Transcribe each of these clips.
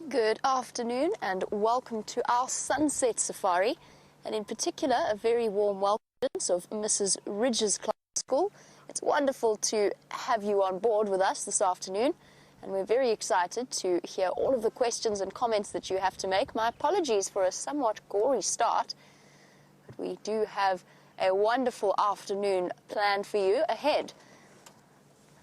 Good afternoon and welcome to our sunset safari, and in particular a very warm welcome of Mrs. Ridge's class school. It's wonderful to have you on board with us this afternoon, and we're very excited to hear all of the questions and comments that you have to make. My apologies for a somewhat gory start, but we do have a wonderful afternoon planned for you ahead.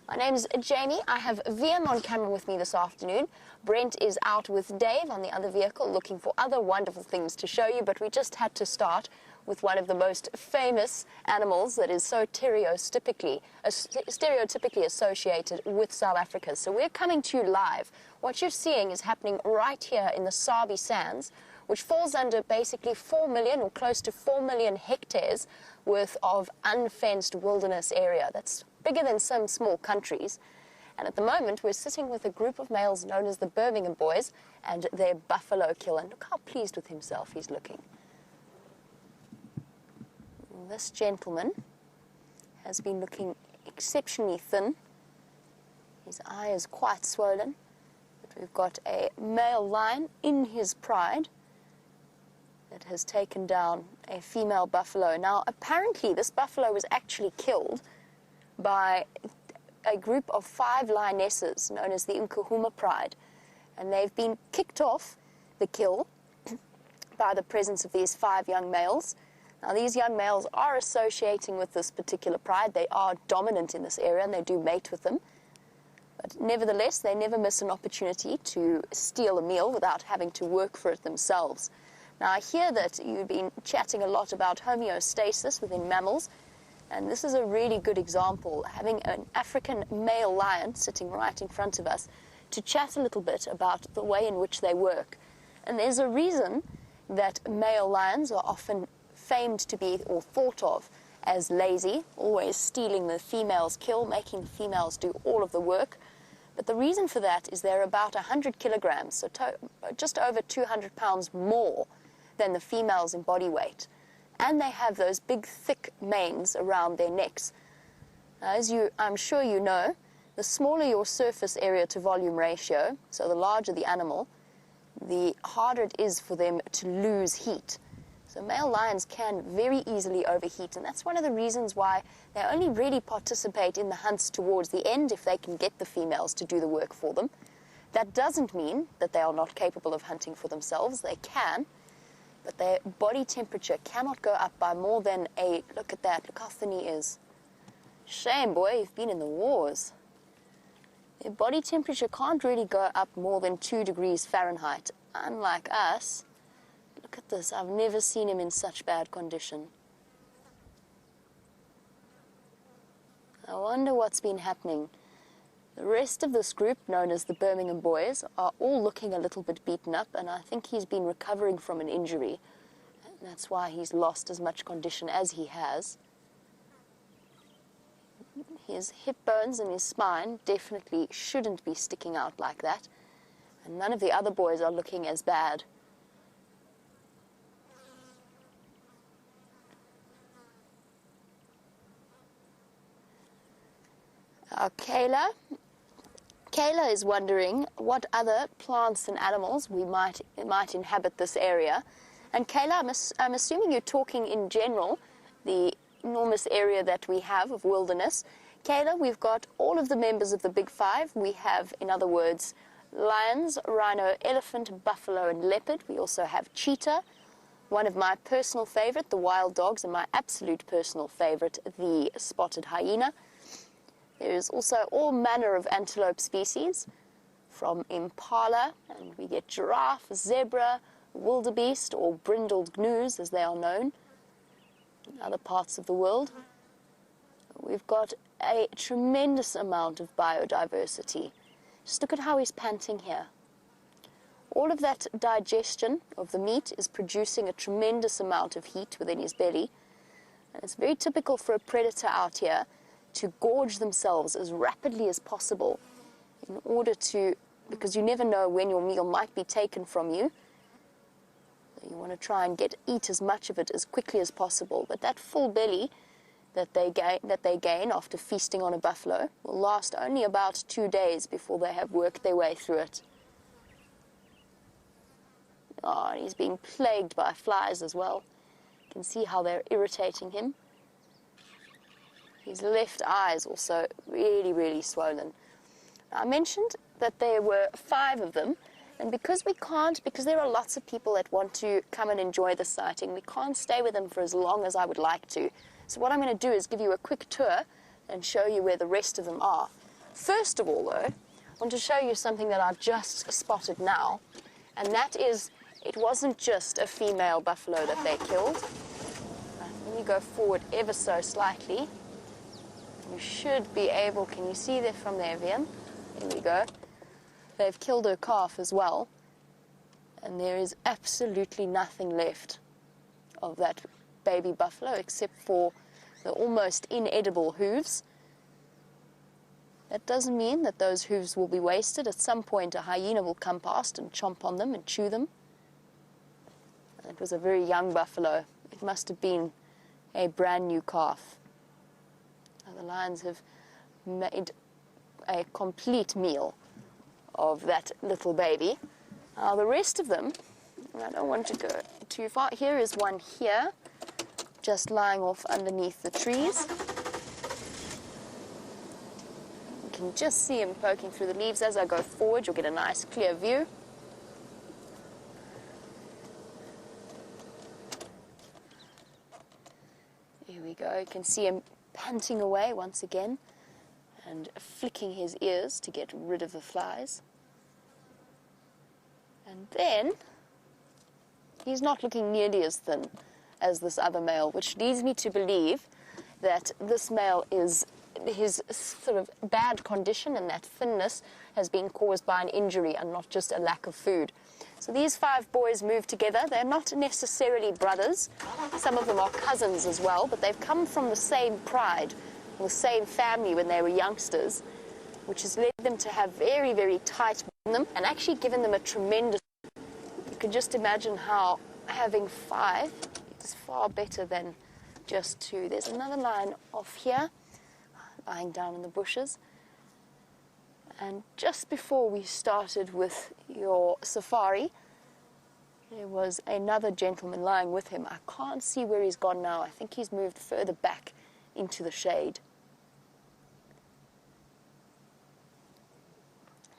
My name is Jamie. I have VM on camera with me this afternoon. Brent is out with Dave on the other vehicle looking for other wonderful things to show you, but we just had to start with one of the most famous animals that is so stereotypically associated with South Africa. So we're coming to you live. What you're seeing is happening right here in the Sabi Sands, which falls under basically 4 million or close to 4 million hectares worth of unfenced wilderness area. That's bigger than some small countries. And at the moment, we're sitting with a group of males known as the Birmingham Boys and their buffalo kill. And look how pleased with himself he's looking. This gentleman has been looking exceptionally thin. His eye is quite swollen. But we've got a male lion in his pride that has taken down a female buffalo. Now, apparently, this buffalo was actually killed by a group of 5 lionesses known as the Nkuhuma Pride, and they've been kicked off the kill by the presence of these 5 young males. Now, these young males are associating with this particular pride. They are dominant in this area and they do mate with them, but nevertheless they never miss an opportunity to steal a meal without having to work for it themselves. Now, I hear that you've been chatting a lot about homeostasis within mammals, and this is a really good example, having an African male lion sitting right in front of us to chat a little bit about the way in which they work. And there's a reason that male lions are often famed to be or thought of as lazy, always stealing the female's kill, making the females do all of the work. But the reason for that is they're about 100 kilograms, so just over 200 pounds more than the females in body weight. And they have those big, thick manes around their necks. Now, as I'm sure you know, the smaller your surface area to volume ratio, so the larger the animal, the harder it is for them to lose heat. So male lions can very easily overheat, and that's one of the reasons why they only really participate in the hunts towards the end if they can get the females to do the work for them. That doesn't mean that they are not capable of hunting for themselves. They can, but their body temperature cannot go up by more than look at that, look how thin he is. Shame, boy, you've been in the wars. Their body temperature can't really go up more than 2 degrees Fahrenheit. Unlike us, look at this, I've never seen him in such bad condition. I wonder what's been happening. The rest of this group, known as the Birmingham Boys, are all looking a little bit beaten up, and I think he's been recovering from an injury. And that's why he's lost as much condition as he has. His hip bones and his spine definitely shouldn't be sticking out like that, and none of the other boys are looking as bad. Kayla is wondering what other plants and animals we might inhabit this area. And Kayla, I'm assuming you're talking in general, the enormous area that we have of wilderness. Kayla, we've got all of the members of the Big Five. We have, in other words, lions, rhino, elephant, buffalo, and leopard. We also have cheetah, one of my personal favorite, the wild dogs, and my absolute personal favorite, the spotted hyena. There's also all manner of antelope species, from Impala, and we get giraffe, zebra, wildebeest, or brindled gnus, as they are known, in other parts of the world. We've got a tremendous amount of biodiversity. Just look at how he's panting here. All of that digestion of the meat is producing a tremendous amount of heat within his belly, and it's very typical for a predator out here to gorge themselves as rapidly as possible in order to, because you never know when your meal might be taken from you. You want to try and eat as much of it as quickly as possible, but that full belly that they gain after feasting on a buffalo will last only about 2 days before they have worked their way through it. Oh, and he's being plagued by flies as well. You can see how they're irritating him. His left eye is also really, really swollen. I mentioned that there were 5 of them, and because there are lots of people that want to come and enjoy the sighting, we can't stay with them for as long as I would like to. So what I'm going to do is give you a quick tour and show you where the rest of them are. First of all, though, I want to show you something that I've just spotted now, and that is, it wasn't just a female buffalo that they killed. Let me go forward ever so slightly. You should be able, can you see that from there, Vian? There we go. They've killed her calf as well, and there is absolutely nothing left of that baby buffalo except for the almost inedible hooves. That doesn't mean that those hooves will be wasted. At some point a hyena will come past and chomp on them and chew them. It was a very young buffalo. It must have been a brand new calf. Now, the lions have made a complete meal of that little baby. Now the rest of them, I don't want to go too far. Here is one here, just lying off underneath the trees. You can just see him poking through the leaves. As I go forward, you'll get a nice clear view. Here we go. You can see him panting away once again and flicking his ears to get rid of the flies. And then he's not looking nearly as thin as this other male, which leads me to believe that this male is, his sort of bad condition and that thinness has been caused by an injury and not just a lack of food. So these 5 boys moved together. They're not necessarily brothers. Some of them are cousins as well, but they've come from the same pride, the same family when they were youngsters, which has led them to have very, very tight them and actually given them a tremendous. You can just imagine how having 5 is far better than just 2. There's another lion off here, lying down in the bushes. And just before we started with your safari, there was another gentleman lying with him. I can't see where he's gone now. I think he's moved further back into the shade.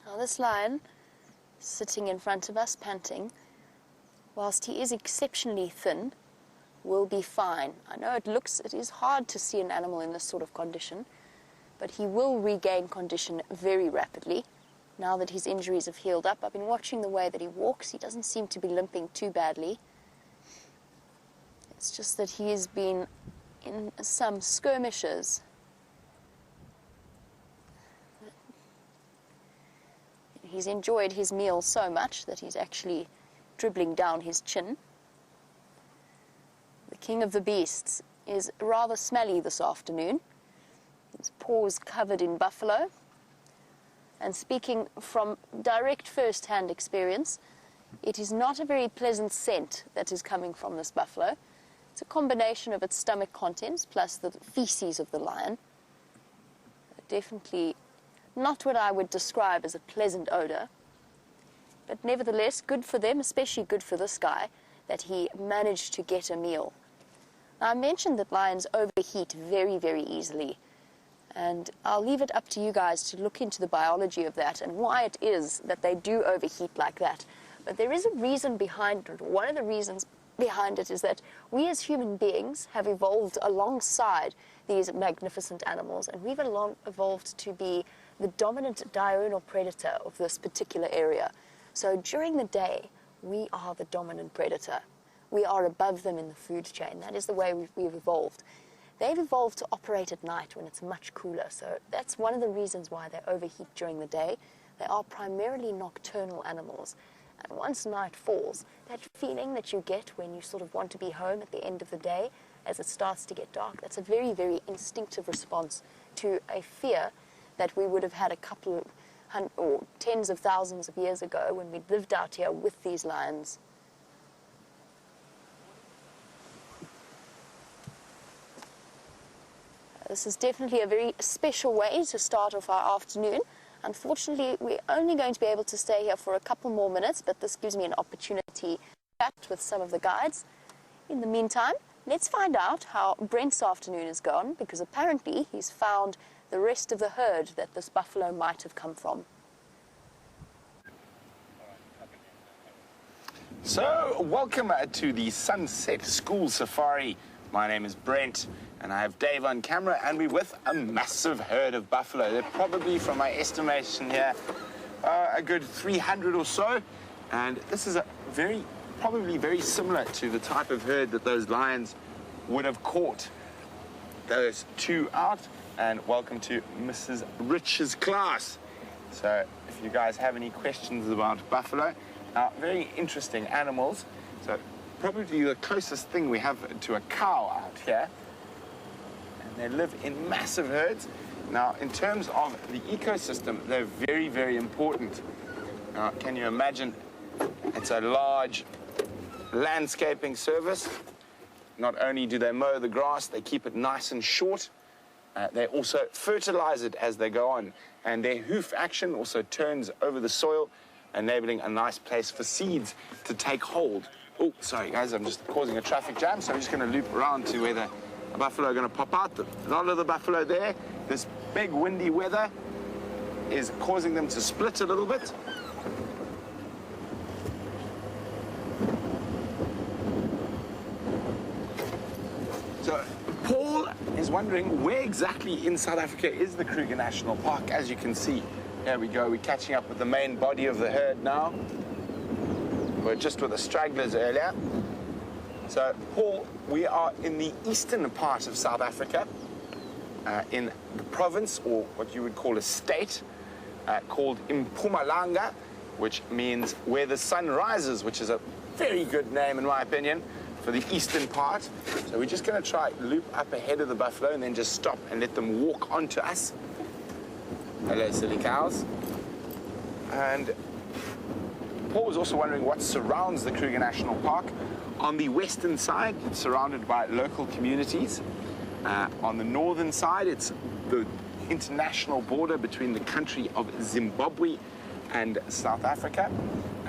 Now this lion, sitting in front of us, panting, whilst he is exceptionally thin, will be fine. I know it is hard to see an animal in this sort of condition, but he will regain condition very rapidly now that his injuries have healed up. I've been watching the way that he walks. He doesn't seem to be limping too badly. It's just that he has been in some skirmishes. He's enjoyed his meal so much that he's actually dribbling down his chin. The king of the beasts is rather smelly this afternoon. His paws covered in buffalo. And speaking from direct first-hand experience, it is not a very pleasant scent that is coming from this buffalo. It's a combination of its stomach contents plus the feces of the lion. Definitely not what I would describe as a pleasant odor, but nevertheless good for them, especially good for this guy, that he managed to get a meal. Now, I mentioned that lions overheat very, very easily, and I'll leave it up to you guys to look into the biology of that and why it is that they do overheat like that. But there is a reason behind it. One of the reasons behind it is that we as human beings have evolved alongside these magnificent animals, and we've evolved to be the dominant diurnal predator of this particular area. So during the day, we are the dominant predator. We are above them in the food chain. That is the way we've evolved. They've evolved to operate at night when it's much cooler, so that's one of the reasons why they overheat during the day. They are primarily nocturnal animals. And once night falls, that feeling that you get when you sort of want to be home at the end of the day as it starts to get dark, that's a very, very instinctive response to a fear that we would have had a couple of or tens of thousands of years ago when we lived out here with these lions. This is definitely a very special way to start off our afternoon. Unfortunately, we're only going to be able to stay here for a couple more minutes, but this gives me an opportunity chat with some of the guides. In the meantime, let's find out how Brent's afternoon has gone, because apparently he's found the rest of the herd that this buffalo might have come from. So, welcome to the Sunset School Safari. My name is Brent, and I have Dave on camera, and we're with a massive herd of buffalo. They're probably, from my estimation here, a good 300 or so. And this is probably very similar to the type of herd that those lions would have caught those two out. And welcome to Mrs. Rich's class. So, if you guys have any questions about buffalo, very interesting animals. So probably the closest thing we have to a cow out here. And they live in massive herds. Now, in terms of the ecosystem, they're very, very important. Now, can you imagine? It's a large landscaping service. Not only do they mow the grass, they keep it nice and short. They also fertilize it as they go on. And their hoof action also turns over the soil, enabling a nice place for seeds to take hold. Oh, sorry guys, I'm just causing a traffic jam, so I'm just going to loop around to where the buffalo are going to pop out. A lot of the buffalo there, this big windy weather is causing them to split a little bit. So Paul is wondering where exactly in South Africa is the Kruger National Park. As you can see, there we go, we're catching up with the main body of the herd now. We're just with the stragglers earlier. So, Paul, we are in the eastern part of South Africa, in the province, or what you would call a state, called Mpumalanga, which means where the sun rises, which is a very good name, in my opinion, for the eastern part. So we're just going to try loop up ahead of the buffalo and then just stop and let them walk onto us. Hello, silly cows. And Paul was also wondering what surrounds the Kruger National Park. On the western side, it's surrounded by local communities. On the northern side, it's the international border between the country of Zimbabwe and South Africa.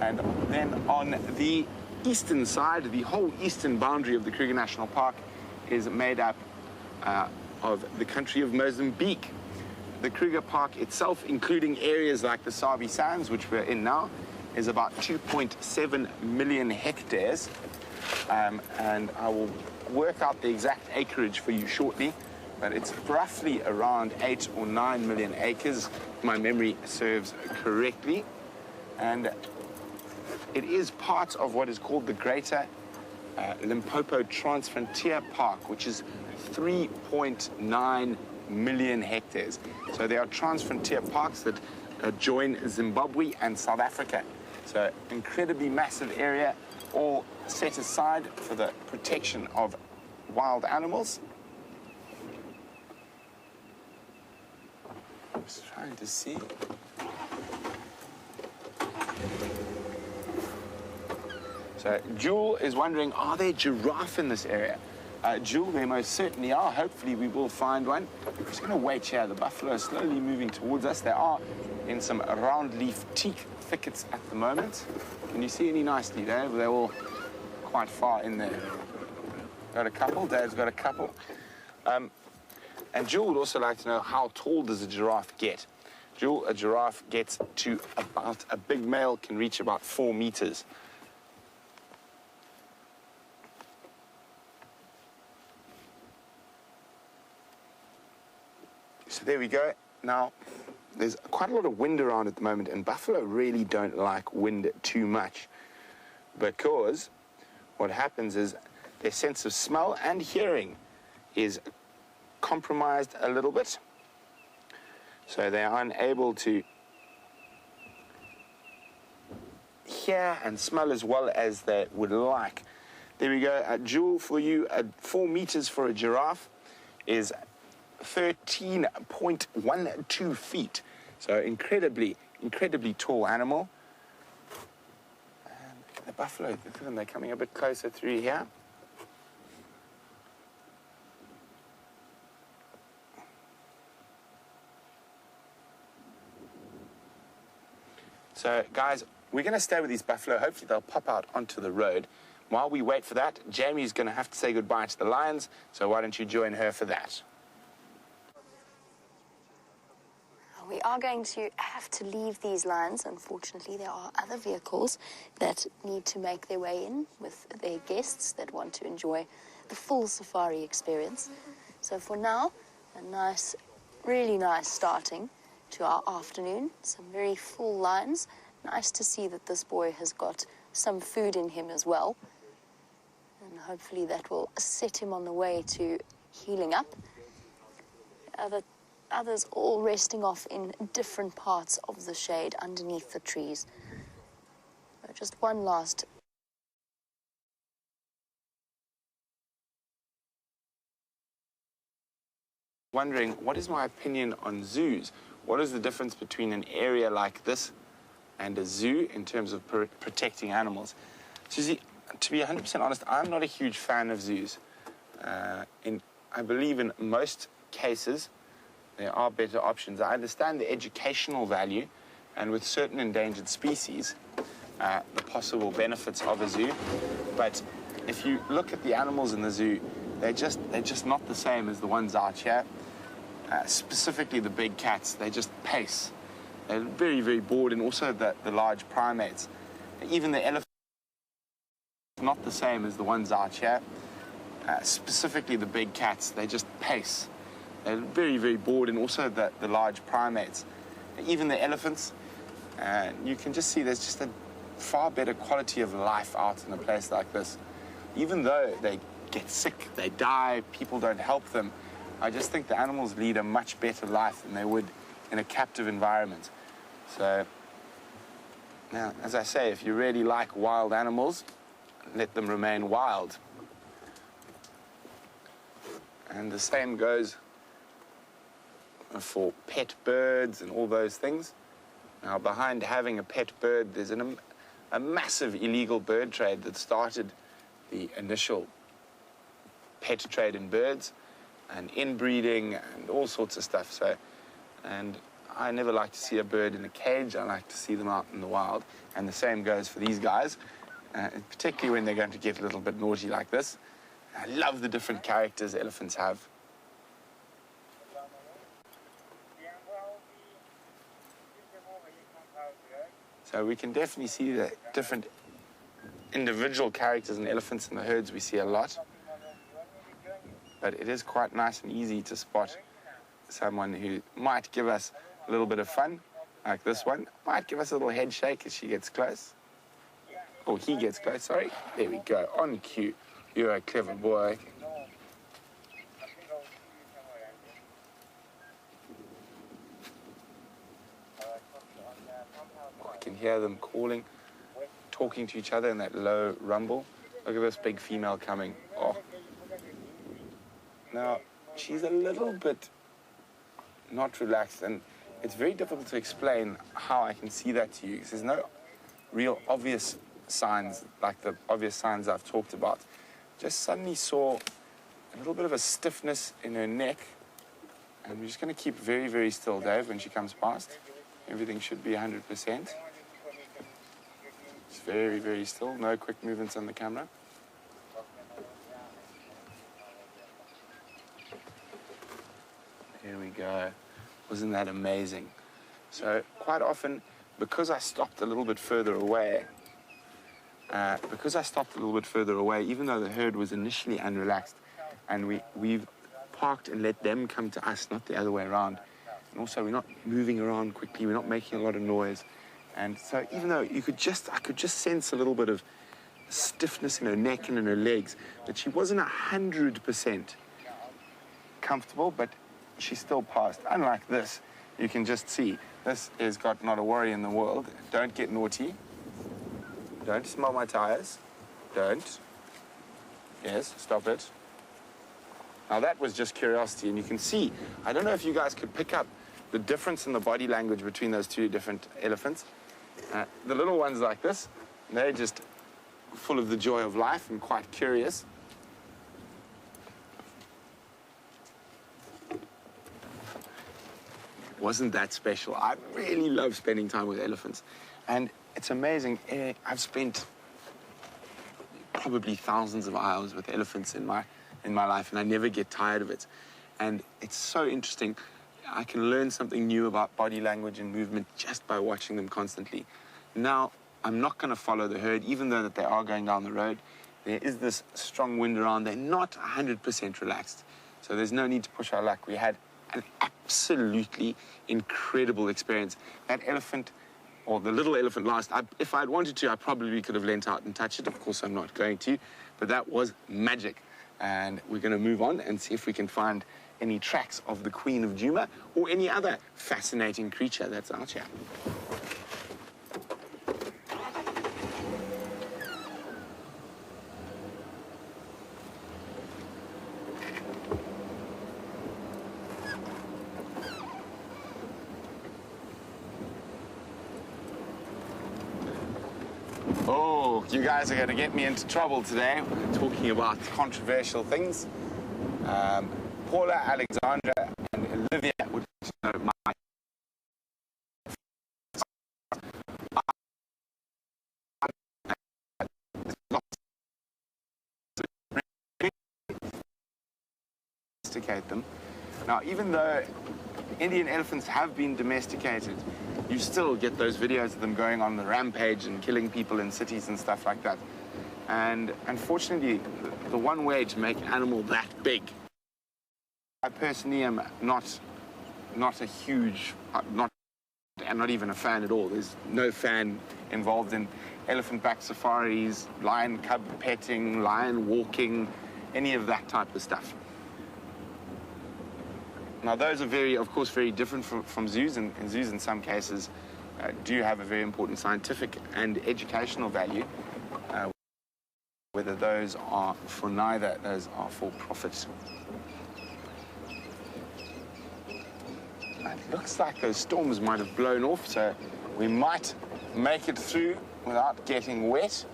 And then on the eastern side, the whole eastern boundary of the Kruger National Park is made up of the country of Mozambique. The Kruger Park itself, including areas like the Sabi Sands, which we're in now, is about 2.7 million hectares. And I will work out the exact acreage for you shortly, but it's roughly around 8 or 9 million acres, if my memory serves correctly. And it is part of what is called the Greater Limpopo Transfrontier Park, which is 3.9 million hectares. So there are transfrontier parks that join Zimbabwe and South Africa. So incredibly massive area, all set aside for the protection of wild animals. I'm just trying to see. So Jewel is wondering, are there giraffe in this area? Jewel, there most certainly are. Hopefully we will find one. I'm just going to wait here. The buffalo are slowly moving towards us. They are in some round leaf teak thickets at the moment. Can you see any nicely, Dave? They're all quite far in there. Got a couple. Dave's got a couple. And Jewel would also like to know, how tall does a giraffe get? Jewel, a giraffe gets to about, a big male can reach about 4 meters. So there we go. Now, there's quite a lot of wind around at the moment, and buffalo really don't like wind too much, because what happens is their sense of smell and hearing is compromised a little bit. So they are unable to hear and smell as well as they would like. There we go. Jewel, for you, 4 meters for a giraffe is 13.12 feet. So incredibly tall animal. And the buffalo, look at them, they're coming a bit closer through here. So guys, we're going to stay with these buffalo. Hopefully they'll pop out onto the road. While we wait for that, Jamie's going to have to say goodbye to the lions, so why don't you join her for that? We are going to have to leave these lions. Unfortunately, there are other vehicles that need to make their way in with their guests that want to enjoy the full safari experience. So for now, a nice, really nice starting to our afternoon. Some very full lions. Nice to see that this boy has got some food in him as well. And hopefully that will set him on the way to healing up. Others all resting off in different parts of the shade underneath the trees. Just one last. Wondering, what is my opinion on zoos? What is the difference between an area like this and a zoo in terms of protecting animals? Susie, to be 100% honest, I'm not a huge fan of zoos. I believe in most cases there are better options. I understand the educational value and with certain endangered species, the possible benefits of a zoo. But if you look at the animals in the zoo, they're just not the same as the ones out here. Specifically the big cats, they just pace. They're very, very bored, and also the large primates. Even the elephants, not the same as the ones out here. Specifically the big cats, they just pace. They're very, very bored, and also the large primates. Even the elephants, you can just see there's just a far better quality of life out in a place like this. Even though they get sick, they die, people don't help them, I just think the animals lead a much better life than they would in a captive environment. So, now, as I say, if you really like wild animals, let them remain wild. And the same goes for pet birds and all those things. Now, behind having a pet bird, there's a massive illegal bird trade that started the initial pet trade in birds and inbreeding and all sorts of stuff. So, and I never like to see a bird in a cage. I like to see them out in the wild. And the same goes for these guys, particularly when they're going to get a little bit naughty like this. I love the different characters elephants have. So we can definitely see the different individual characters and elephants in the herds we see a lot. But it is quite nice and easy to spot someone who might give us a little bit of fun, like this one. Might give us a little head shake as she gets close. Oh, he gets close, sorry. There we go, on cue. You're a clever boy. I can hear them calling, talking to each other in that low rumble. Look at this big female coming. Oh. Now, she's a little bit not relaxed, and it's very difficult to explain how I can see that to you, because there's no real obvious signs, like the obvious signs I've talked about. Just suddenly saw a little bit of a stiffness in her neck, and we're just going to keep very, very still, Dave, when she comes past. Everything should be 100%. It's very, very still, no quick movements on the camera. Here we go. Wasn't that amazing? So quite often, because I stopped a little bit further away, even though the herd was initially unrelaxed, and we've parked and let them come to us, not the other way around. And also, we're not moving around quickly, we're not making a lot of noise. And so even though I could just sense a little bit of stiffness in her neck and in her legs, but she wasn't 100% comfortable, but she still passed. Unlike this, you can just see, this has got not a worry in the world. Don't get naughty. Don't smell my tires. Don't. Yes, stop it. Now that was just curiosity, and you can see, I don't know if you guys could pick up the difference in the body language between those two different elephants. The little ones like this, they're just full of the joy of life and quite curious. Wasn't that special? I really love spending time with elephants. And it's amazing. I've spent probably thousands of hours with elephants in my life, and I never get tired of it. And it's so interesting. I can learn something new about body language and movement just by watching them constantly. Now, I'm not going to follow the herd, even though that they are going down the road. There is this strong wind around. They're not 100% relaxed, so there's no need to push our luck. We had an absolutely incredible experience. That elephant, or the little elephant last, if I'd wanted to, I probably could have leant out and touched it. Of course, I'm not going to, but that was magic. And we're going to move on and see if we can find any tracks of the Queen of Djuma or any other fascinating creature that's out here. Oh, you guys are going to get me into trouble today, talking about controversial things. Paula, Alexandra, and Olivia would know my... domesticate them. Now, even though Indian elephants have been domesticated, you still get those videos of them going on the rampage and killing people in cities and stuff like that. And unfortunately, the one way to make an animal that big, I personally am not a huge, not even a fan at all. There's no fan involved in elephant-backed safaris, lion cub petting, lion walking, any of that type of stuff. Now, those are of course, very different from zoos, and zoos in some cases do have a very important scientific and educational value, whether those are for neither, those are for profit. It looks like those storms might have blown off, so we might make it through without getting wet.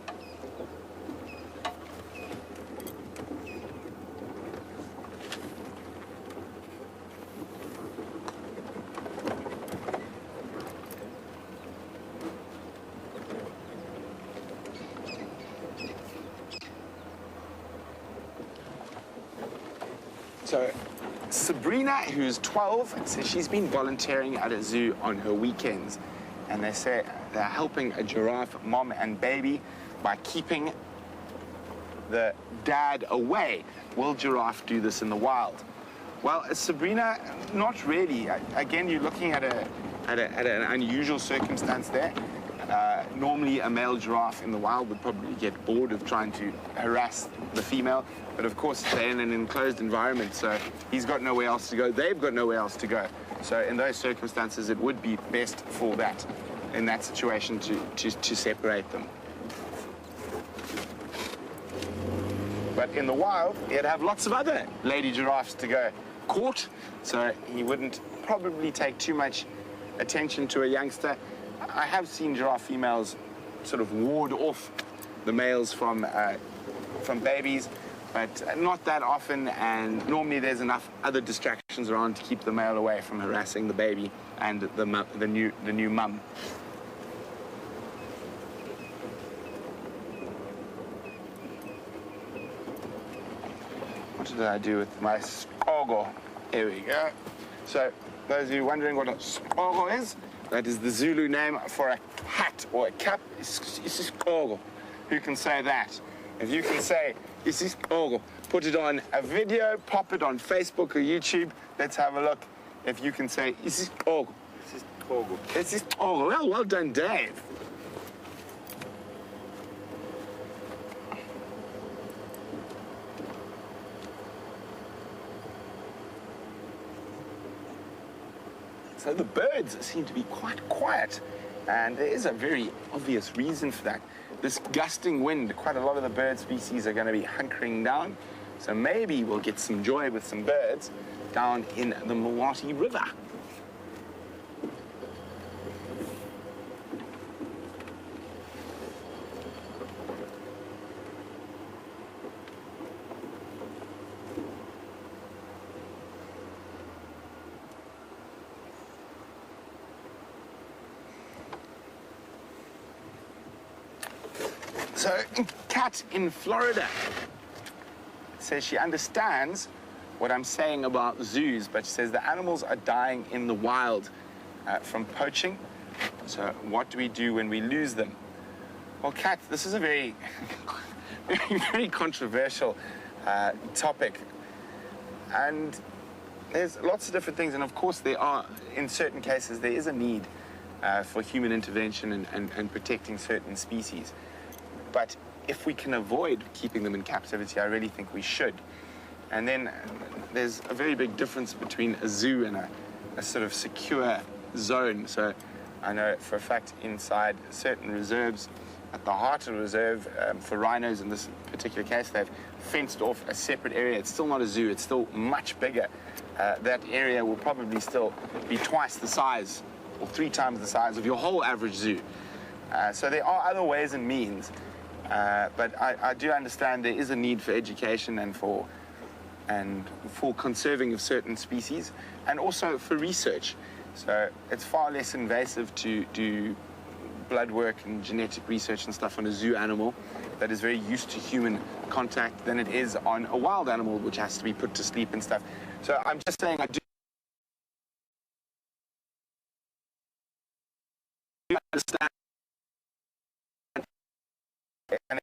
So Sabrina, who's 12, says she's been volunteering at a zoo on her weekends. And they say they're helping a giraffe mom and baby by keeping the dad away. Will giraffe do this in the wild? Well, Sabrina, not really. Again, you're looking at an unusual circumstance there. Normally, a male giraffe in the wild would probably get bored of trying to harass the female. But of course, they're in an enclosed environment, so he's got nowhere else to go. They've got nowhere else to go. So in those circumstances, it would be best for that, in that situation, to separate them. But in the wild, he'd have lots of other lady giraffes to go court, so he wouldn't probably take too much attention to a youngster. I have seen giraffe females sort of ward off the males from babies, but not that often, and normally there's enough other distractions around to keep the male away from harassing the baby and the new mum. What did I do with my spogo? Here we go. So, those of you wondering what a spogo is, that is the Zulu name for a hat or a cap. Isiskogo. Who can say that? If you can say isiskogo, put it on a video, pop it on Facebook or YouTube. Let's have a look. If you can say isiskogo. Isiskogo. Isiskogo. Well done, Dave. So the birds seem to be quite quiet, and there is a very obvious reason for that. This gusting wind, quite a lot of the bird species are going to be hunkering down, so maybe we'll get some joy with some birds down in the Mwati River. So, Kat in Florida says she understands what I'm saying about zoos, but she says the animals are dying in the wild from poaching. So what do we do when we lose them? Well, Kat, this is a very, very controversial topic. And there's lots of different things. And of course, there are, in certain cases, there is a need for human intervention and protecting certain species. But if we can avoid keeping them in captivity, I really think we should. And then there's a very big difference between a zoo and a sort of secure zone. So I know for a fact inside certain reserves, at the heart of the reserve, for rhinos in this particular case, they've fenced off a separate area. It's still not a zoo, it's still much bigger. That area will probably still be twice the size or 3 times the size of your whole average zoo. So there are other ways and means, but I do understand there is a need for education and for conserving of certain species, and also for research. So it's far less invasive to do blood work and genetic research and stuff on a zoo animal that is very used to human contact than it is on a wild animal which has to be put to sleep and stuff. So I'm just saying I do understand and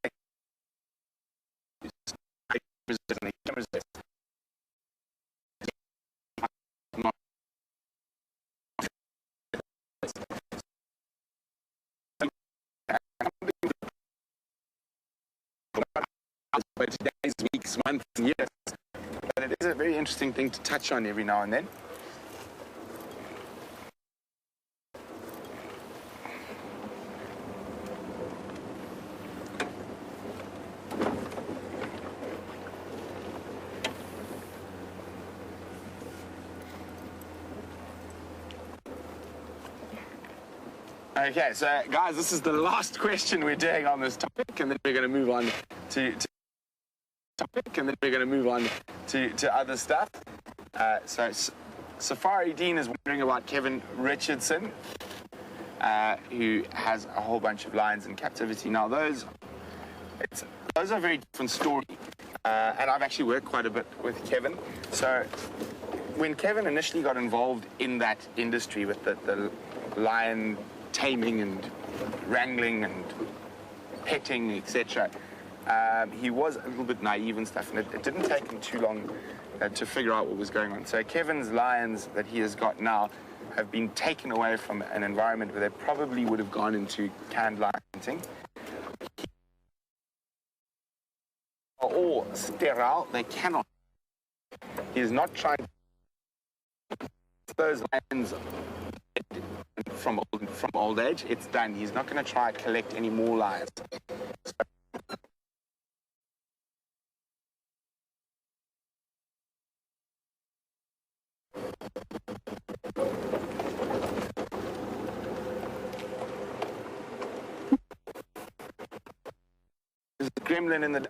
days, weeks, months, and years. But it is a very interesting thing to touch on every now and then. Okay, so guys, this is the last question we're doing on this topic, and then we're going to move on to other stuff. So Safari Dean is wondering about Kevin Richardson, who has a whole bunch of lions in captivity. Now those are a very different story, and I've actually worked quite a bit with Kevin. So when Kevin initially got involved in that industry with the lion taming and wrangling and petting, etc., he was a little bit naive and stuff, and it didn't take him too long to figure out what was going on. So Kevin's lions that he has got now have been taken away from an environment where they probably would have gone into canned lion hunting. Or sterile, they cannot. He is not trying to those lions from old age. It's done. He's not going to try to collect any more lions. There's a gremlin in the...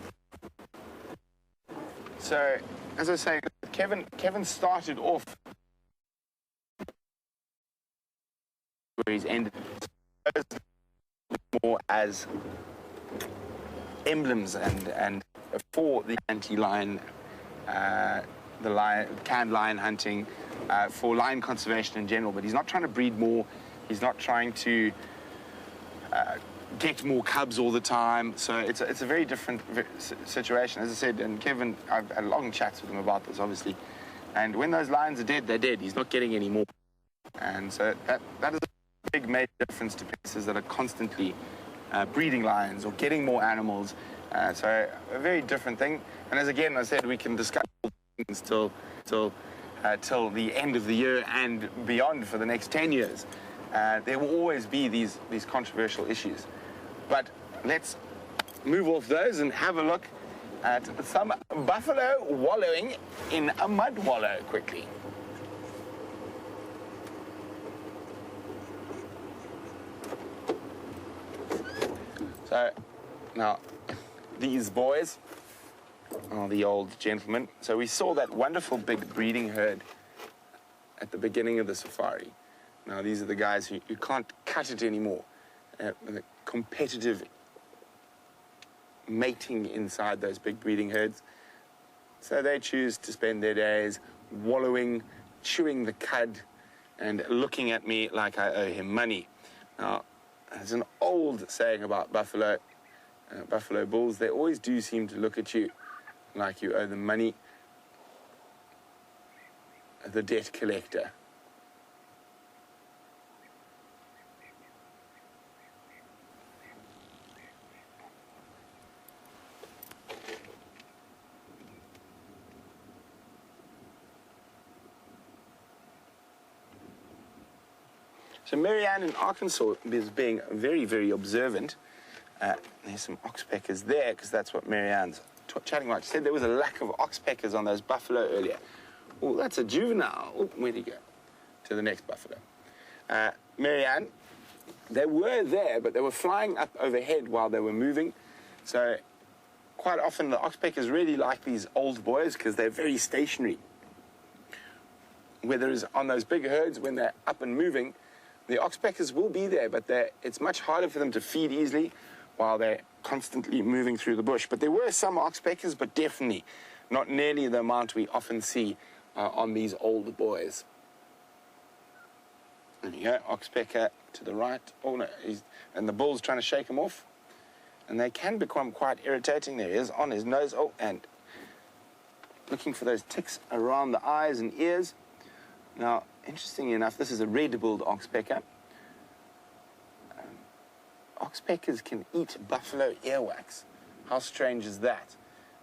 So, as I say, Kevin started off where he's ended more as emblems and for the anti-lion, canned lion hunting, for lion conservation in general. But he's not trying to breed more. He's not trying to get more cubs all the time. So it's a very different situation, as I said. And Kevin, I've had long chats with him about this, obviously. And when those lions are dead, they're dead. He's not getting any more. And so that is a big major difference to places that are constantly breeding lions or getting more animals. So a very different thing. And as again I said, we can discuss things till the end of the year and beyond for the next 10 years. There will always be these controversial issues. But let's move off those and have a look at some buffalo wallowing in a mud wallow quickly. So now these boys are the old gentlemen. So we saw that wonderful big breeding herd at the beginning of the safari. Now these are the guys who can't cut it anymore. The competitive mating inside those big breeding herds. So they choose to spend their days wallowing, chewing the cud, and looking at me like I owe him money. Now, there's an old saying about buffalo bulls. They always do seem to look at you like you owe them money. The debt collector. So Marianne in Arkansas is being very, very observant. There's some oxpeckers there, because that's what Marianne's chatting about. She said there was a lack of oxpeckers on those buffalo earlier. Oh, that's a juvenile. Oh, where'd he go? To the next buffalo. Marianne, they were there, but they were flying up overhead while they were moving. So quite often the oxpeckers really like these old boys because they're very stationary. Whether it's on those big herds, when they're up and moving, the oxpeckers will be there, but it's much harder for them to feed easily while they're constantly moving through the bush. But there were some oxpeckers, but definitely not nearly the amount we often see on these older boys. There you go, oxpecker to the right. Oh no, and the bull's trying to shake him off. And they can become quite irritating. There he is, on his nose. Oh, and looking for those ticks around the eyes and ears. Now, interestingly enough, this is a red-billed oxpecker. Oxpeckers can eat buffalo earwax. How strange is that?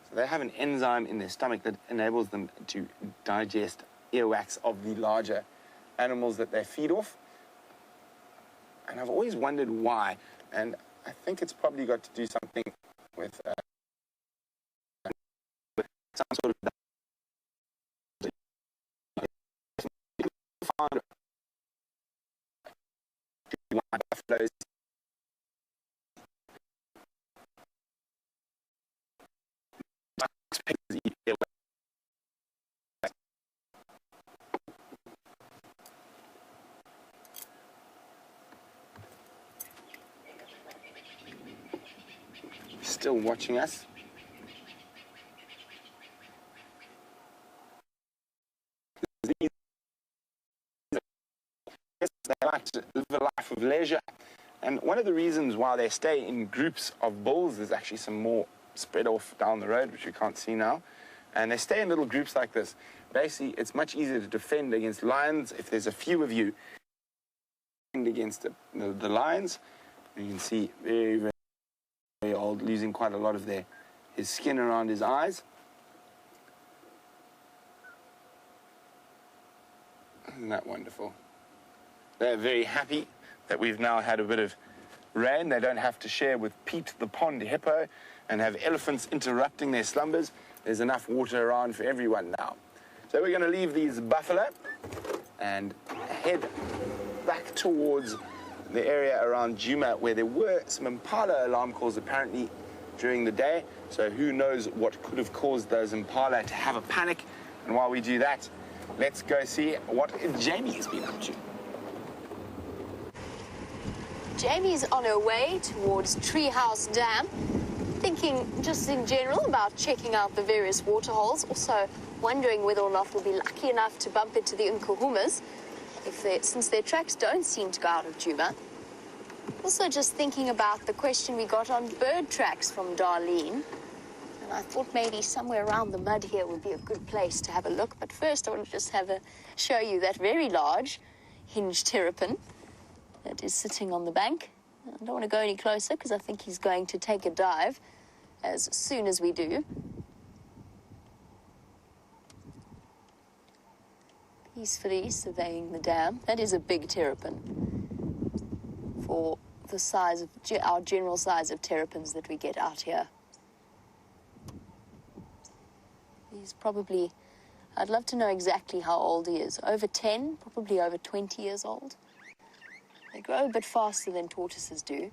So they have an enzyme in their stomach that enables them to digest earwax of the larger animals that they feed off. And I've always wondered why. And I think it's probably got to do something with some sort of buffaloes. Still watching us. They like to live a life of leisure. And one of the reasons why they stay in groups of bulls, there's actually some more spread off down the road, which we can't see now. And they stay in little groups like this. Basically, it's much easier to defend against lions if there's a few of you against the lions. And you can see very, very, very old, losing quite a lot of his skin around his eyes. Isn't that wonderful? They're very happy that we've now had a bit of rain. They don't have to share with Pete the pond hippo and have elephants interrupting their slumbers. There's enough water around for everyone now. So we're going to leave these buffalo and head back towards the area around Juma, where there were some Impala alarm calls apparently during the day. So who knows what could have caused those Impala to have a panic. And while we do that, let's go see what Jamie has been up to. Jamie's on her way towards Treehouse Dam, thinking just in general about checking out the various waterholes, also wondering whether or not we'll be lucky enough to bump into the Nkuhumas, since their tracks don't seem to go out of Juma. Also just thinking about the question we got on bird tracks from Darlene, and I thought maybe somewhere around the mud here would be a good place to have a look. But first I want to just show you that very large hinged terrapin that is sitting on the bank. I don't want to go any closer because I think he's going to take a dive as soon as we do. Peacefully surveying the dam. That is a big terrapin for the size of our general size of terrapins that we get out here. He's probably, I'd love to know exactly how old he is. Over 10, probably over 20 years old. They grow a bit faster than tortoises do.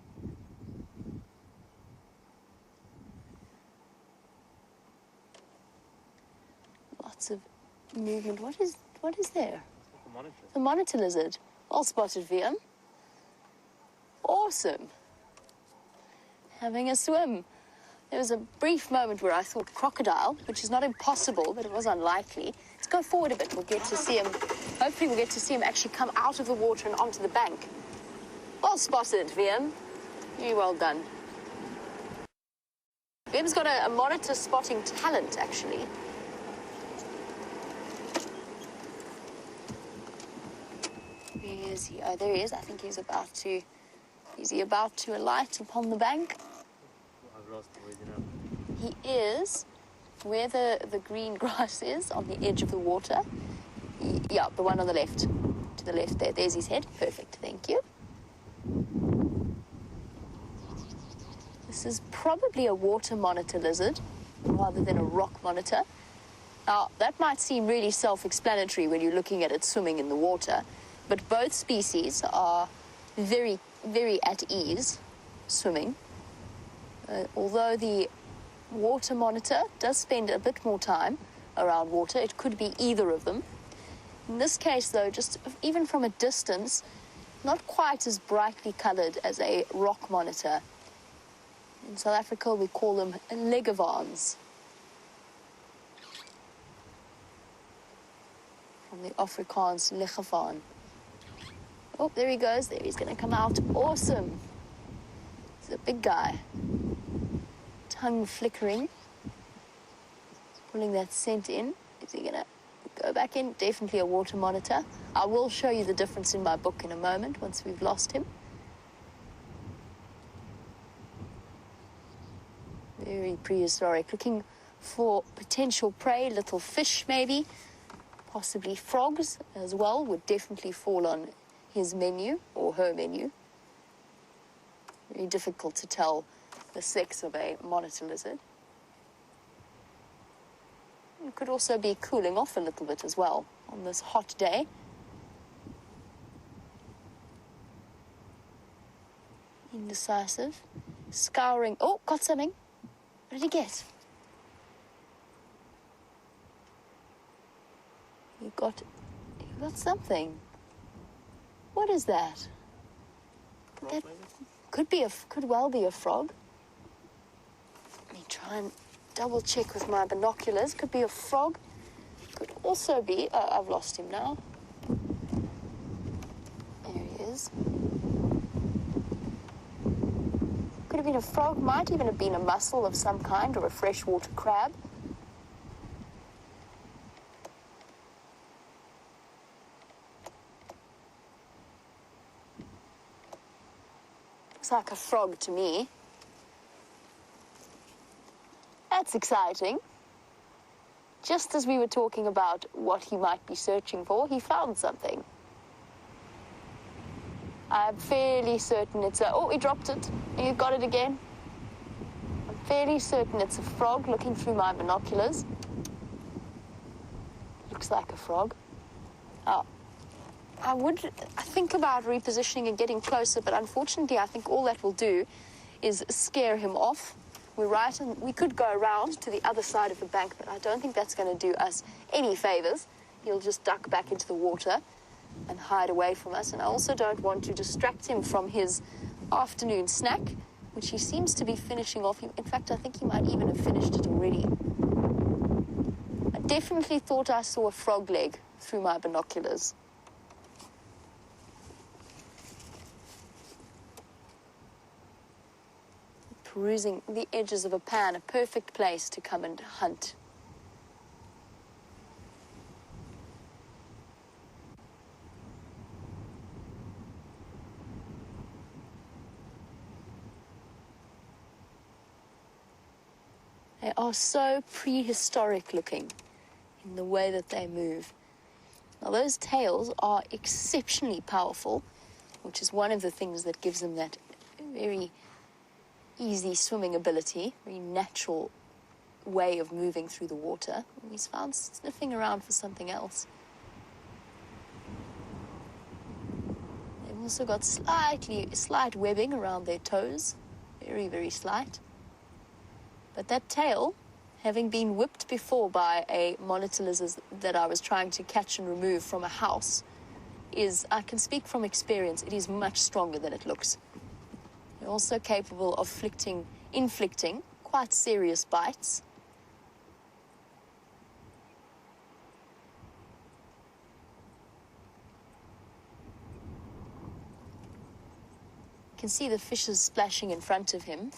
Lots of movement. What is there? A monitor. The monitor lizard. Well spotted, VM. Awesome. Having a swim. There was a brief moment where I thought crocodile, which is not impossible, but it was unlikely. Let's go forward a bit. We'll get to see him. Hopefully we'll get to see him actually come out of the water and onto the bank. Well spotted, VM. Very well done. VM's got a monitor spotting talent, actually. Where is he? Oh, there he is. I think he's about to... Is he about to alight upon the bank? I've lost the way, you know. He is where the green grass is, on the edge of the water. Yeah, the one on the left. To the left there. There's his head. Perfect. Thank you. This is probably a water monitor lizard rather than a rock monitor. Now, that might seem really self-explanatory when you're looking at it swimming in the water, but both species are very, very at ease swimming. Although the water monitor does spend a bit more time around water, it could be either of them. In this case, though, just even from a distance, not quite as brightly colored as a rock monitor. In South Africa, we call them legavans. From the Afrikaans, legavan. Oh, there he goes. There he's going to come out. Awesome. He's a big guy. Tongue flickering. Pulling that scent in. Is he going to go back in? Definitely a water monitor. I will show you the difference in my book in a moment once we've lost him. Very prehistoric. Looking for potential prey, little fish maybe. Possibly frogs as well would definitely fall on his menu or her menu. Very difficult to tell the sex of a monitor lizard. It could also be cooling off a little bit as well on this hot day. Indecisive. Scouring. Oh, got something. What did he get? He got something. What is that? That could well be a frog. Let me try and double check with my binoculars. Could be a frog. Could also be... Oh, I've lost him now. There he is. Could have been a frog. Might even have been a mussel of some kind or a freshwater crab. Looks like a frog to me. That's exciting. Just as we were talking about what he might be searching for, he found something. I'm fairly certain it's a... Oh, he dropped it. You got it again. I'm fairly certain it's a frog looking through my binoculars. Looks like a frog. Oh. I think about repositioning and getting closer, but unfortunately I think all that will do is scare him off. We're right, and we could go around to the other side of the bank, but I don't think that's going to do us any favors. He'll just duck back into the water and hide away from us. And I also don't want to distract him from his afternoon snack, which he seems to be finishing off. In fact, I think he might even have finished it already. I definitely thought I saw a frog leg through my binoculars. Perusing the edges of a pan, a perfect place to come and hunt. They are so prehistoric looking in the way that they move. Now, those tails are exceptionally powerful, which is one of the things that gives them that very easy swimming ability, very natural way of moving through the water. And he's found sniffing around for something else. They've also got slight webbing around their toes, very, very slight. But that tail, having been whipped before by a monitor lizard that I was trying to catch and remove from a house, I can speak from experience, it is much stronger than it looks. They're also capable of inflicting quite serious bites. You can see the fishes splashing in front of him.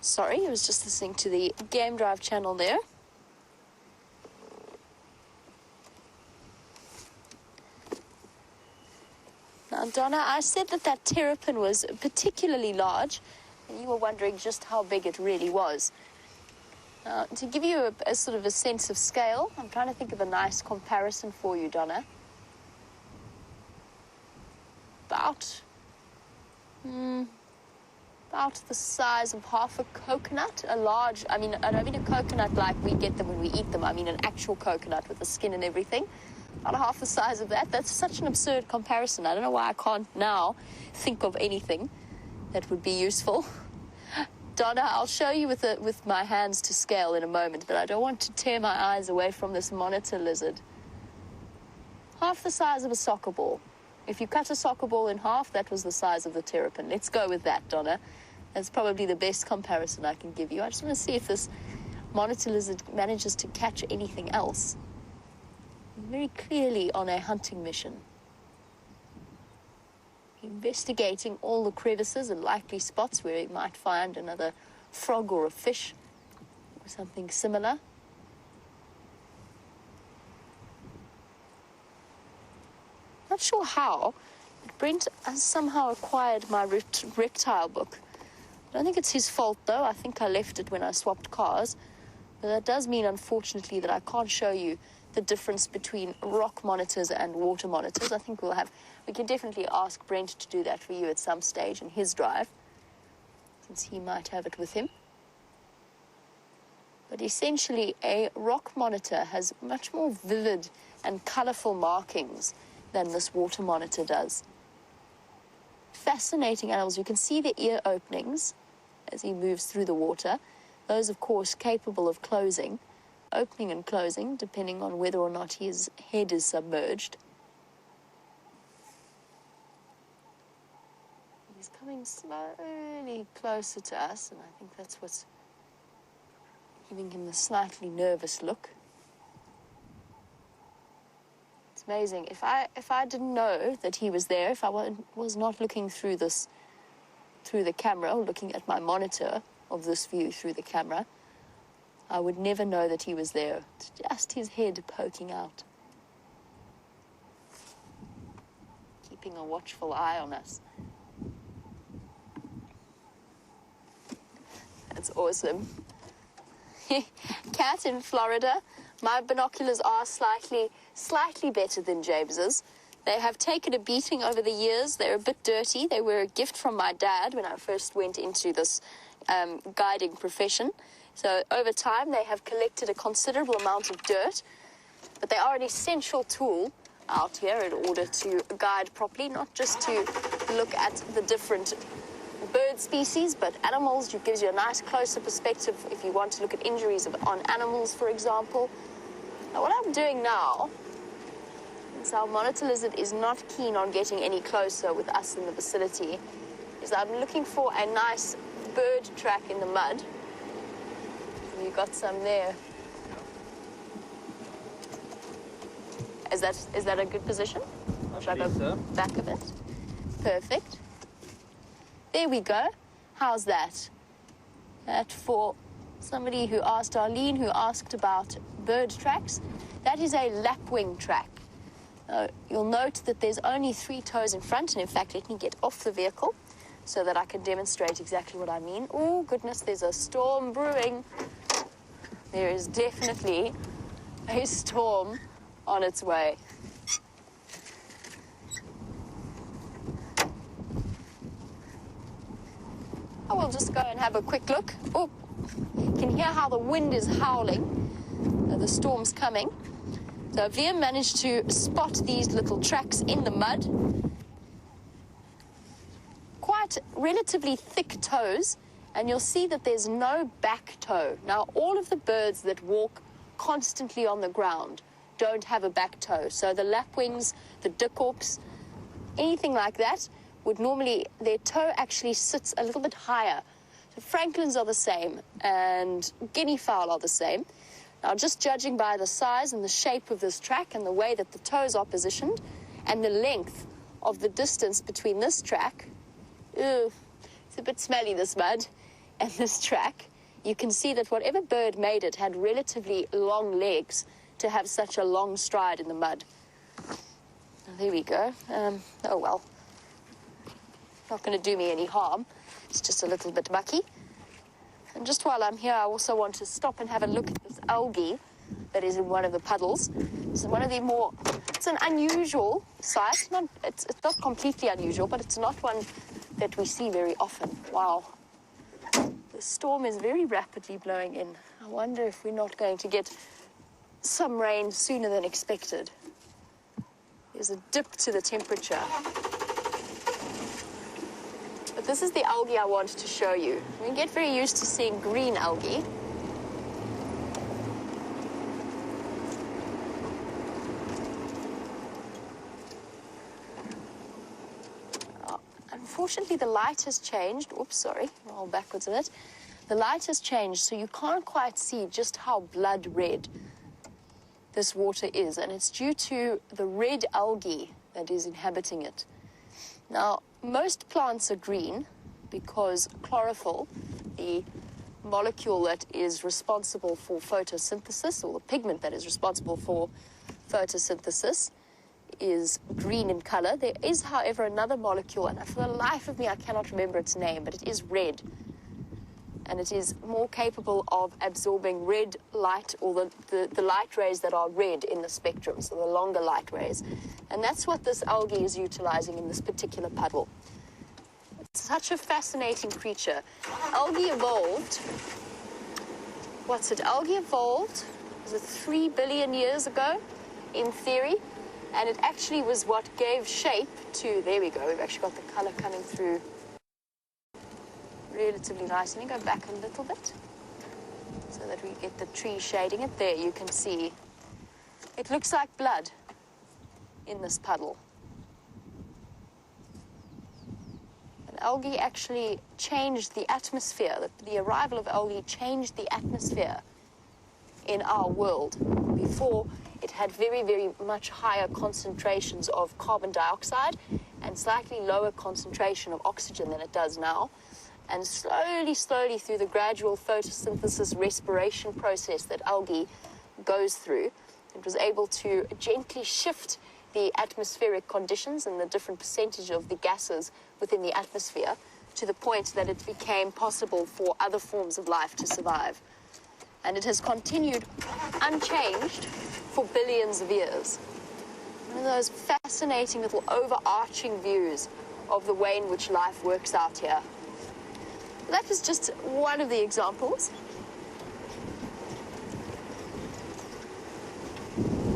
Sorry, I was just listening to the Game Drive channel there. Now, Donna, I said that that terrapin was particularly large, and you were wondering just how big it really was. To give you a sort of a sense of scale, I'm trying to think of a nice comparison for you, Donna. About the size of half a coconut, a large, I mean, I don't mean a coconut like we get them when we eat them. I mean an actual coconut with the skin and everything. About half the size of that. That's such an absurd comparison. I don't know why I can't now think of anything that would be useful. Donna, I'll show you with my hands to scale in a moment, but I don't want to tear my eyes away from this monitor lizard. Half the size of a soccer ball. If you cut a soccer ball in half, that was the size of the terrapin. Let's go with that, Donna. That's probably the best comparison I can give you. I just want to see if this monitor lizard manages to catch anything else. Very clearly on a hunting mission. Investigating all the crevices and likely spots where he might find another frog or a fish or something similar. Not sure how, but Brent has somehow acquired my reptile book. I don't think it's his fault, though. I think I left it when I swapped cars. But that does mean, unfortunately, that I can't show you the difference between rock monitors and water monitors. I think we can definitely ask Brent to do that for you at some stage in his drive, since he might have it with him. But essentially, a rock monitor has much more vivid and colorful markings than this water monitor does. Fascinating animals. You can see the ear openings as he moves through the water. Those, of course, capable of closing, opening and closing, depending on whether or not his head is submerged. He's coming slowly closer to us, and I think that's what's giving him the slightly nervous look. It's amazing. If I didn't know that he was there, if I was not looking through the camera, or looking at my monitor of this view through the camera, I would never know that he was there. It's just his head poking out, keeping a watchful eye on us. That's awesome. Cat in Florida. My binoculars are slightly better than James's. They have taken a beating over the years. They're a bit dirty. They were a gift from my dad when I first went into this guiding profession. So over time, they have collected a considerable amount of dirt, but they are an essential tool out here in order to guide properly, not just to look at the different bird species, but animals. It gives you a nice closer perspective if you want to look at injuries on animals, for example. Now, what I'm doing now, since our monitor lizard is not keen on getting any closer with us in the vicinity, is I'm looking for a nice bird track in the mud. You got some there. Is that a good position? Or should I go back a bit? Perfect. There we go. How's that? That for somebody who asked, Arlene, who asked about bird tracks, that is a lapwing track. You'll note that there's only 3 toes in front, and in fact, let me get off the vehicle so that I can demonstrate exactly what I mean. Oh, goodness, there's a storm brewing. There is definitely a storm on its way. I will just go and have a quick look. Oh, you can hear how the wind is howling. The storm's coming. So Veer managed to spot these little tracks in the mud. Quite relatively thick toes, and you'll see that there's no back toe. Now, all of the birds that walk constantly on the ground don't have a back toe. So the lapwings, the dickorps, anything like that would normally, their toe actually sits a little bit higher. So francolins are the same, and guinea fowl are the same. Now, just judging by the size and the shape of this track and the way that the toes are positioned and the length of the distance between this track, it's a bit smelly, this mud, and this track, you can see that whatever bird made it had relatively long legs to have such a long stride in the mud. There we go. Oh well, not going to do me any harm. It's just a little bit mucky. And just while I'm here, I also want to stop and have a look at this algae that is in one of the puddles. This is one of the more, it's an unusual sight. It's not completely unusual, but it's not one that we see very often. Wow. The storm is very rapidly blowing in. I wonder if we're not going to get some rain sooner than expected. There's a dip to the temperature. But this is the algae I wanted to show you. We get very used to seeing green algae. Unfortunately, the light has changed. Oops, sorry, roll backwards a bit. The light has changed, so you can't quite see just how blood red this water is, and it's due to the red algae that is inhabiting it. Now, most plants are green because chlorophyll, the molecule that is responsible for photosynthesis, or the pigment that is responsible for photosynthesis, is green in color. There is, however, another molecule, and for the life of me I cannot remember its name, but it is red. And it is more capable of absorbing red light, or the light rays that are red in the spectrum, so the longer light rays. And that's what this algae is utilizing in this particular puddle. It's such a fascinating creature. Algae evolved, algae evolved, was it 3 billion years ago, in theory? And it actually was what gave shape to, there we go, we've actually got the color coming through relatively nice. Let me go back a little bit so that we get the tree shading it. There, you can see. It looks like blood in this puddle. And algae actually changed the atmosphere. The arrival of algae changed the atmosphere in our world. Before, it had very, very much higher concentrations of carbon dioxide and slightly lower concentration of oxygen than it does now. And slowly, slowly, through the gradual photosynthesis respiration process that algae goes through, it was able to gently shift the atmospheric conditions and the different percentage of the gases within the atmosphere to the point that it became possible for other forms of life to survive. And it has continued unchanged for billions of years. One of those fascinating little overarching views of the way in which life works out here. That was just one of the examples.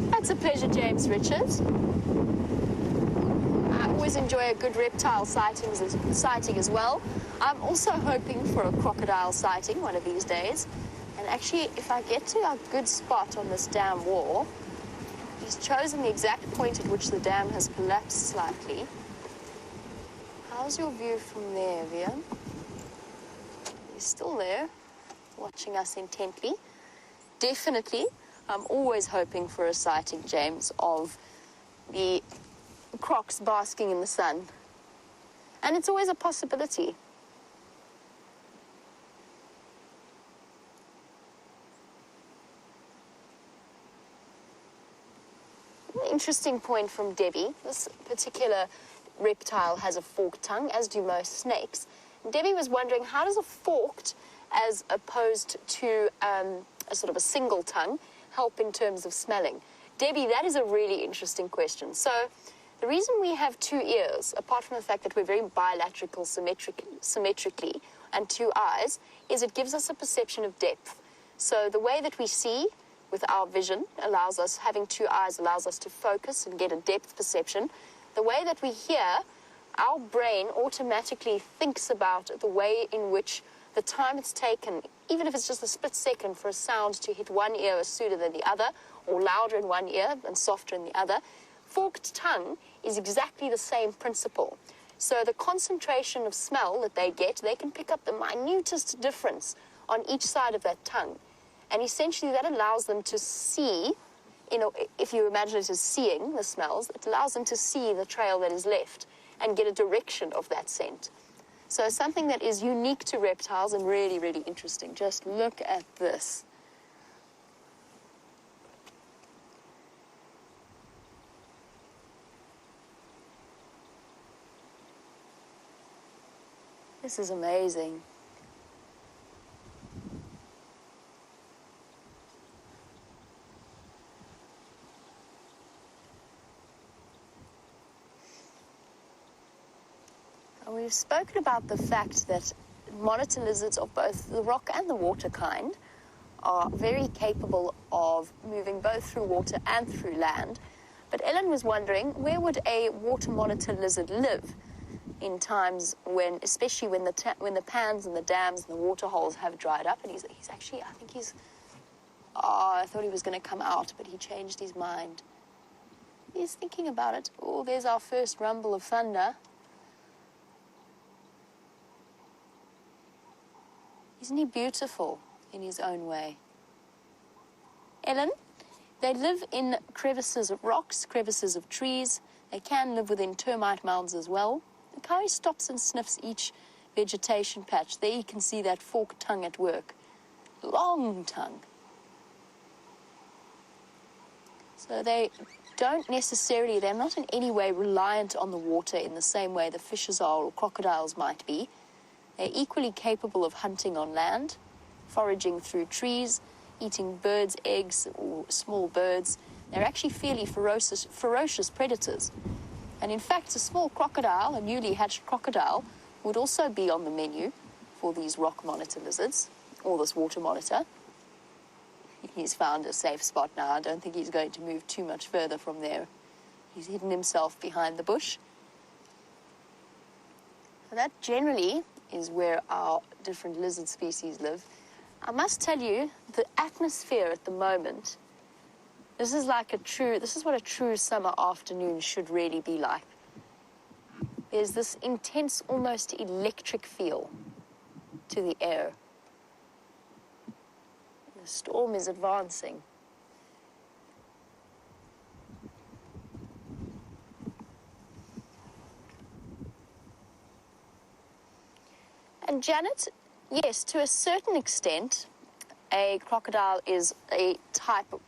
That's a pleasure, James Richards. I always enjoy a good reptile sighting as well. I'm also hoping for a crocodile sighting one of these days. And actually, if I get to a good spot on this dam wall, he's chosen the exact point at which the dam has collapsed slightly. How's your view from there, Vian? He's still there, watching us intently. Definitely, I'm always hoping for a sighting, James, of the crocs basking in the sun. And it's always a possibility. Interesting point from Debbie. This particular reptile has a forked tongue, as do most snakes. Debbie was wondering, how does a forked, as opposed to a sort of a single tongue, help in terms of smelling? Debbie, that is a really interesting question. So the reason we have two ears, apart from the fact that we're very bilateral symmetrically, and two eyes, is it gives us a perception of depth. So the way that we see with our vision allows us, having two eyes allows us to focus and get a depth perception. The way that we hear, our brain automatically thinks about the way in which the time it's taken, even if it's just a split second, for a sound to hit one ear sooner than the other, or louder in one ear and softer in the other. Forked tongue is exactly the same principle. So the concentration of smell that they get, they can pick up the minutest difference on each side of that tongue. And essentially that allows them to see, if you imagine it as seeing the smells, it allows them to see the trail that is left and get a direction of that scent. So something that is unique to reptiles and really, really interesting. Just look at this. This is amazing. We've spoken about the fact that monitor lizards of both the rock and the water kind are very capable of moving both through water and through land. But Ellen was wondering, where would a water monitor lizard live in times when, especially when the pans and the dams and the water holes have dried up? And he's actually, I think he's, I thought he was going to come out, but he changed his mind. He's thinking about it. Oh, there's our first rumble of thunder. Isn't he beautiful in his own way? Ellen, they live in crevices of rocks, crevices of trees. They can live within termite mounds as well. The Kauri stops and sniffs each vegetation patch. There you can see that forked tongue at work. Long tongue. So they don't necessarily, they're not in any way reliant on the water in the same way the fishes are or crocodiles might be. They're equally capable of hunting on land, foraging through trees, eating birds' eggs or small birds. They're actually fairly ferocious predators. And in fact, a small crocodile, a newly hatched crocodile, would also be on the menu for these rock monitor lizards, or this water monitor. He's found a safe spot now. I don't think he's going to move too much further from there. He's hidden himself behind the bush. So that generally is where our different lizard species live. I must tell you, the atmosphere at the moment, this is what a true summer afternoon should really be like. There's this intense, almost electric feel to the air. The storm is advancing. And Janet, yes, to a certain extent, a crocodile is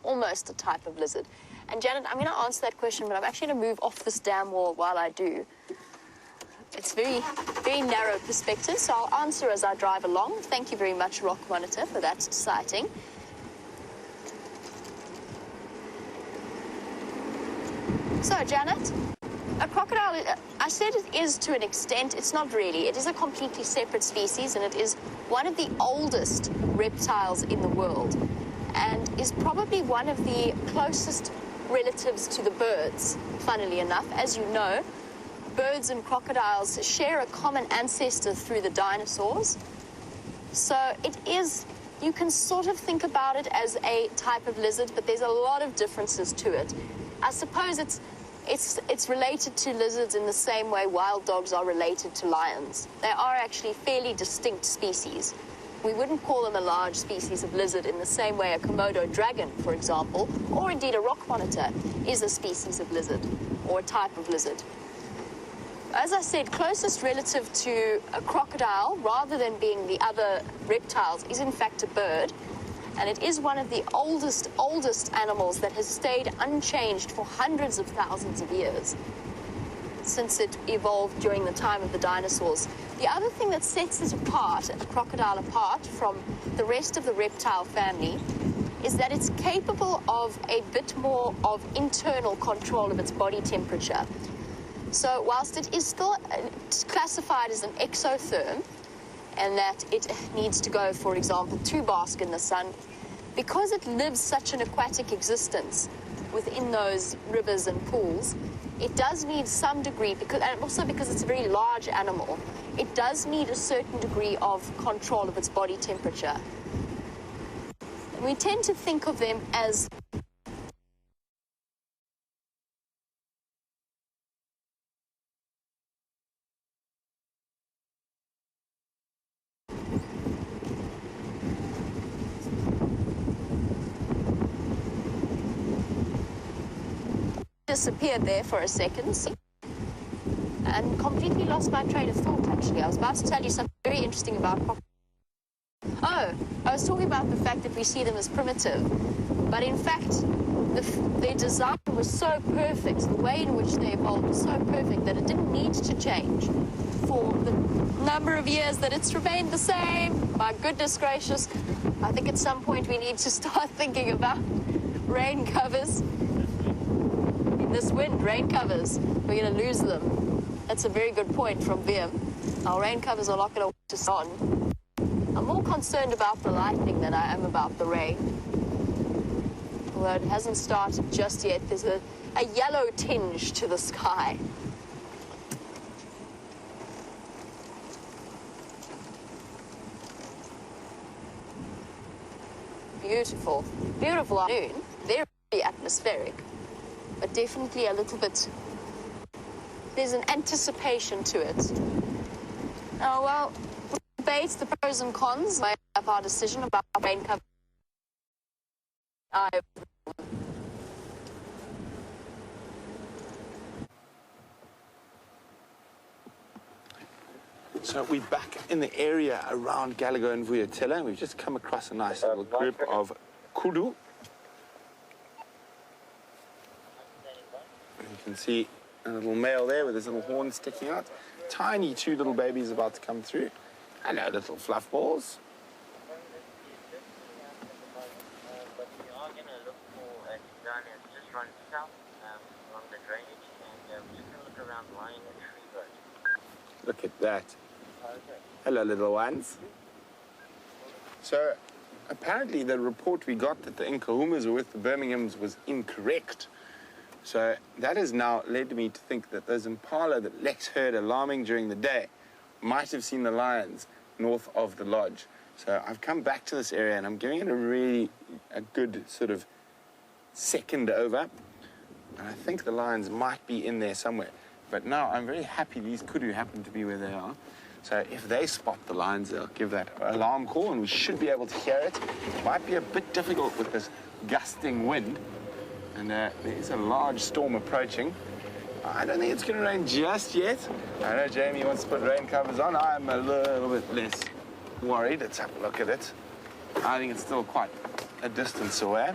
almost a type of lizard. And Janet, I'm going to answer that question, but I'm actually going to move off this dam wall while I do. It's very, very narrow perspective, so I'll answer as I drive along. Thank you very much, Rock Monitor, for that sighting. So, Janet, a crocodile, I said it is to an extent. It's not really. It is a completely separate species, and it is one of the oldest reptiles in the world, and is probably one of the closest relatives to the birds, funnily enough. As you know, birds and crocodiles share a common ancestor through the dinosaurs. So it is, you can sort of think about it as a type of lizard, but there's a lot of differences to it. I suppose it's related to lizards in the same way wild dogs are related to lions. They are actually fairly distinct species. We wouldn't call them a large species of lizard in the same way a Komodo dragon, for example, or indeed a rock monitor is a species of lizard or a type of lizard. As I said, closest relative to a crocodile, rather than being the other reptiles, is in fact a bird. And it is one of the oldest animals that has stayed unchanged for hundreds of thousands of years since it evolved during the time of the dinosaurs. The other thing that sets it apart, a crocodile apart from the rest of the reptile family, is that it's capable of a bit more of internal control of its body temperature. So whilst it is still classified as an exotherm, and that it needs to go, for example, to bask in the sun, because it lives such an aquatic existence within those rivers and pools, it does need some degree, and also because it's a very large animal, it does need a certain degree of control of its body temperature. And we tend to think of them as disappeared there for a second, see? And completely lost my train of thought, actually. I was about to tell you something very interesting about pocket. Oh, I was talking about the fact that we see them as primitive, but in fact, their design was so perfect, the way in which they evolved was so perfect that it didn't need to change for the number of years that it's remained the same. My goodness gracious, I think at some point we need to start thinking about rain covers. In this wind, rain covers, we're going to lose them. That's a very good point from Viam. Our rain covers are not going to watch us on. I'm more concerned about the lightning than I am about the rain. Although it hasn't started just yet, there's a yellow tinge to the sky. Beautiful, beautiful afternoon. Very atmospheric, but definitely a little bit, there's an anticipation to it. Oh, well, we debate the pros and cons of our decision about rain cover. So we're back in the area around Gallagher and Vuyatela, and we've just come across a nice little group of kudu. And you can see a little male there with his little horn sticking out. Tiny two little babies about to come through. Hello, little fluff balls. But we are going to look for a design that's just run south along the drainage, and we're just going to look around Lion and Tree Road. Look at that. Okay. Hello, little ones. So, apparently the report we got that the Nkahumas were with the Birminghams was incorrect. So that has now led me to think that those Impala that Lex heard alarming during the day might have seen the lions north of the lodge. So I've come back to this area and I'm giving it a good sort of second over. And I think the lions might be in there somewhere. But now I'm very happy these kudu happen to be where they are. So if they spot the lions, they'll give that alarm call and we should be able to hear it. It might be a bit difficult with this gusting wind. And there's a large storm approaching. I don't think it's going to rain just yet. I know Jamie wants to put rain covers on. I'm a little bit less worried. Let's have a look at it. I think it's still quite a distance away,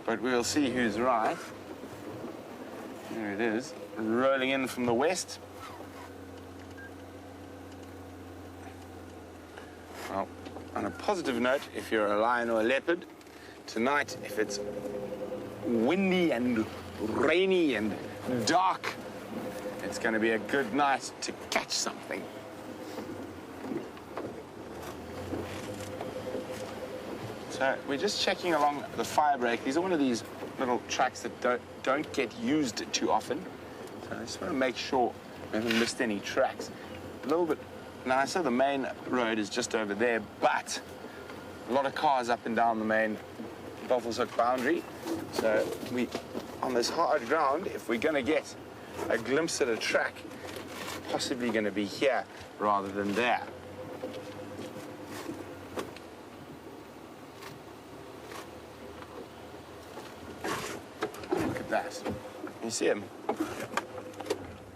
but we'll see who's right. There it is, rolling in from the west. Well, on a positive note, if you're a lion or a leopard, tonight, if it's windy and rainy and dark, it's going to be a good night to catch something. So we're just checking along the fire break. These are one of these little tracks that don't get used too often. So I just want to make sure we haven't missed any tracks. A little bit. Now I saw the main road is just over there, but a lot of cars up and down the main Buffelshoek boundary. So we, on this hard ground, if we're going to get a glimpse at a track, it's possibly going to be here rather than there. Look at that. You see him?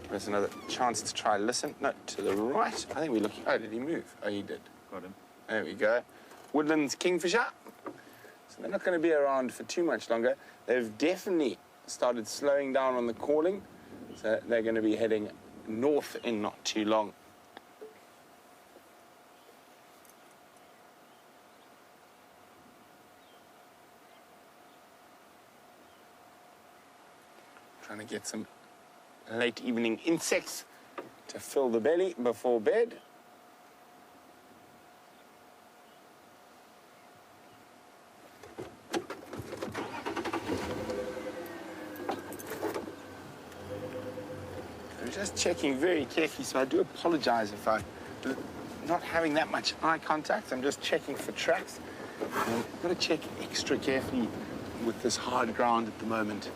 There's another chance to try listen. No, to the right. I think we're looking. Oh, did he move? Oh, he did. Got him. There we go. Woodland's kingfisher. So they're not going to be around for too much longer. They've definitely started slowing down on the calling. So they're going to be heading north in not too long. Trying to get some late evening insects to fill the belly before bed. I'm just checking very carefully, so I do apologize if I'm not having that much eye contact. I'm just checking for tracks. I've got to check extra carefully with this hard ground at the moment.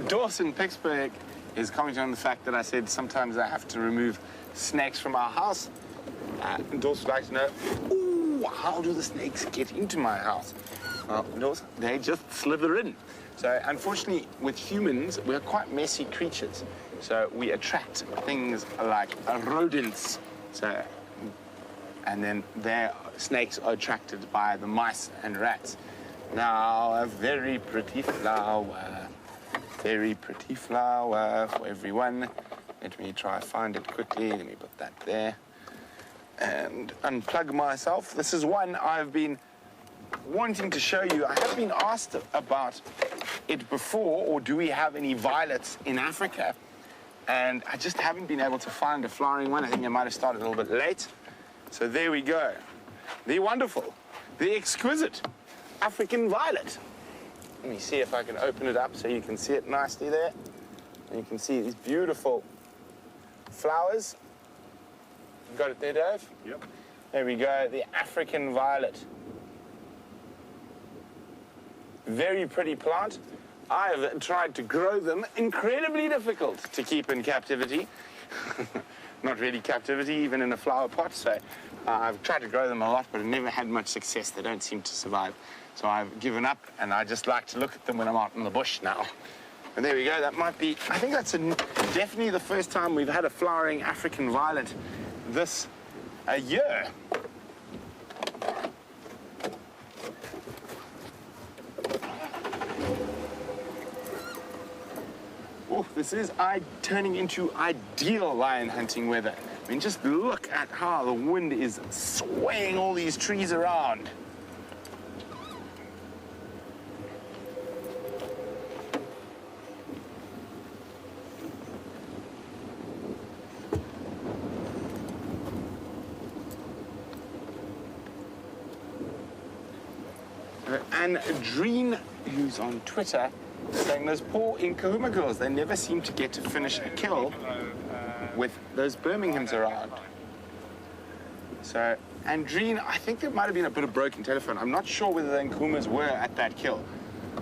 Dawson Pittsburgh is commenting on the fact that I said sometimes I have to remove snakes from our house. Dawson would like to know, ooh, how do the snakes get into my house? Well, Dawson, they just slither in. So unfortunately, with humans, we're quite messy creatures. So we attract things like rodents. So, and then their snakes are attracted by the mice and rats. Now, a very pretty flower for everyone. Let me try find it quickly. Let me put that there and unplug myself. This is one I've been wanting to show you. I have been asked about it before, or do we have any violets in Africa? And I just haven't been able to find a flowering one. I think I might have started a little bit late. So there we go. The wonderful, the exquisite African violet. Let me see if I can open it up so you can see it nicely there. And you can see these beautiful flowers. You got it there, Dave? Yep. There we go, the African violet. Very pretty plant. I've tried to grow them. Incredibly difficult to keep in captivity. Not really captivity, even in a flower pot. So I've tried to grow them a lot, but I've never had much success. They don't seem to survive. So I've given up, and I just like to look at them when I'm out in the bush now. And there we go. That might be, I think that's definitely the first time we've had a flowering African violet this year. Oh, this is turning into ideal lion hunting weather. I mean, just look at how the wind is swaying all these trees around. And Dreen, who's on Twitter, saying those poor Nkahuma girls, they never seem to get to finish a kill with those Birminghams around. So, and Dreen, I think there might have been a bit of broken telephone. I'm not sure whether the Nkahumas were at that kill.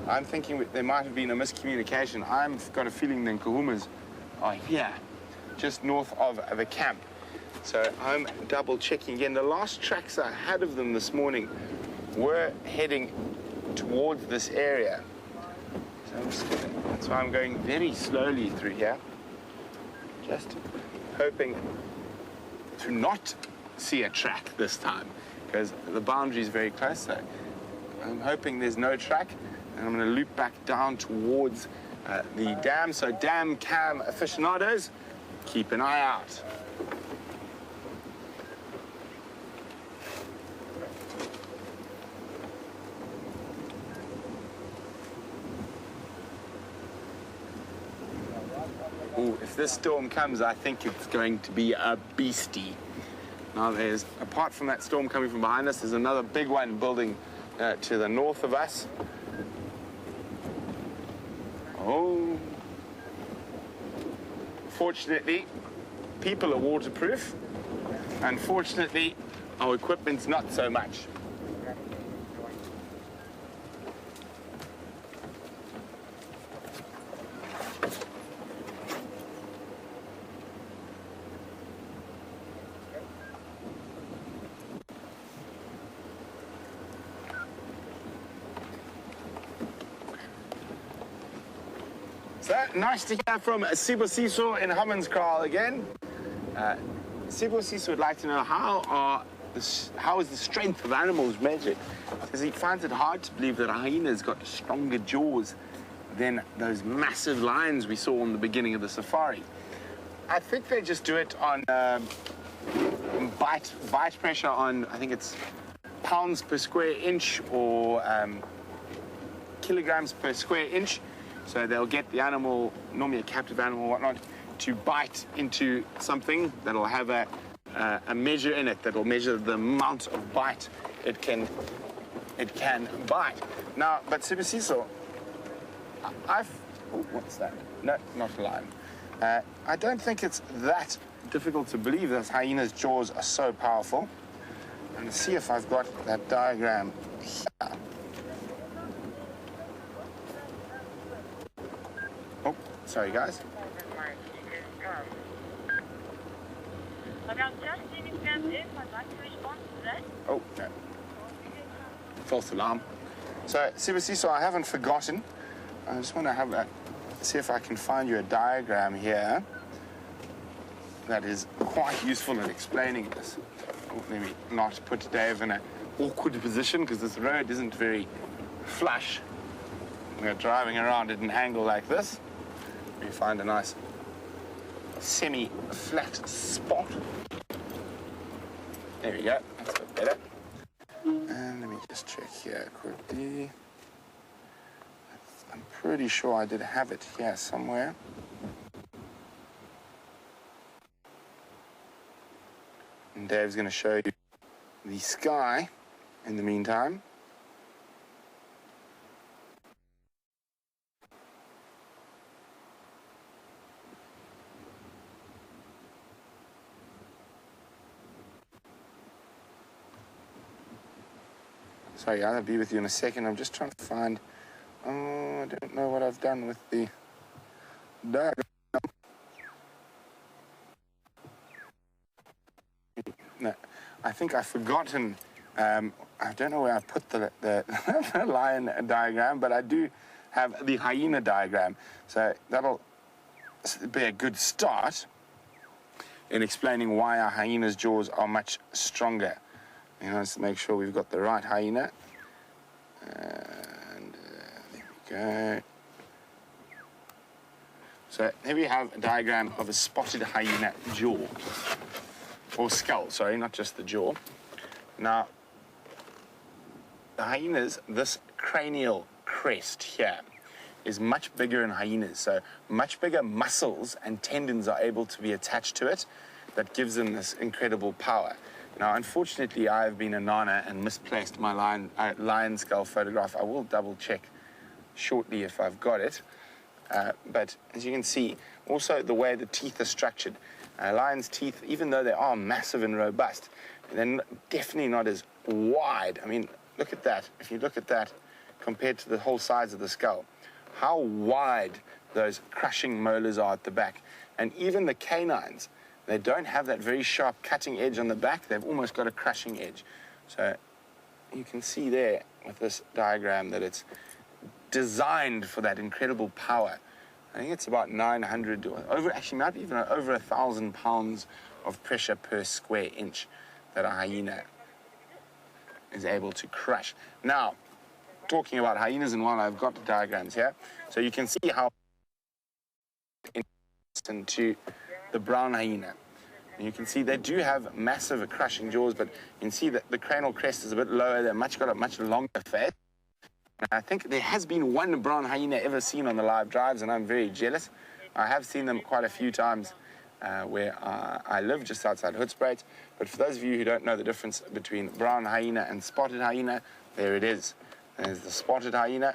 I'm thinking there might have been a miscommunication. I've got a feeling the Nkahumas are here, just north of the camp. So I'm double checking again. The last tracks I had of them this morning were heading towards this area. So that's why I'm going very slowly through here. Just hoping to not see a track this time, because the boundary is very close. So I'm hoping there's no track, and I'm going to loop back down towards the dam. So dam cam aficionados, keep an eye out. Ooh, if this storm comes, I think it's going to be a beastie. Now there's, apart from that storm coming from behind us, there's another big one building to the north of us. Oh. Fortunately, people are waterproof. Unfortunately, our equipment's not so much. So, nice to hear from Sibusiso in Hammanskraal again. Sibusiso would like to know how is the strength of animals measured? Because he finds it hard to believe that a hyena's got stronger jaws than those massive lions we saw in the beginning of the safari. I think they just do it on bite pressure on, I think it's pounds per square inch or kilograms per square inch. So they'll get the animal, normally a captive animal or whatnot, to bite into something that'll have a measure in it that'll measure the amount of bite it can bite. Now, but Sibusiso, what's that? No, not a lion. I don't think it's that difficult to believe that hyena's jaws are so powerful. And see if I've got that diagram here. Sorry, guys. I'm just seeing if there's if I'd like to respond to that. Oh, no. False alarm. So, Sibasiso, I haven't forgotten. I just want to see if I can find you a diagram here that is quite useful in explaining this. Oh, let me not put Dave in an awkward position because this road isn't very flush. We're driving around at an angle like this. We find a nice semi-flat spot. There we go. That's a bit better. And let me just check here quickly. I'm pretty sure I did have it here somewhere. And Dave's going to show you the sky in the meantime. Sorry, I'll be with you in a second. I'm just trying to find... Oh, I don't know what I've done with the diagram. No, I think I've forgotten. I don't know where I put the lion diagram, but I do have the hyena diagram. So that'll be a good start in explaining why our hyena's jaws are much stronger. You know, let's make sure we've got the right hyena. And there we go. So here we have a diagram of a spotted hyena jaw. Or skull, sorry, not just the jaw. Now, the hyenas, this cranial crest here is much bigger in hyenas. So much bigger muscles and tendons are able to be attached to it. That gives them this incredible power. Now, unfortunately, I've been a nana and misplaced my lion skull photograph. I will double check shortly if I've got it. But as you can see, also the way the teeth are structured. Lion's teeth, even though they are massive and robust, they're definitely not as wide. I mean, look at that. If you look at that compared to the whole size of the skull, how wide those crushing molars are at the back. And even the canines, they don't have that very sharp cutting edge on the back. They've almost got a crushing edge. So you can see there with this diagram that it's designed for that incredible power. I think it's about 900 or over, actually maybe even over 1,000 pounds of pressure per square inch that a hyena is able to crush. Now, talking about hyenas, and while I've got the diagrams here, so you can see how into the brown hyena. And you can see they do have massive crushing jaws, but you can see that the cranial crest is a bit lower. They've got a much longer face. And I think there has been one brown hyena ever seen on the live drives, and I'm very jealous. I have seen them quite a few times where I live just outside Hoedspruit. But for those of you who don't know the difference between brown hyena and spotted hyena, there it is. There's the spotted hyena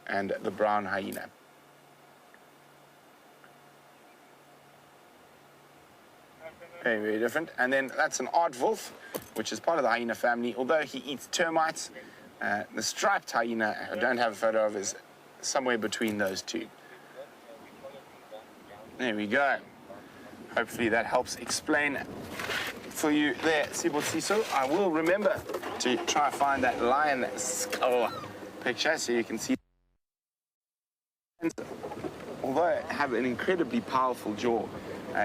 and the brown hyena. Very, very different. And then that's an aardwolf, which is part of the hyena family. Although he eats termites, the striped hyena, I don't have a photo of, is somewhere between those two. There we go. Hopefully that helps explain for you there, Sibusiso. I will remember to try to find that lion skull picture so you can see. Although it have an incredibly powerful jaw,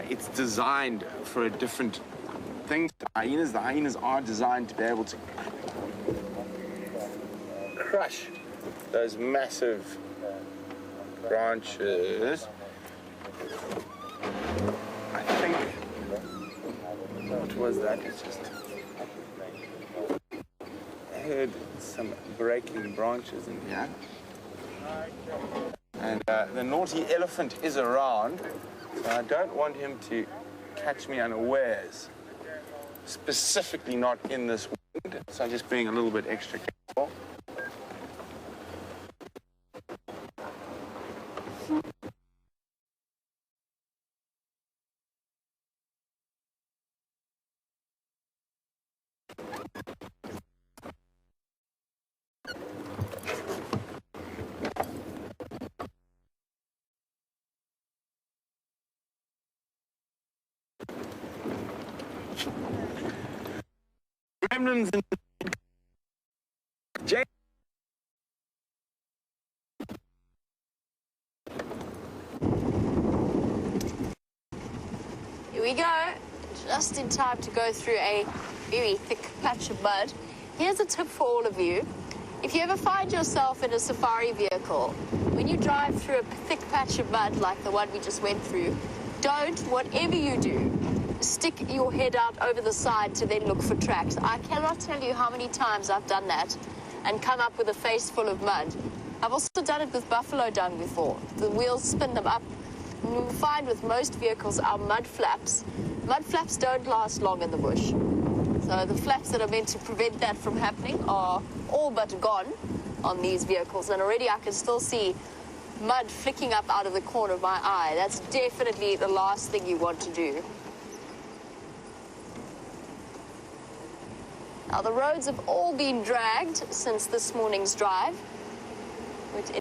it's designed for a different thing. The hyenas are designed to be able to crush those massive branches. I think, what was that? It's just, I heard some breaking branches in here. And the naughty elephant is around, so I don't want him to catch me unawares. Specifically not in this wind, so I'm just being a little bit extra careful. Gremlins and Jay. Here we go, just in time to go through a very thick patch of mud. Here's a tip for all of you. If you ever find yourself in a safari vehicle, when you drive through a thick patch of mud like the one we just went through, don't, whatever you do, stick your head out over the side to then look for tracks. I cannot tell you how many times I've done that and come up with a face full of mud. I've also done it with buffalo dung before. The wheels spin them up. And you'll find with most vehicles, our mud flaps don't last long in the bush. So the flaps that are meant to prevent that from happening are all but gone on these vehicles. And already I can still see mud flicking up out of the corner of my eye. That's definitely the last thing you want to do. Now, the roads have all been dragged since this morning's drive.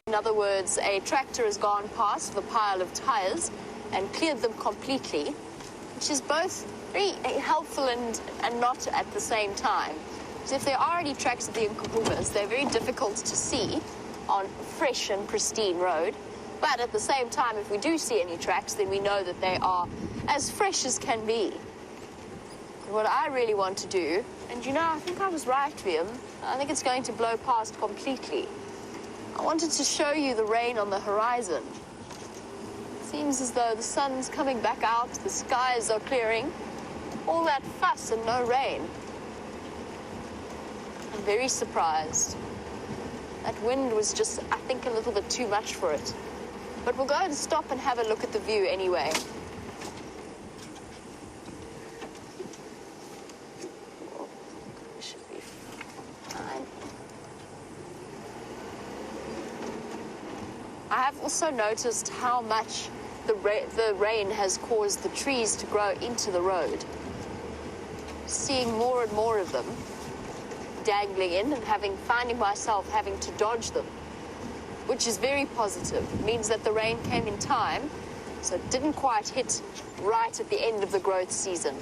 In other words, a tractor has gone past with a pile of tires and cleared them completely, which is both very helpful and not at the same time. So if there are any tracks at the Nkubumas, they're very difficult to see on fresh and pristine road. But at the same time, if we do see any tracks, then we know that they are as fresh as can be. And what I really want to do, and you know, I think I was right, Liam. I think it's going to blow past completely. I wanted to show you the rain on the horizon. It seems as though the sun's coming back out, the skies are clearing. All that fuss and no rain. I'm very surprised. That wind was just, I think, a little bit too much for it. But we'll go and stop and have a look at the view anyway. Should be fine. I have also noticed how much the rain has caused the trees to grow into the road. Seeing more and more of them dangling in and finding myself having to dodge them, which is very positive. It means that the rain came in time, so it didn't quite hit right at the end of the growth season.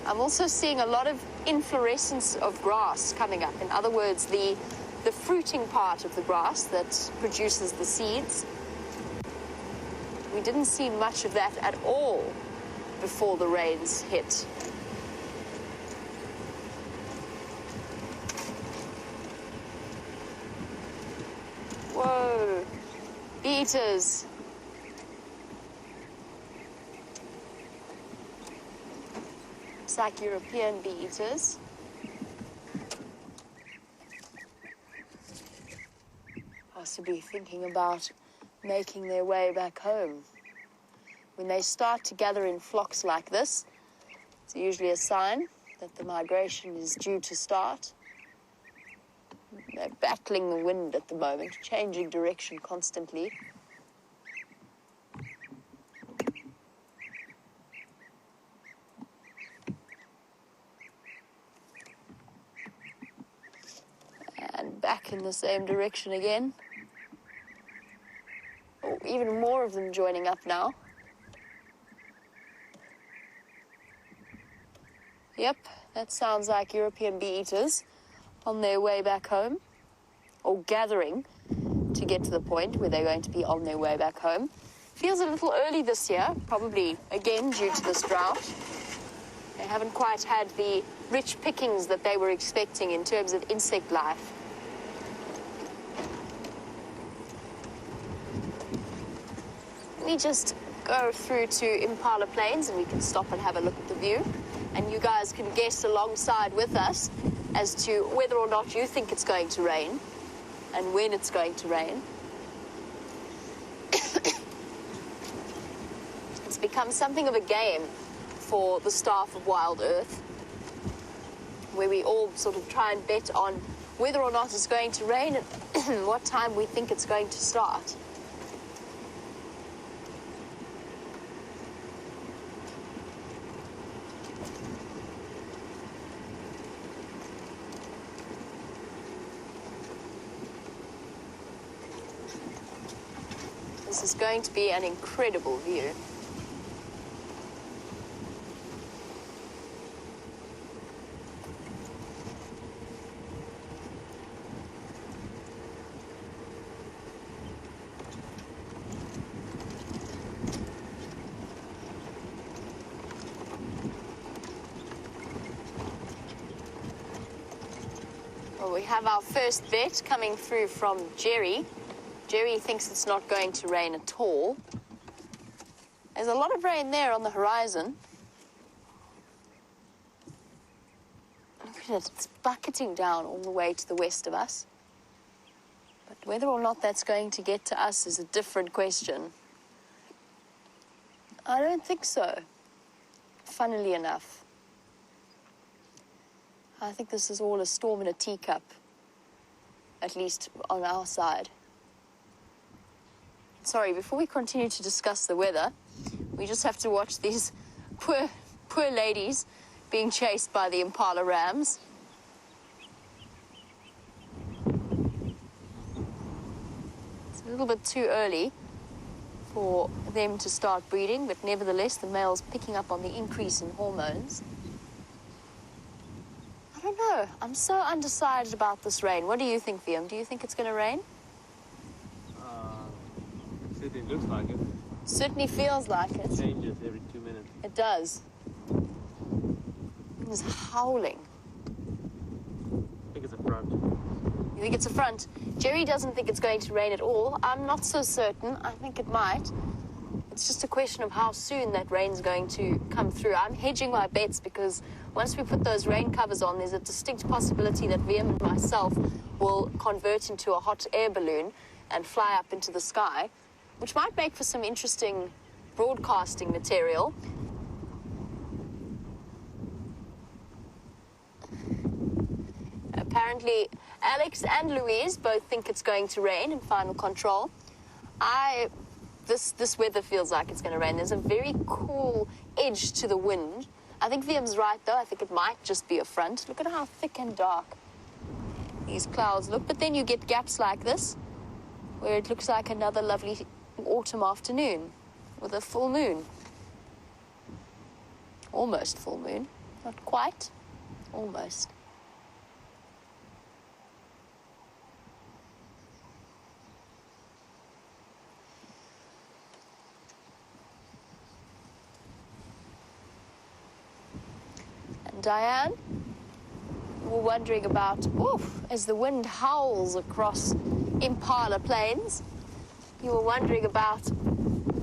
I'm also seeing a lot of inflorescence of grass coming up. In other words, the fruiting part of the grass that produces the seeds. We didn't see much of that at all before the rains hit. Whoa, bee-eaters. It's like European bee-eaters. Possibly thinking about making their way back home. When they start to gather in flocks like this, it's usually a sign that the migration is due to start. They're battling the wind at the moment, changing direction constantly. And back in the same direction again. Oh, even more of them joining up now. Yep, that sounds like European bee-eaters on their way back home, or gathering to get to the point where they're going to be on their way back home. Feels a little early this year, probably again due to this drought. They haven't quite had the rich pickings that they were expecting in terms of insect life. Let me just go through to Impala Plains and we can stop and have a look at the view. And you guys can guess alongside with us as to whether or not you think it's going to rain and when it's going to rain. It's become something of a game for the staff of WildEarth, where we all sort of try and bet on whether or not it's going to rain and what time we think it's going to start. This is going to be an incredible view. Well, we have our first bet coming through from Jerry. Jerry thinks it's not going to rain at all. There's a lot of rain there on the horizon. Look at it, it's bucketing down all the way to the west of us. But whether or not that's going to get to us is a different question. I don't think so, funnily enough. I think this is all a storm in a teacup, at least on our side. Sorry, before we continue to discuss the weather, we just have to watch these poor ladies being chased by the Impala rams. It's a little bit too early for them to start breeding, but nevertheless, the male's picking up on the increase in hormones. I don't know. I'm so undecided about this rain. What do you think, VM? Do you think it's going to rain? Certainly looks like it. Certainly feels like it. It changes every 2 minutes. It does. It's howling. I think it's a front. You think it's a front? Jerry doesn't think it's going to rain at all. I'm not so certain. I think it might. It's just a question of how soon that rain's going to come through. I'm hedging my bets because once we put those rain covers on, there's a distinct possibility that VM and myself will convert into a hot air balloon and fly up into the sky, which might make for some interesting broadcasting material. Apparently, Alex and Louise both think it's going to rain in final control. This weather feels like it's going to rain. There's a very cool edge to the wind. I think VM's right, though. I think it might just be a front. Look at how thick and dark these clouds look. But then you get gaps like this, where it looks like another lovely autumn afternoon with a full moon. Almost full moon. Not quite. Almost. Diane, you were wondering about, as the wind howls across Impala plains, you were wondering about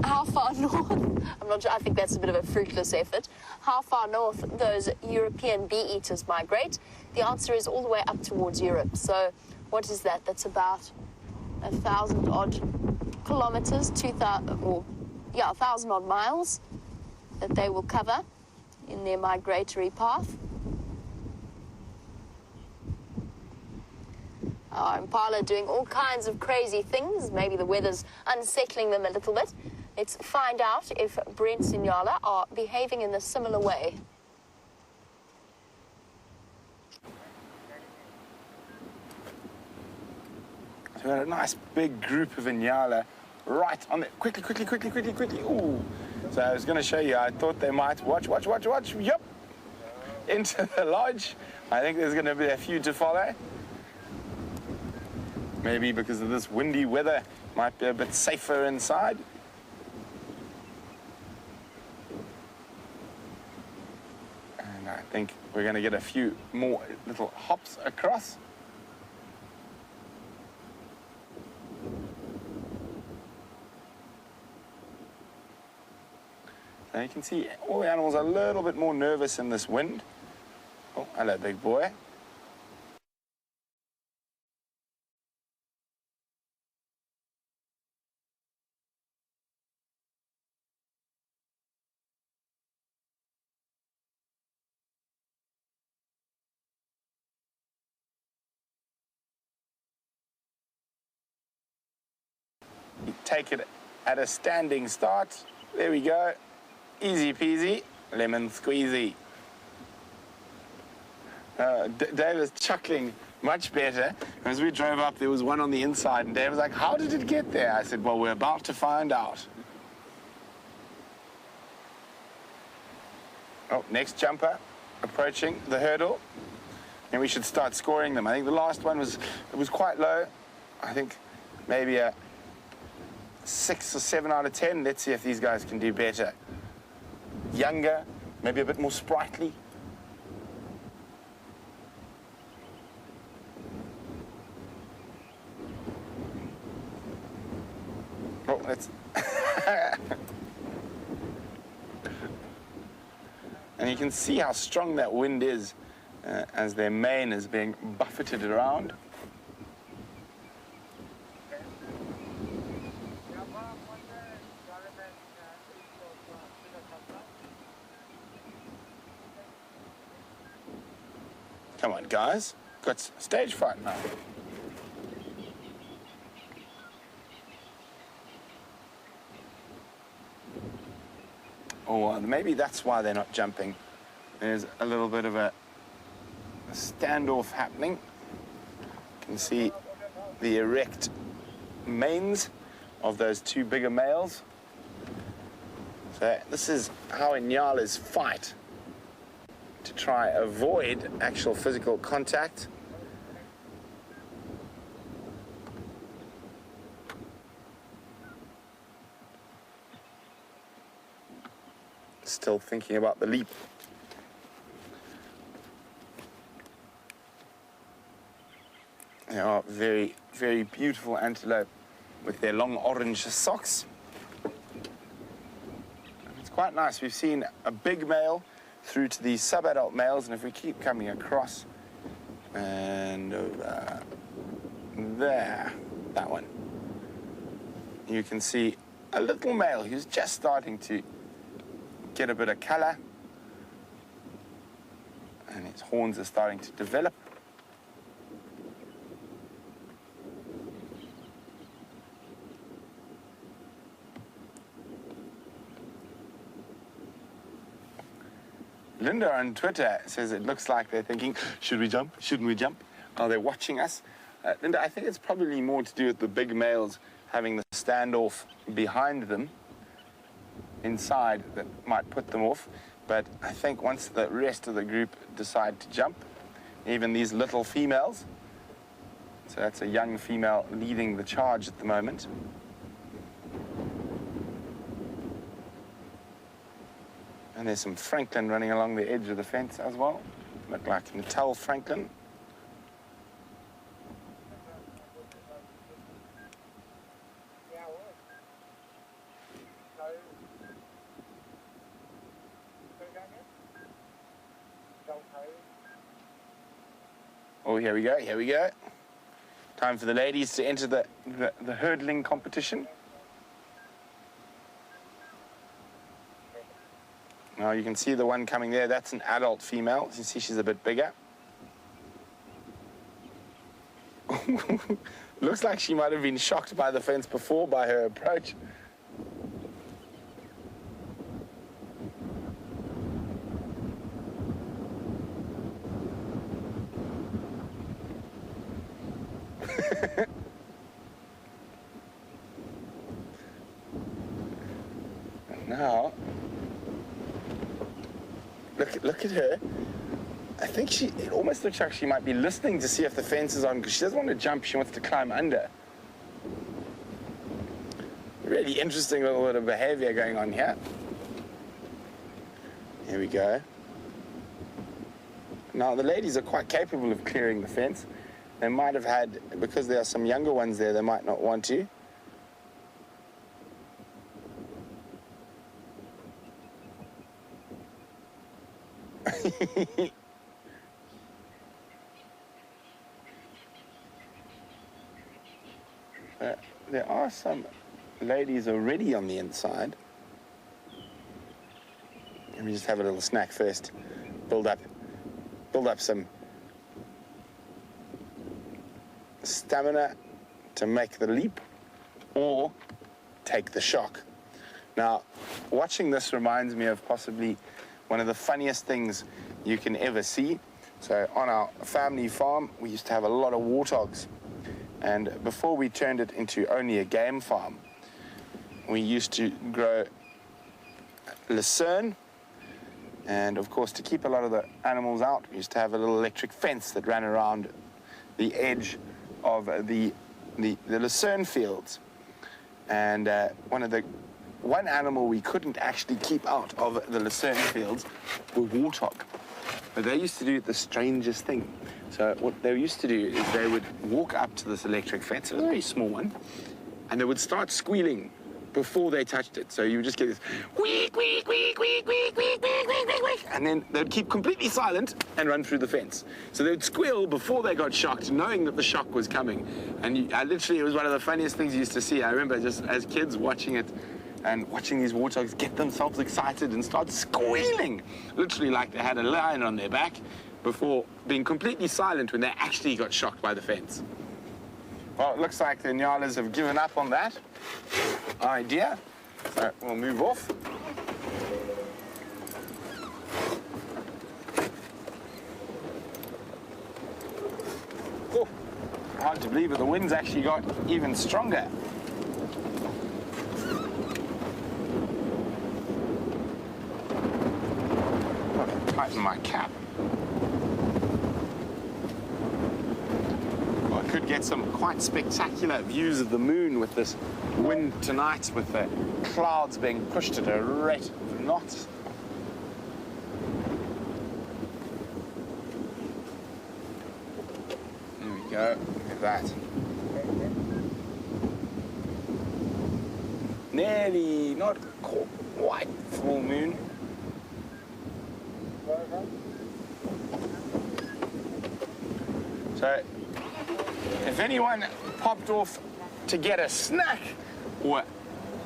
how far north, I'm not sure, I think that's a bit of a fruitless effort, how far north those European bee-eaters migrate. The answer is all the way up towards Europe. So what is that? That's about 1,000 odd kilometers, 1,000 odd miles that they will cover in their migratory path. Our Impala doing all kinds of crazy things. Maybe the weather's unsettling them a little bit. Let's find out if Brent and Nyala are behaving in a similar way. So we had a nice big group of Nyala right on it. Quickly. Ooh. So I was going to show you, I thought they might, watch, yep, into the lodge. I think there's going to be a few to follow. Maybe because of this windy weather, might be a bit safer inside. And I think we're going to get a few more little hops across. And you can see all the animals are a little bit more nervous in this wind. Oh, hello, big boy. You take it at a standing start. There we go. Easy peasy, lemon squeezy. Dave was chuckling much better. As we drove up, there was one on the inside, and Dave was like, how did it get there? I said, well, we're about to find out. Oh, next jumper, approaching the hurdle. And we should start scoring them. I think the last one was quite low. I think maybe a 6 or 7 out of 10. Let's see if these guys can do better. Younger, maybe a bit more sprightly. well, let's... And you can see how strong that wind is as their mane is being buffeted around. Come on, guys. Got stage fright now. Or maybe that's why they're not jumping. There's a little bit of a standoff happening. You can see the erect manes of those two bigger males. So this is how Nyalas fight to try avoid actual physical contact. Still thinking about the leap. They are very, very beautiful antelope with their long orange socks. It's quite nice. We've seen a big male through to the sub-adult males, and if we keep coming across and over there, that one, you can see a little male who's just starting to get a bit of color, and its horns are starting to develop. Linda on Twitter says it looks like they're thinking, should we jump? Shouldn't we jump? Are they watching us? Linda, I think it's probably more to do with the big males having the standoff behind them inside that might put them off. But I think once the rest of the group decide to jump, even these little females, so that's a young female leading the charge at the moment. And there's some Franklin running along the edge of the fence as well. Look like Natal Franklin. Oh, here we go, here we go. Time for the ladies to enter the hurdling competition. Now you can see the one coming there, that's an adult female. You see she's a bit bigger. Looks like she might have been shocked by the fence before by her approach. Now, look at her. I think it almost looks like she might be listening to see if the fence is on, because she doesn't want to jump, she wants to climb under. Really interesting little bit of behavior going on here. Here we go. Now, the ladies are quite capable of clearing the fence. They might have had, because there are some younger ones there, they might not want to. There are some ladies already on the inside. Let me just have a little snack first. Build up some stamina to make the leap or take the shock. Now, watching this reminds me of possibly one of the funniest things you can ever see. So on our family farm, we used to have a lot of warthogs. And before we turned it into only a game farm, we used to grow lucerne. And of course, to keep a lot of the animals out, we used to have a little electric fence that ran around the edge of the lucerne fields. And one animal we couldn't actually keep out of the lucerne fields were warthog. But they used to do the strangest thing. So what they used to do is they would walk up to this electric fence, it was a very small one, and they would start squealing before they touched it. So you would just get this week, week, week, week, week, week, week, week, week, week, and then they'd keep completely silent and run through the fence. So they'd squeal before they got shocked, knowing that the shock was coming. And I literally, it was one of the funniest things you used to see. I remember just as kids watching it and watching these warthogs get themselves excited and start squealing, literally like they had a lion on their back, before being completely silent when they actually got shocked by the fence. Well, it looks like the Nyalas have given up on that idea, so we'll move off. Oh, hard to believe it, the wind's actually got even stronger. Oh, tighten my cap. Could get some quite spectacular views of the moon with this wind tonight, with the clouds being pushed at a rate of knots. There we go, look at that. Nearly, not quite full moon. So, if anyone popped off to get a snack or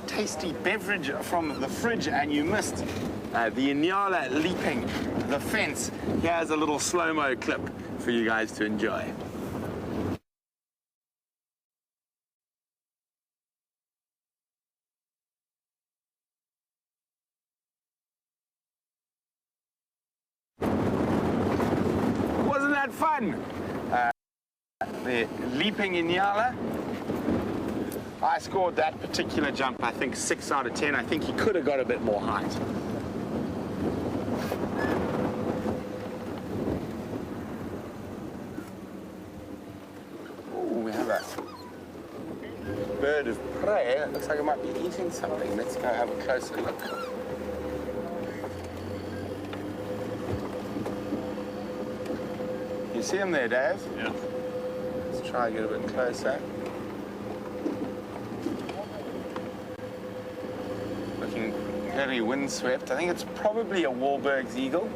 tasty beverage from the fridge and you missed the Nyala leaping the fence, here's a little slow-mo clip for you guys to enjoy. Wasn't that fun? The leaping in Nyala. I scored that particular jump, I think 6 out of 10. I think he could have got a bit more height. Oh, we have a bird of prey. It looks like it might be eating something. Let's go have a closer look. You see him there, Dave? Yeah. Try to get a bit closer. Looking very windswept. I think it's probably a Wahlberg's eagle.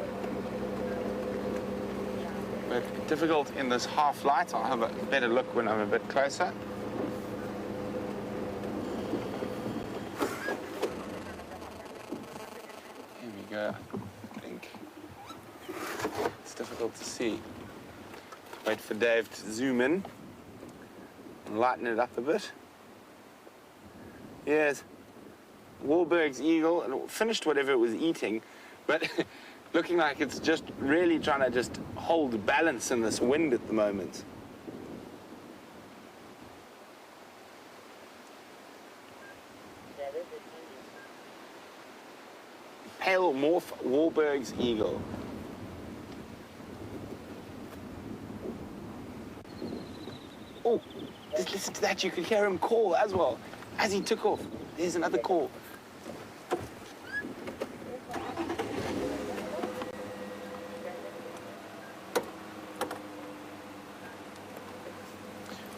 But difficult in this half light. I'll have a better look when I'm a bit closer. Here we go. I think it's difficult to see. Wait for Dave to zoom in. Lighten it up a bit. Yes, Wahlberg's eagle, and it finished whatever it was eating, but looking like it's just really trying to just hold balance in this wind at the moment. Pale morph Wahlberg's eagle. Oh, just listen to that. You could hear him call as well as he took off. There's another call.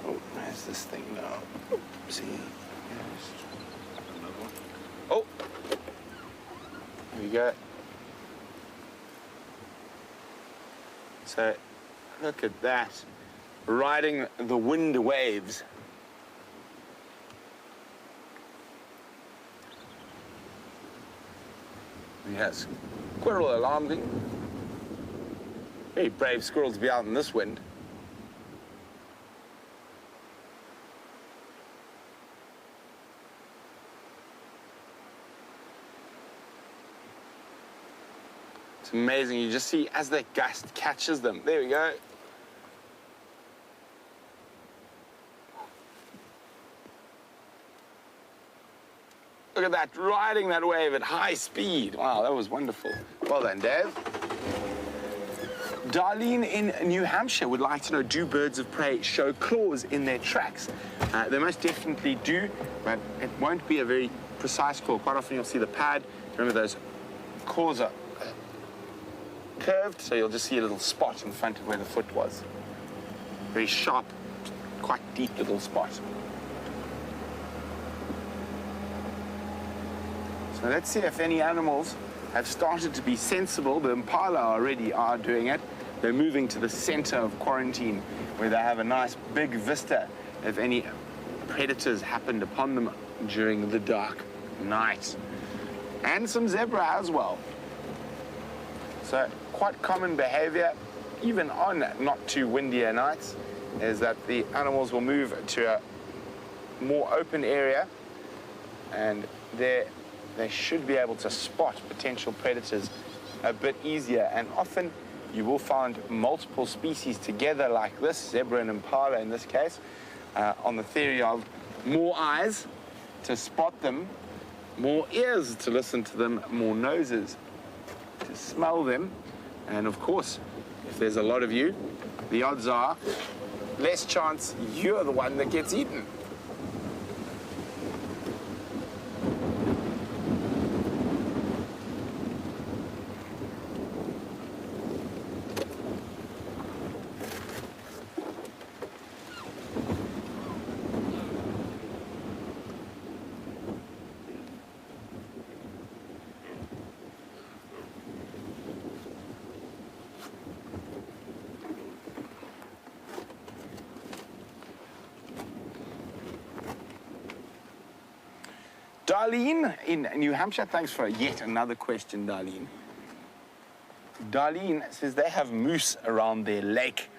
Oh, where's this thing now? See? Oh, here we go. So, look at that. Riding the wind waves. Yes, squirrel alarming. Very brave squirrel to be out in this wind. It's amazing. You just see as that gust catches them. There we go. Look at that, riding that wave at high speed. Wow, that was wonderful. Well done, Dave. Darlene in New Hampshire would like to know, do birds of prey show claws in their tracks? They most definitely do, but it won't be a very precise claw. Quite often you'll see the pad. Remember, those claws are curved, so you'll just see a little spot in front of where the foot was. Very sharp, quite deep little spot. So let's see if any animals have started to be sensible. The Impala already are doing it. They're moving to the center of quarantine where they have a nice big vista if any predators happened upon them during the dark night. And some zebra as well. So quite common behavior, even on not too windier nights, is that the animals will move to a more open area, and there they should be able to spot potential predators a bit easier. And often you will find multiple species together like this, zebra and impala in this case, on the theory of more eyes to spot them, more ears to listen to them, more noses to smell them, and of course, if there's a lot of you, the odds are less chance you're the one that gets eaten. Darlene in New Hampshire, thanks for yet another question, Darlene. Darlene says they have moose around their lake,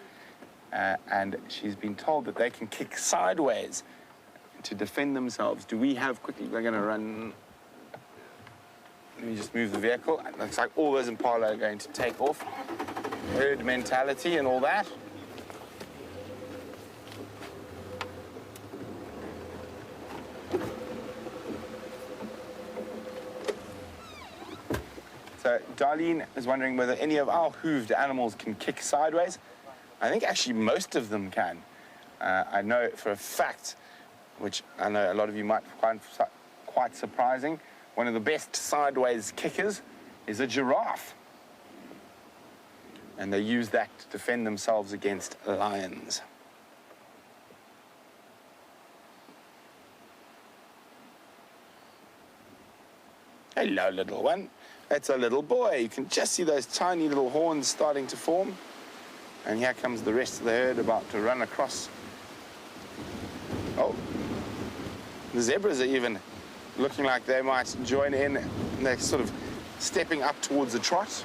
and she's been told that they can kick sideways to defend themselves. Do we have, quickly, we're going to run, let me just move the vehicle. It looks like all those Impala are going to take off. Herd mentality and all that. So Darlene is wondering whether any of our hooved animals can kick sideways. I think actually most of them can. I know for a fact, which I know a lot of you might find quite surprising, one of the best sideways kickers is a giraffe. And they use that to defend themselves against lions. Hello, little one. That's a little boy. You can just see those tiny little horns starting to form. And here comes the rest of the herd about to run across. Oh, the zebras are even looking like they might join in. They're sort of stepping up towards the trot.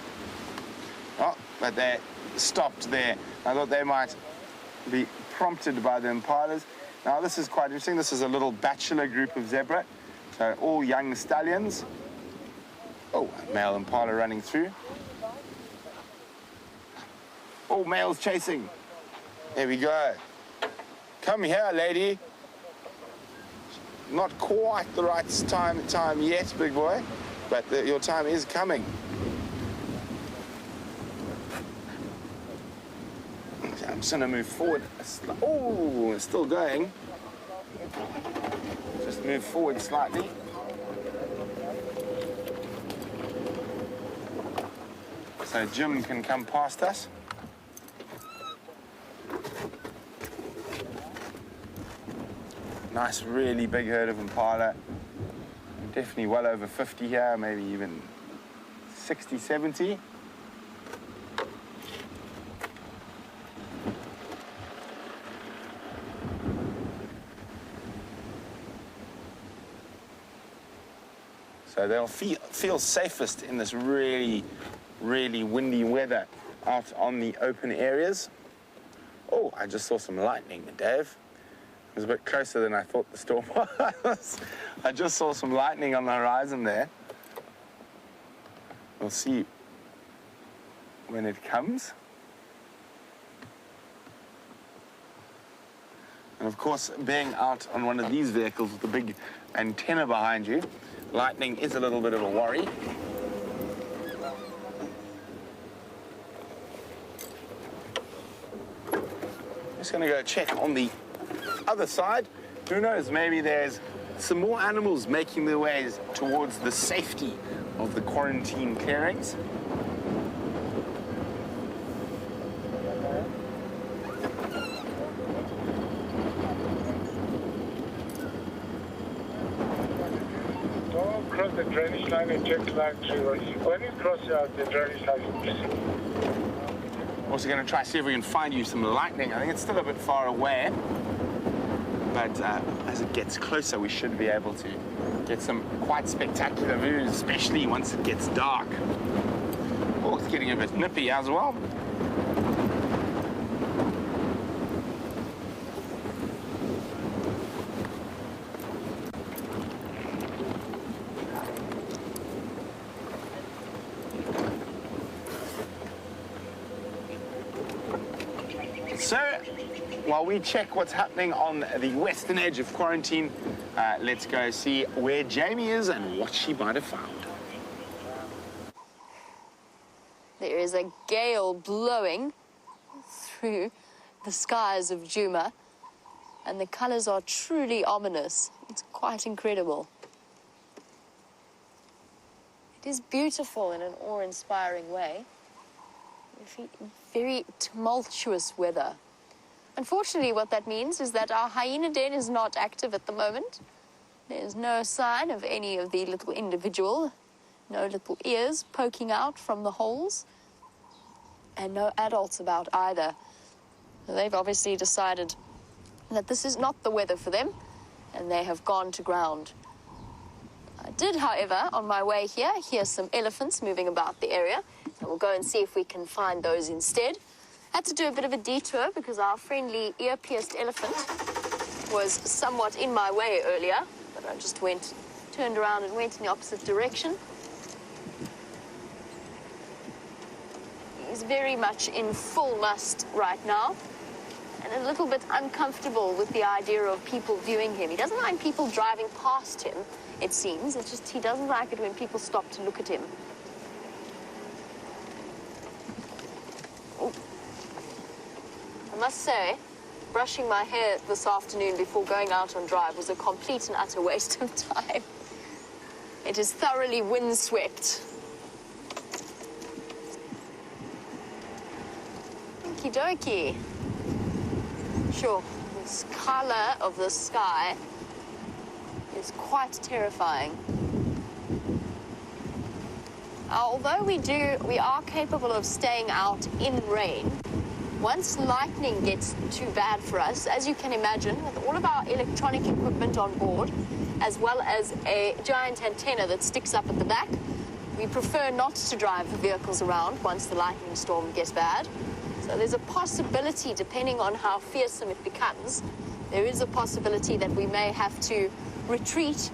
Oh, but they stopped there. I thought they might be prompted by the impalas. Now, this is quite interesting. This is a little bachelor group of zebra. So all young stallions. Oh, male impala running through. Oh, male's chasing. There we go. Come here, lady. Not quite the right time yet, big boy, but your time is coming. I'm just going to move forward. Oh, it's still going. Just move forward slightly. So Jim can come past us. Nice, really big herd of impala. Definitely well over 50 here, maybe even 60, 70. So they'll feel safest in this really windy weather out on the open areas. Oh, I just saw some lightning, Dave. It was a bit closer than I thought the storm was. I just saw some lightning on the horizon there. We'll see when it comes. And of course, being out on one of these vehicles with the big antenna behind you, lightning is a little bit of a worry. Just going to go check on the other side. Who knows, maybe there's some more animals making their ways towards the safety of the quarantine clearings. Don't cross the drainage drainage line and check line 3. When you cross out the drainage line, Also going to try to see if we can find you some lightning. I think it's still a bit far away. But as it gets closer, we should be able to get some quite spectacular views, especially once it gets dark. Oh, it's getting a bit nippy as well. So, while we check what's happening on the western edge of quarantine, let's go see where Jamie is and what she might have found. There is a gale blowing through the skies of Djuma, and the colors are truly ominous. It's quite incredible. It is beautiful in an awe-inspiring way. Very tumultuous weather. Unfortunately, what that means is that our hyena den is not active at the moment. There's no sign of any of the little individual, no little ears poking out from the holes, and no adults about either. So they've obviously decided that this is not the weather for them, and they have gone to ground. I did, however, on my way here, hear some elephants moving about the area. So we'll go and see if we can find those instead. Had to do a bit of a detour because our friendly ear-pierced elephant was somewhat in my way earlier, but I just turned around and went in the opposite direction. He's very much in full must right now and a little bit uncomfortable with the idea of people viewing him. He doesn't mind people driving past him, it seems. It's just he doesn't like it when people stop to look at him. I must say, brushing my hair this afternoon before going out on drive was a complete and utter waste of time. It is thoroughly windswept. Okie dokie. Sure, this color of the sky is quite terrifying. Although we are capable of staying out in rain, once lightning gets too bad for us, as you can imagine, with all of our electronic equipment on board, as well as a giant antenna that sticks up at the back, we prefer not to drive the vehicles around once the lightning storm gets bad. So there's a possibility, depending on how fearsome it becomes, there is a possibility that we may have to retreat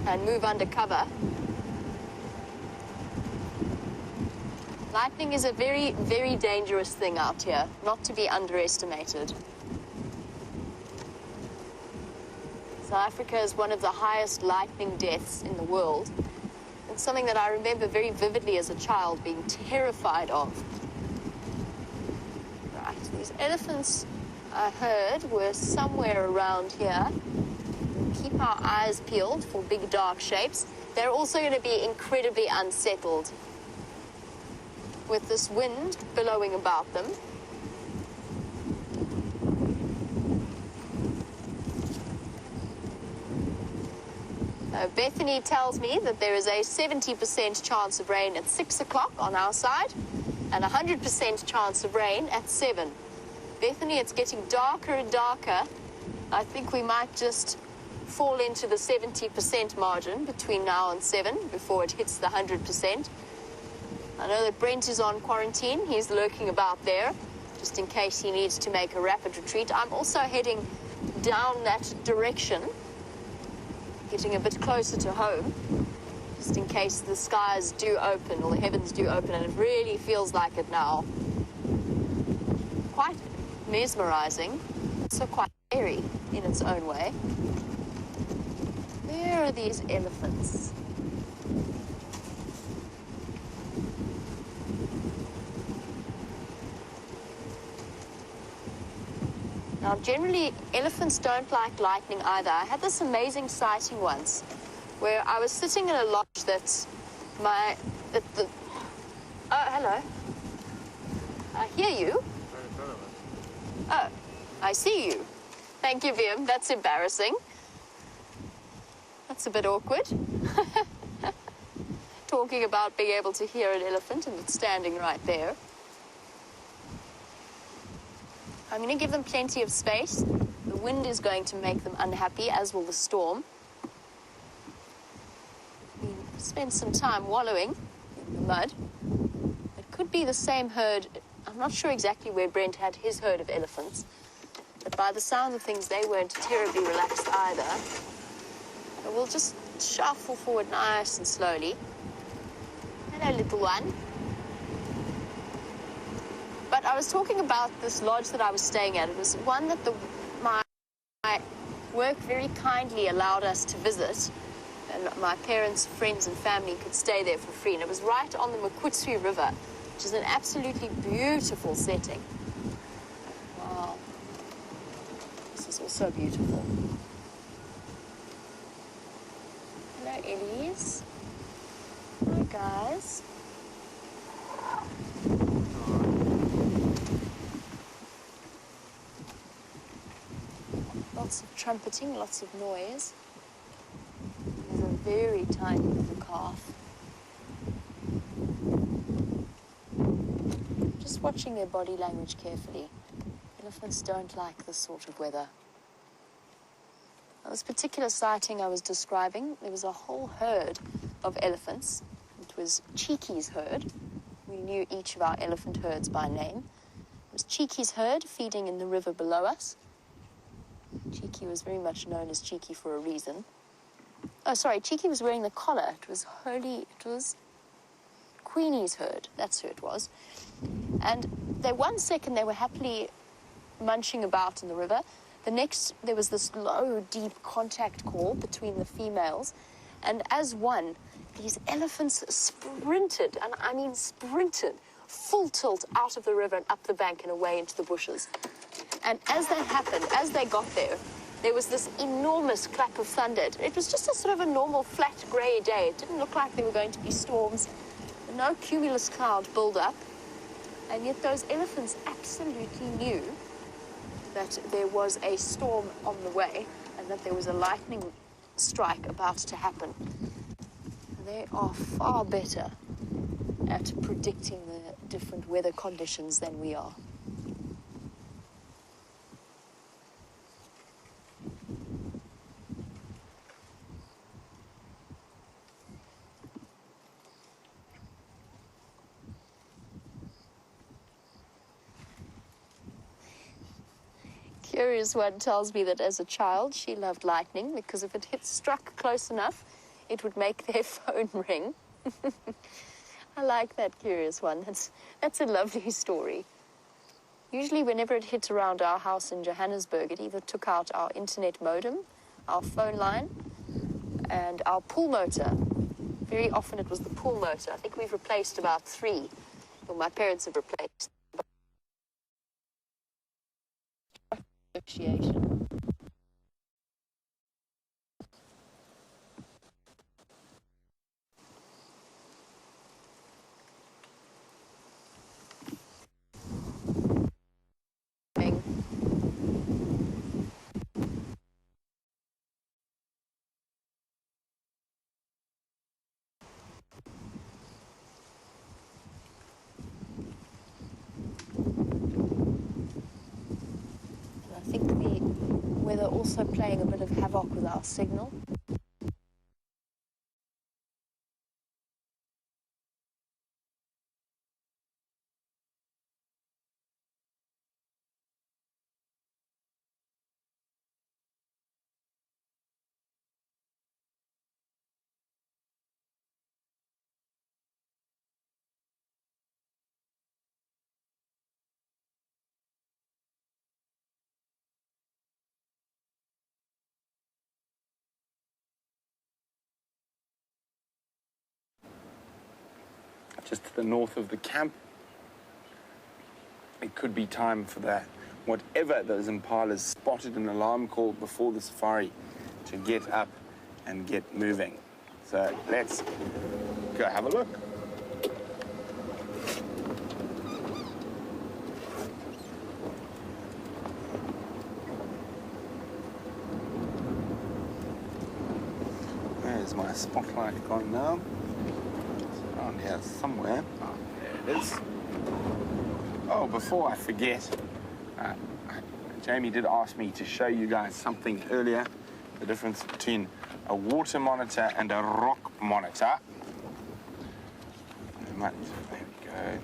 and move under cover. Lightning is a very, very dangerous thing out here, not to be underestimated. South Africa is one of the highest lightning deaths in the world. It's something that I remember very vividly as a child being terrified of. Right, these elephants, I heard, were somewhere around here. Keep our eyes peeled for big dark shapes. They're also going to be incredibly unsettled with this wind billowing about them. Bethany tells me that there is a 70% chance of rain at 6 o'clock on our side and 100% chance of rain at 7. Bethany, it's getting darker and darker. I think we might just fall into the 70% margin between now and 7 before it hits the 100%. I know that Brent is on quarantine. He's lurking about there, just in case he needs to make a rapid retreat. I'm also heading down that direction, getting a bit closer to home, just in case the skies do open or the heavens do open, and it really feels like it now. Quite mesmerizing, also quite scary in its own way. Where are these elephants? Now, generally, elephants don't like lightning either. I had this amazing sighting once where I was sitting in a lodge that oh, hello. I hear you. Right in front of us. Oh, I see you. Thank you, Viam. That's embarrassing. That's a bit awkward. talking about being able to hear an elephant, and it's standing right there. I'm going to give them plenty of space. The wind is going to make them unhappy, as will the storm. We spent some time wallowing in the mud. It could be the same herd. I'm not sure exactly where Brent had his herd of elephants, but by the sound of things, they weren't terribly relaxed either. So we'll just shuffle forward nice and slowly. Hello, little one. But I was talking about this lodge that I was staying at. It was one that my work very kindly allowed us to visit. And my parents, friends, and family could stay there for free. And it was right on the Makutsui River, which is an absolutely beautiful setting. Wow. This is also beautiful. Hello, Ellies. Hi, guys. Lots of trumpeting, lots of noise. There's a very tiny little calf. Just watching their body language carefully. Elephants don't like this sort of weather. Now, this particular sighting I was describing, there was a whole herd of elephants. It was Cheeky's herd. We knew each of our elephant herds by name. It was Cheeky's herd feeding in the river below us. Cheeky was very much known as Cheeky for a reason. Oh, sorry, Cheeky was wearing the collar. It was Queenie's herd. That's who it was. And one second they were happily munching about in the river. The next, there was this low, deep contact call between the females. And as one, these elephants sprinted, and I mean sprinted, full tilt out of the river and up the bank and away into the bushes. And as that happened, as they got there, there was this enormous clap of thunder. It was just a sort of a normal flat grey day. It didn't look like there were going to be storms. No cumulus cloud build up. And yet those elephants absolutely knew that there was a storm on the way and that there was a lightning strike about to happen. They are far better at predicting the different weather conditions than we are. Curious One tells me that as a child she loved lightning because if it struck close enough, it would make their phone ring. I like that, Curious One. That's a lovely story. Usually whenever it hit around our house in Johannesburg, it either took out our internet modem, our phone line, and our pool motor. Very often it was the pool motor. I think we've replaced about 3. Well, my parents have replaced. Appreciation. Weather also playing a bit of havoc with our signal. Just to the north of the camp. It could be time for that. Whatever those impalas spotted an alarm call before the safari to get up and get moving. So let's go have a look. There's my spotlight gone now. here somewhere. Oh, there it is. Oh, before I forget, Jamie did ask me to show you guys something earlier, the difference between a water monitor and a rock monitor. There we go.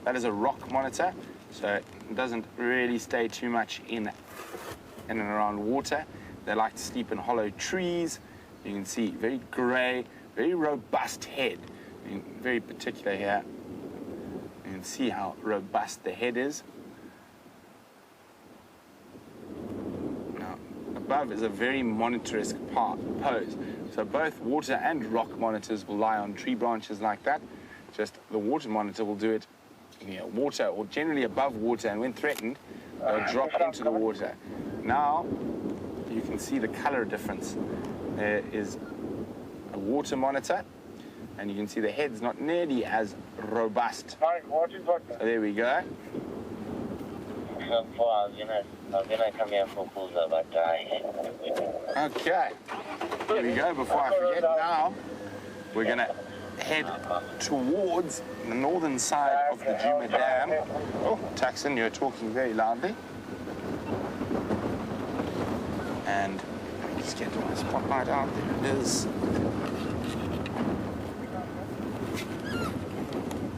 That is a rock monitor, so it doesn't really stay too much in and around water. They like to sleep in hollow trees. You can see very grey, very robust head. Very particular here. You can see how robust the head is. Now, above is a very monitor-esque pose. So both water and rock monitors will lie on tree branches like that. Just the water monitor will do it near water or generally above water, and when threatened, they'll drop into the water. Now, you can see the color difference. There is a water monitor, and you can see the head's not nearly as robust. Hi, what is what? So there we go. So far, I was gonna come here for Pulsa, but Okay, here we go. Before I forget now, we're gonna head towards the northern side of the Djuma Dam. Oh, Taxon, you're talking very loudly. And let me just get my spotlight out. There it is.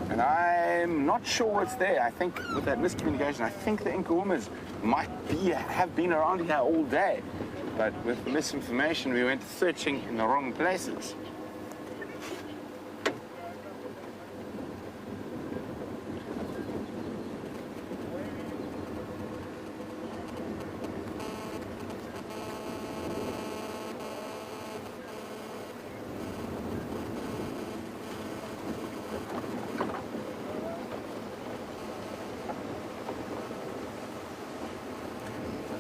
And I'm not sure what's there. I think with that miscommunication, I think the Inca women have been around here all day. But with the misinformation, we went searching in the wrong places.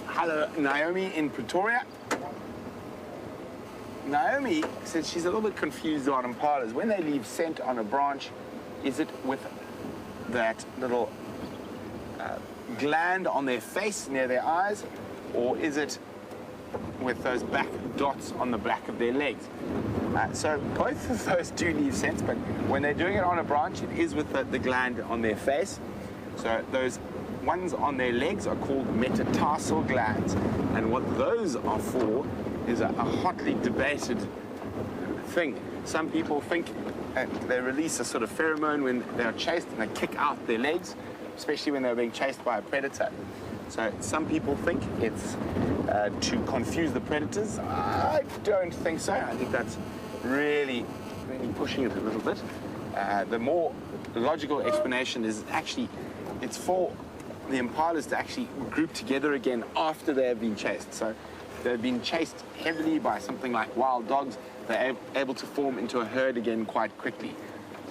Hello, Naomi in Pretoria. Naomi says she's a little bit confused on impalas. When they leave scent on a branch, is it with that little gland on their face near their eyes, or is it with those black dots on the back of their legs? So both of those do leave scent, but when they're doing it on a branch, it is with the gland on their face. So those ones on their legs are called metatarsal glands, and what those are for is a hotly debated thing. Some people think they release a sort of pheromone when they are chased, and they kick out their legs, especially when they're being chased by a predator. So some people think it's to confuse the predators. I don't think so. I think that's really pushing it a little bit. The more logical explanation is actually it's for the impalas to actually group together again after they have been chased. So they've been chased heavily by something like wild dogs. They're able to form into a herd again quite quickly.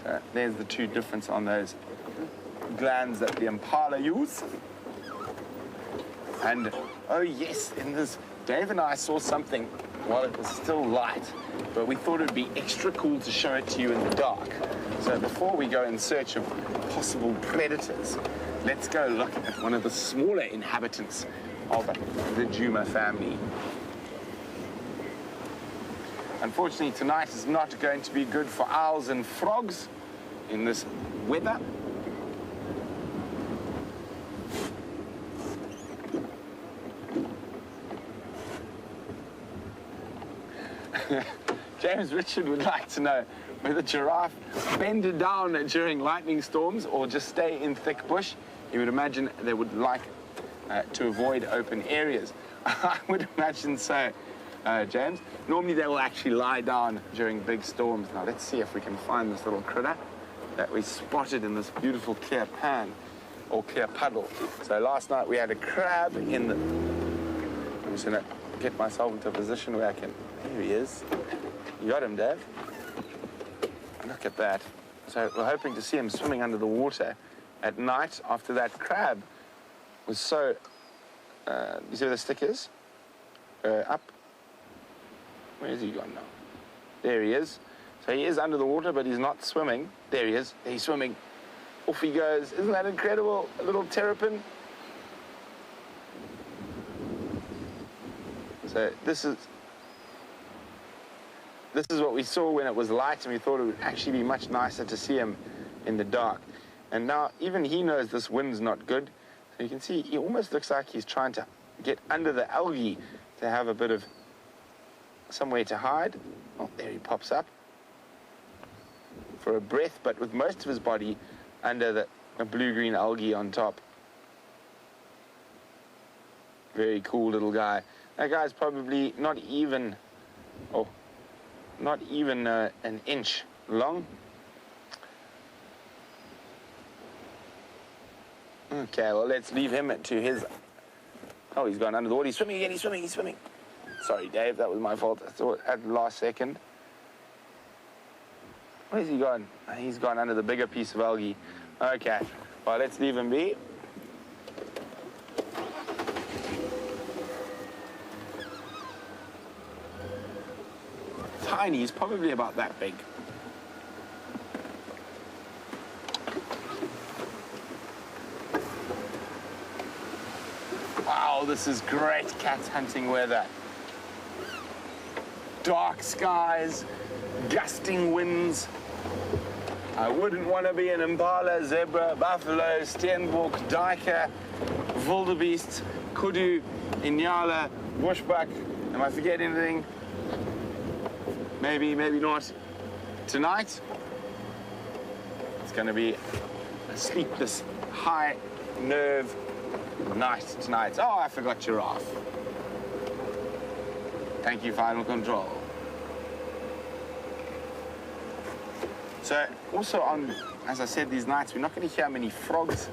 So there's the two difference on those glands that the impala use. And oh yes, in this, Dave and I saw something while it was still light, but we thought it would be extra cool to show it to you in the dark. So before we go in search of possible predators, let's go look at one of the smaller inhabitants of the Djuma family. Unfortunately, tonight is not going to be good for owls and frogs in this weather. James Richard would like to know whether giraffe bend down during lightning storms or just stay in thick bush. He would imagine they would like to avoid open areas. I would imagine so, James. Normally they will actually lie down during big storms. Now let's see if we can find this little critter that we spotted in this beautiful clear pan or clear puddle. So last night we had a crab in the... I'm just gonna get myself into a position where I can... There he is. You got him, Dave. Look at that. So we're hoping to see him swimming under the water at night after that crab was so... you see where the stick is? Up. Where is he gone now? There he is. So he is under the water, but he's not swimming. There he is. He's swimming. Off he goes. Isn't that incredible? A little terrapin. So this this is what we saw when it was light, and we thought it would actually be much nicer to see him in the dark. And now even he knows this wind's not good. So you can see he almost looks like he's trying to get under the algae to have a bit of somewhere to hide. Oh, there he pops up for a breath, but with most of his body under the blue-green algae on top. Very cool little guy. That guy's probably not even an inch long. Okay, well, let's leave him to his... Oh, he's gone under the water. He's swimming again. He's swimming. Sorry, Dave, that was my fault. I thought at the last second. Where's he gone? He's gone under the bigger piece of algae. Okay, well, let's leave him be. Tiny, he's probably about that big. Wow, this is great cat hunting weather. Dark skies, gusting winds. I wouldn't want to be an impala, zebra, buffalo, steenbok, duiker, wildebeest, kudu, Nyala, bushbuck. Am I forgetting anything? Maybe, maybe not. Tonight, it's going to be a sleepless, high nerve night tonight. Oh, I forgot giraffe. Thank you, Final Control. So, also on, as I said, these nights, we're not going to hear many frogs.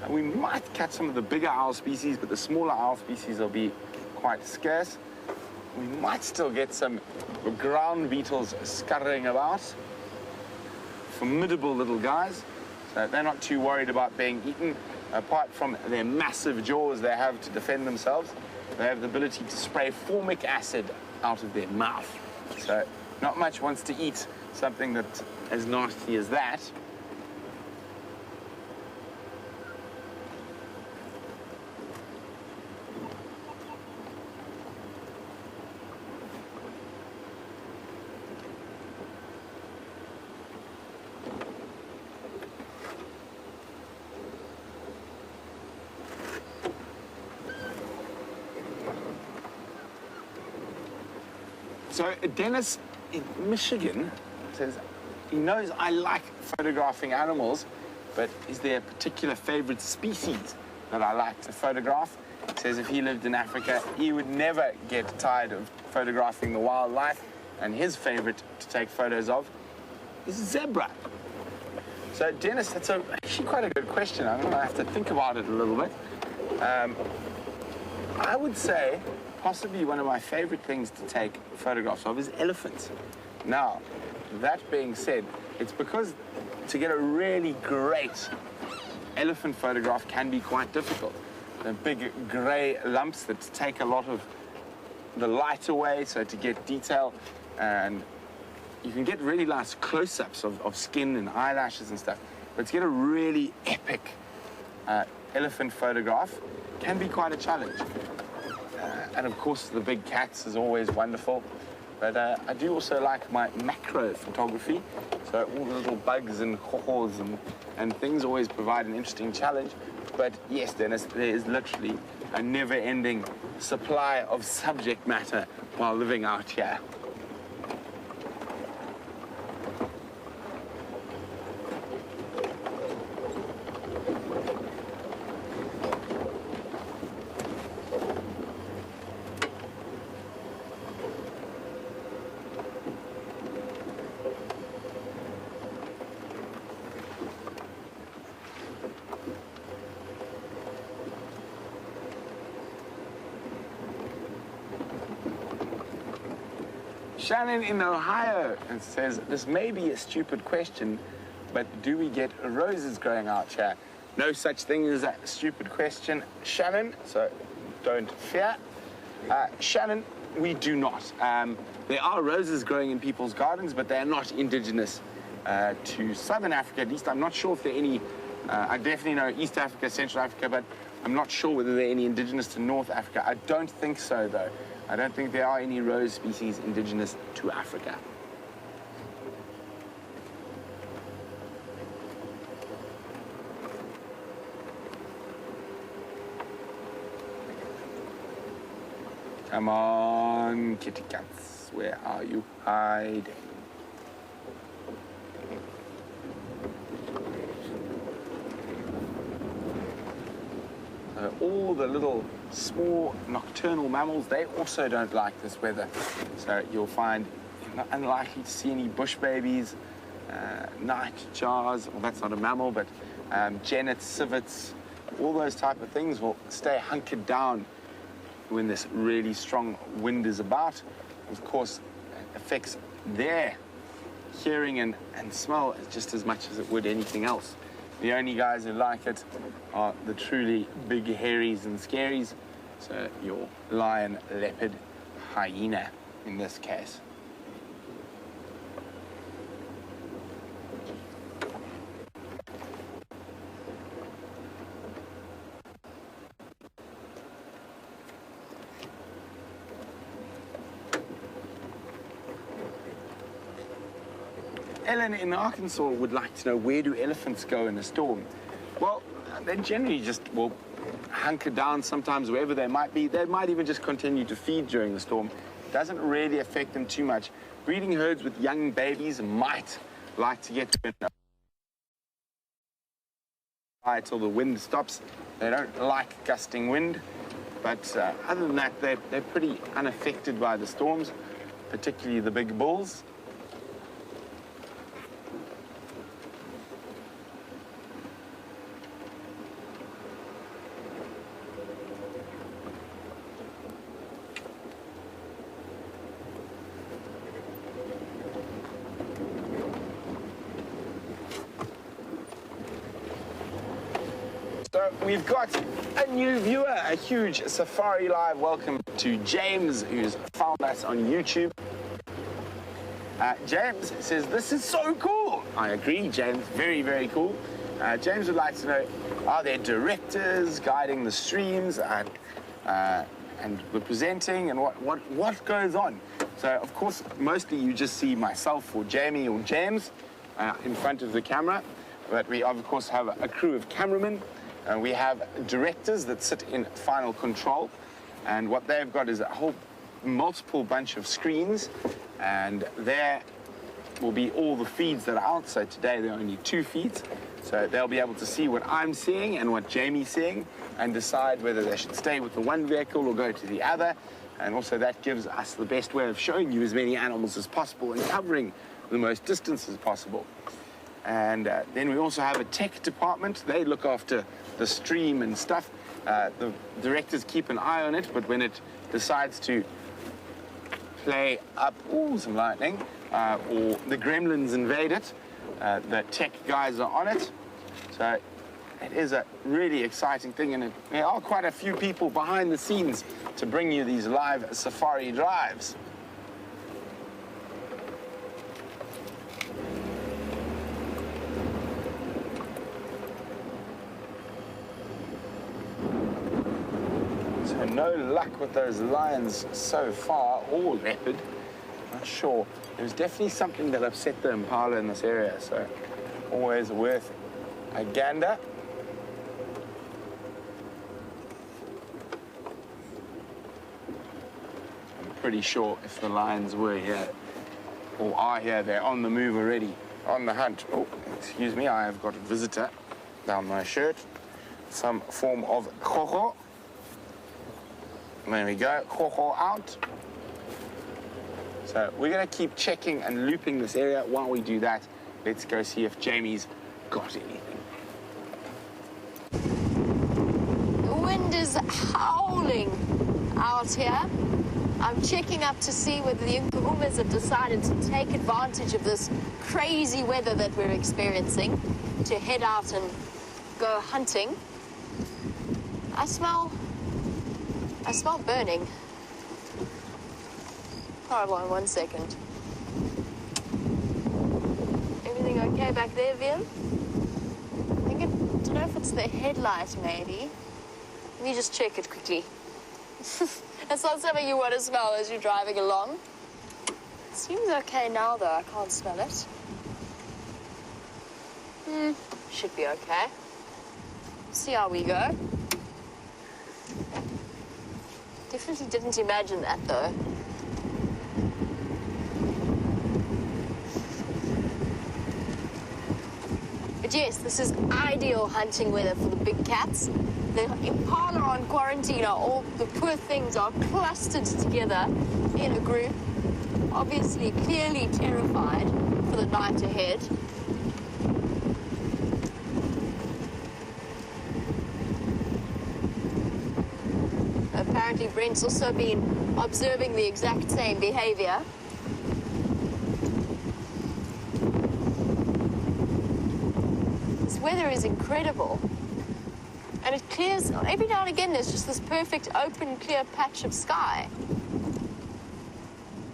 We might catch some of the bigger owl species, but the smaller owl species will be quite scarce. We might still get some ground beetles scurrying about. Formidable little guys. So they're not too worried about being eaten. Apart from their massive jaws they have to defend themselves, they have the ability to spray formic acid out of their mouth. So not much wants to eat something that's as nasty as that. So Dennis in Michigan says he knows I like photographing animals, but is there a particular favorite species that I like to photograph? He says if he lived in Africa, he would never get tired of photographing the wildlife, and his favorite to take photos of is zebra. So Dennis, that's actually quite a good question. I'm going to have to think about it a little bit. I would say possibly one of my favorite things to take photographs of is elephants. Now, that being said, it's because to get a really great elephant photograph can be quite difficult. The big grey lumps that take a lot of the light away, so to get detail, and you can get really nice close-ups of skin and eyelashes and stuff, but to get a really epic elephant photograph can be quite a challenge. And of course, the big cats is always wonderful. But I do also like my macro photography. So all the little bugs and haws and things always provide an interesting challenge. But yes, Dennis, there is literally a never-ending supply of subject matter while living out here. Shannon in Ohio and says, this may be a stupid question, but do we get roses growing out here? No such thing as a stupid question, Shannon, so don't fear. Shannon, we do not. There are roses growing in people's gardens, but they are not indigenous to Southern Africa. At least I'm not sure if there are any. I definitely know East Africa, Central Africa, but I'm not sure whether there are any indigenous to North Africa. I don't think so, though. I don't think there are any rose species indigenous to Africa. Come on, kitty cats. Where are you hiding? All the little small nocturnal mammals, they also don't like this weather. So you'll find you're not unlikely to see any bush babies, night jars, well, that's not a mammal, but genets, civets, all those type of things will stay hunkered down when this really strong wind is about. Of course, it affects their hearing and smell just as much as it would anything else. The only guys who like it are the truly big hairies and scaries. So your lion, leopard, hyena in this case. Ellen in Arkansas would like to know, where do elephants go in a storm? Well, they generally just will hunker down sometimes wherever they might be. They might even just continue to feed during the storm. It doesn't really affect them too much. Breeding herds with young babies might like to get to until the wind stops. They don't like gusting wind, but other than that, they're pretty unaffected by the storms, particularly the big bulls. So we've got a new viewer, a huge SafariLIVE welcome to James, who's found us on YouTube. James says, this is so cool. I agree, James, very, very cool. James would like to know, are there directors guiding the streams and representing, and what goes on? So, of course, mostly you just see myself or Jamie or James in front of the camera, but we, of course, have a crew of cameramen. We have directors that sit in final control, and what they've got is a whole multiple bunch of screens, and there will be all the feeds that are out. So today there are only 2 feeds, so they'll be able to see what I'm seeing and what Jamie's seeing and decide whether they should stay with the one vehicle or go to the other. And also that gives us the best way of showing you as many animals as possible and covering the most distance as possible. And then we also have a tech department. They look after the stream and stuff. The directors keep an eye on it, but when it decides to play up, ooh, some lightning, or the gremlins invade it, the tech guys are on it. So it is a really exciting thing, and there are quite a few people behind the scenes to bring you these live safari drives. So no luck with those lions so far, or leopard. Not sure. There's definitely something that upset the Impala in this area, so always worth a gander. I'm pretty sure if the lions were here, or are here, they're on the move already, on the hunt. Oh, excuse me, I have got a visitor down my shirt. Some form of jojo. There we go, jojo out. So we're going to keep checking and looping this area. While we do that, let's go see if Jamie's got anything. The wind is howling out here. I'm checking up to see whether the Nkuhumas have decided to take advantage of this crazy weather that we're experiencing to head out and go hunting. I smell burning. Hold on 1 second. Everything okay back there, Vian? I don't know if it's the headlight, maybe. Let me just check it quickly. That's not something you want to smell as you're driving along. It seems okay now, though. I can't smell it. Should be okay. See how we go. Definitely didn't imagine that, though. But yes, this is ideal hunting weather for the big cats. The Impala on quarantine are all, the poor things are clustered together in a group, obviously clearly terrified for the night ahead. Apparently Brent's also been observing the exact same behavior. This weather is incredible. And it clears, every now and again there's just this perfect open, clear patch of sky.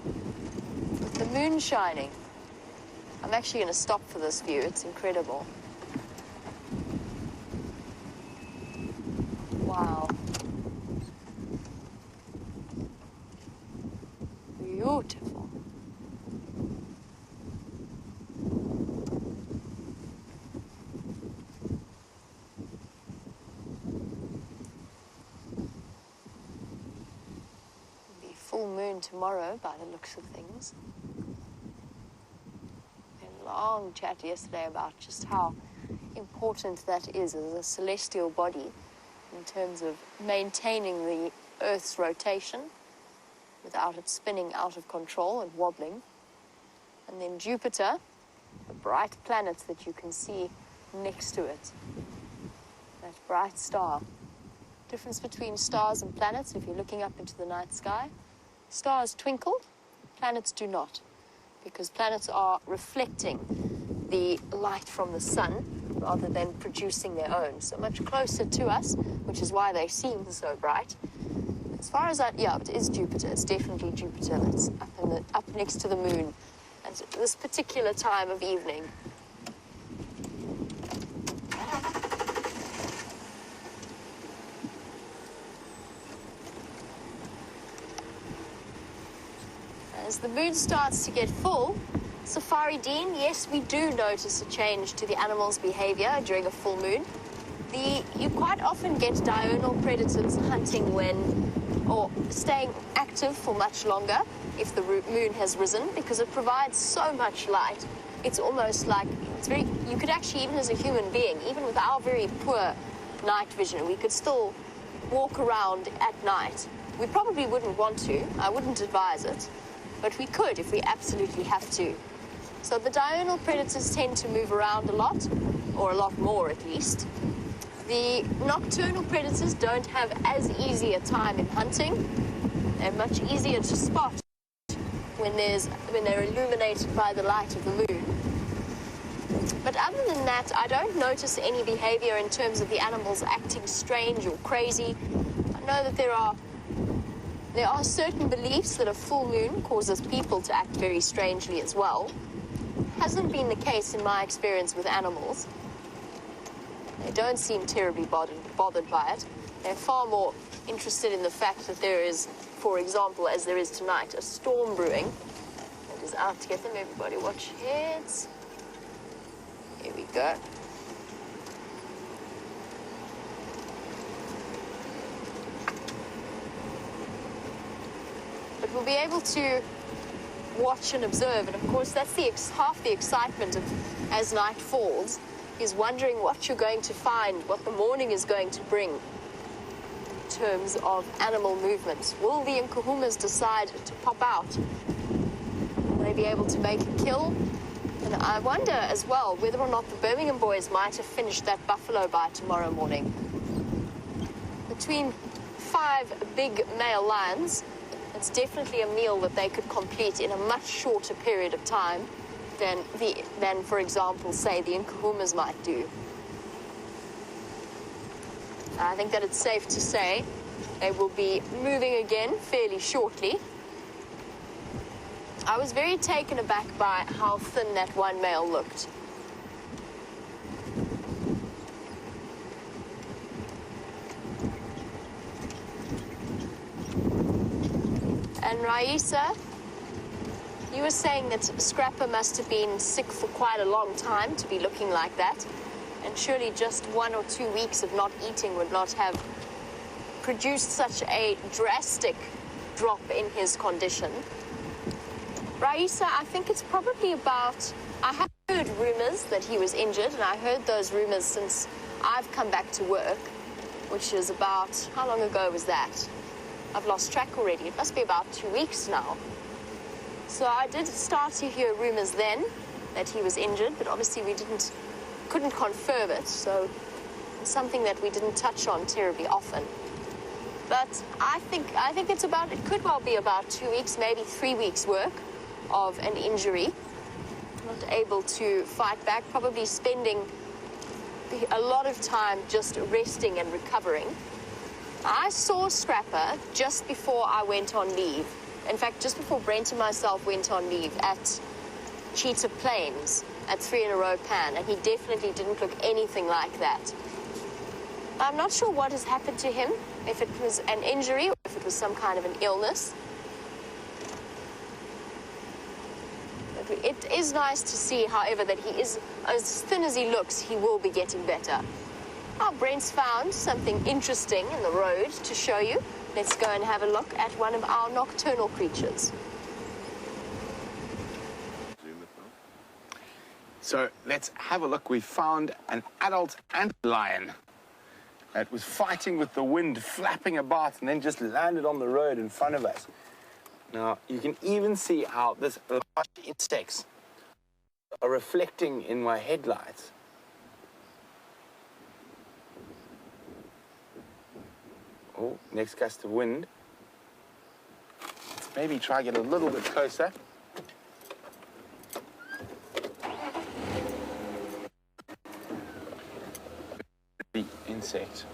With the moon shining. I'm actually going to stop for this view, it's incredible. Wow. Beautiful. Be full moon tomorrow by the looks of things. We had a long chat yesterday about just how important that is as a celestial body in terms of maintaining the Earth's rotation without it spinning out of control and wobbling. And then Jupiter, the bright planet that you can see next to it. That bright star. Difference between stars and planets, if you're looking up into the night sky. Stars twinkle, planets do not. Because planets are reflecting the light from the sun rather than producing their own. So much closer to us, which is why they seem so bright. As far as yeah, it is Jupiter. It's definitely Jupiter that's up next to the moon at this particular time of evening. As the moon starts to get full, Safari Dean, yes, we do notice a change to the animal's behavior during a full moon. You quite often get diurnal predators hunting or staying active for much longer if the moon has risen, because it provides so much light. It's almost like, you could actually, even as a human being, even with our very poor night vision, we could still walk around at night. We probably wouldn't want to, I wouldn't advise it, but we could if we absolutely have to. So the diurnal predators tend to move around a lot, or a lot more at least. The nocturnal predators don't have as easy a time in hunting. They're much easier to spot when they're illuminated by the light of the moon. But other than that, I don't notice any behavior in terms of the animals acting strange or crazy. I know that there are certain beliefs that a full moon causes people to act very strangely as well. Hasn't been the case in my experience with animals. They don't seem terribly bothered by it. They're far more interested in the fact that there is, for example, as there is tonight, a storm brewing. It is out to get them. Everybody watch heads. Here we go. But we'll be able to watch and observe, and of course that's half the excitement of as night falls, is wondering what you're going to find, what the morning is going to bring in terms of animal movement. Will the Nkuhumas decide to pop out? Will they be able to make a kill? And I wonder as well whether or not the Birmingham boys might have finished that buffalo by tomorrow morning. Between 5 big male lions, it's definitely a meal that they could complete in a much shorter period of time than, for example, say the Nkuhumas might do. I think that it's safe to say they will be moving again fairly shortly. I was very taken aback by how thin that one male looked. And Raisa, you were saying that Scrapper must have been sick for quite a long time to be looking like that. And surely just 1 or 2 weeks of not eating would not have produced such a drastic drop in his condition. Raisa, I think it's probably about, I have heard rumors that he was injured, and I heard those rumors since I've come back to work, which is about, how long ago was that? I've lost track already. It must be about 2 weeks now. So I did start to hear rumors then that he was injured, but obviously we couldn't confirm it, so it's something that we didn't touch on terribly often. But I think it could well be about 2 weeks, maybe 3 weeks work of an injury. Not able to fight back, probably spending a lot of time just resting and recovering. I saw Scrapper just before I went on leave. In fact, just before Brent and myself went on leave at Cheetah Plains at 3 in a row pan, and he definitely didn't look anything like that. I'm not sure what has happened to him, if it was an injury or if it was some kind of an illness. But it is nice to see, however, that he is, as thin as he looks, he will be getting better. Now, Brent's found something interesting in the road to show you. Let's go and have a look at one of our nocturnal creatures. So let's have a look. We found an adult antlion that was fighting with the wind, flapping about, and then just landed on the road in front of us. Now, you can even see how this large insects are reflecting in my headlights. Oh, next gust of wind. Let's maybe try to get a little bit closer. The insect.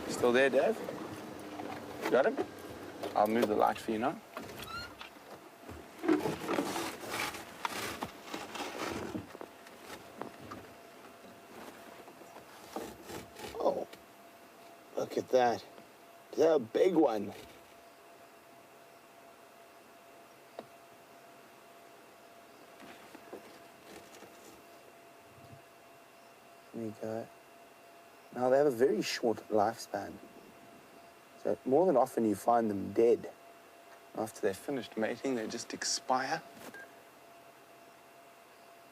Still there, Dave? Got him? I'll move the light for you now. Oh, look at that. Is that a big one? There you go. Now, they have a very short lifespan. So more than often you find them dead. After they're finished mating, they just expire.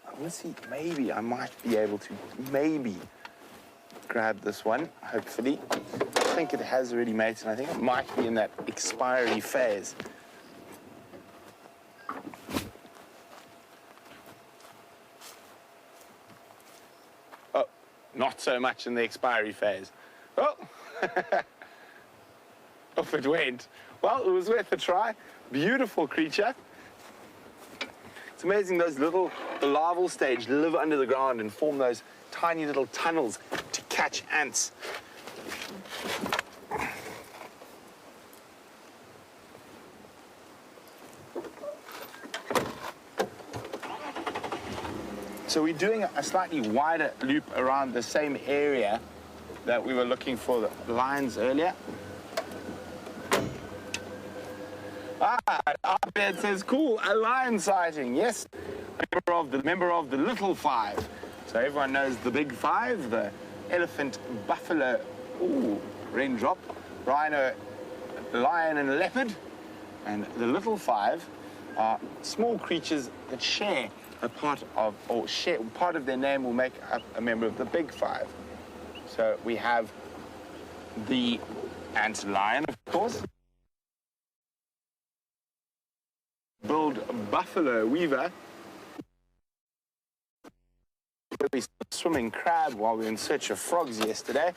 I want to see, maybe I might be able to grab this one, hopefully. I think it has already mated. I think it might be in that expiry phase. Oh, not so much in the expiry phase. Oh! Off it went. Well, it was worth a try. Beautiful creature. It's amazing those the larval stage live under the ground and form those tiny little tunnels to catch ants. So we're doing a slightly wider loop around the same area that we were looking for the lions earlier. Our bed says, cool, a lion sighting. Yes, a member of the little five. So everyone knows the big five, the elephant, buffalo, ooh, raindrop, rhino, lion and leopard. And the little five are small creatures that share a part of, or share part of their name will make up a member of the big five. So we have the antlion, of course. Bulled buffalo weaver. We saw a swimming crab while we were in search of frogs yesterday.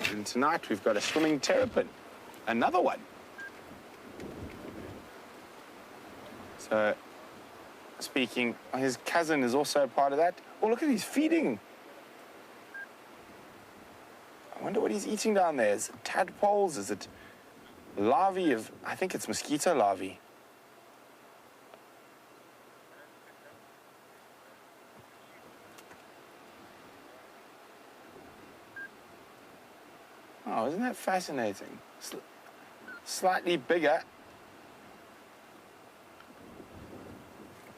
And tonight we've got a swimming terrapin. Another one. So, speaking, his cousin is also a part of that. Oh, look at he's feeding. I wonder what he's eating down there. Is it tadpoles? Is it larvae of, I think it's mosquito larvae. Oh, isn't that fascinating? Slightly bigger.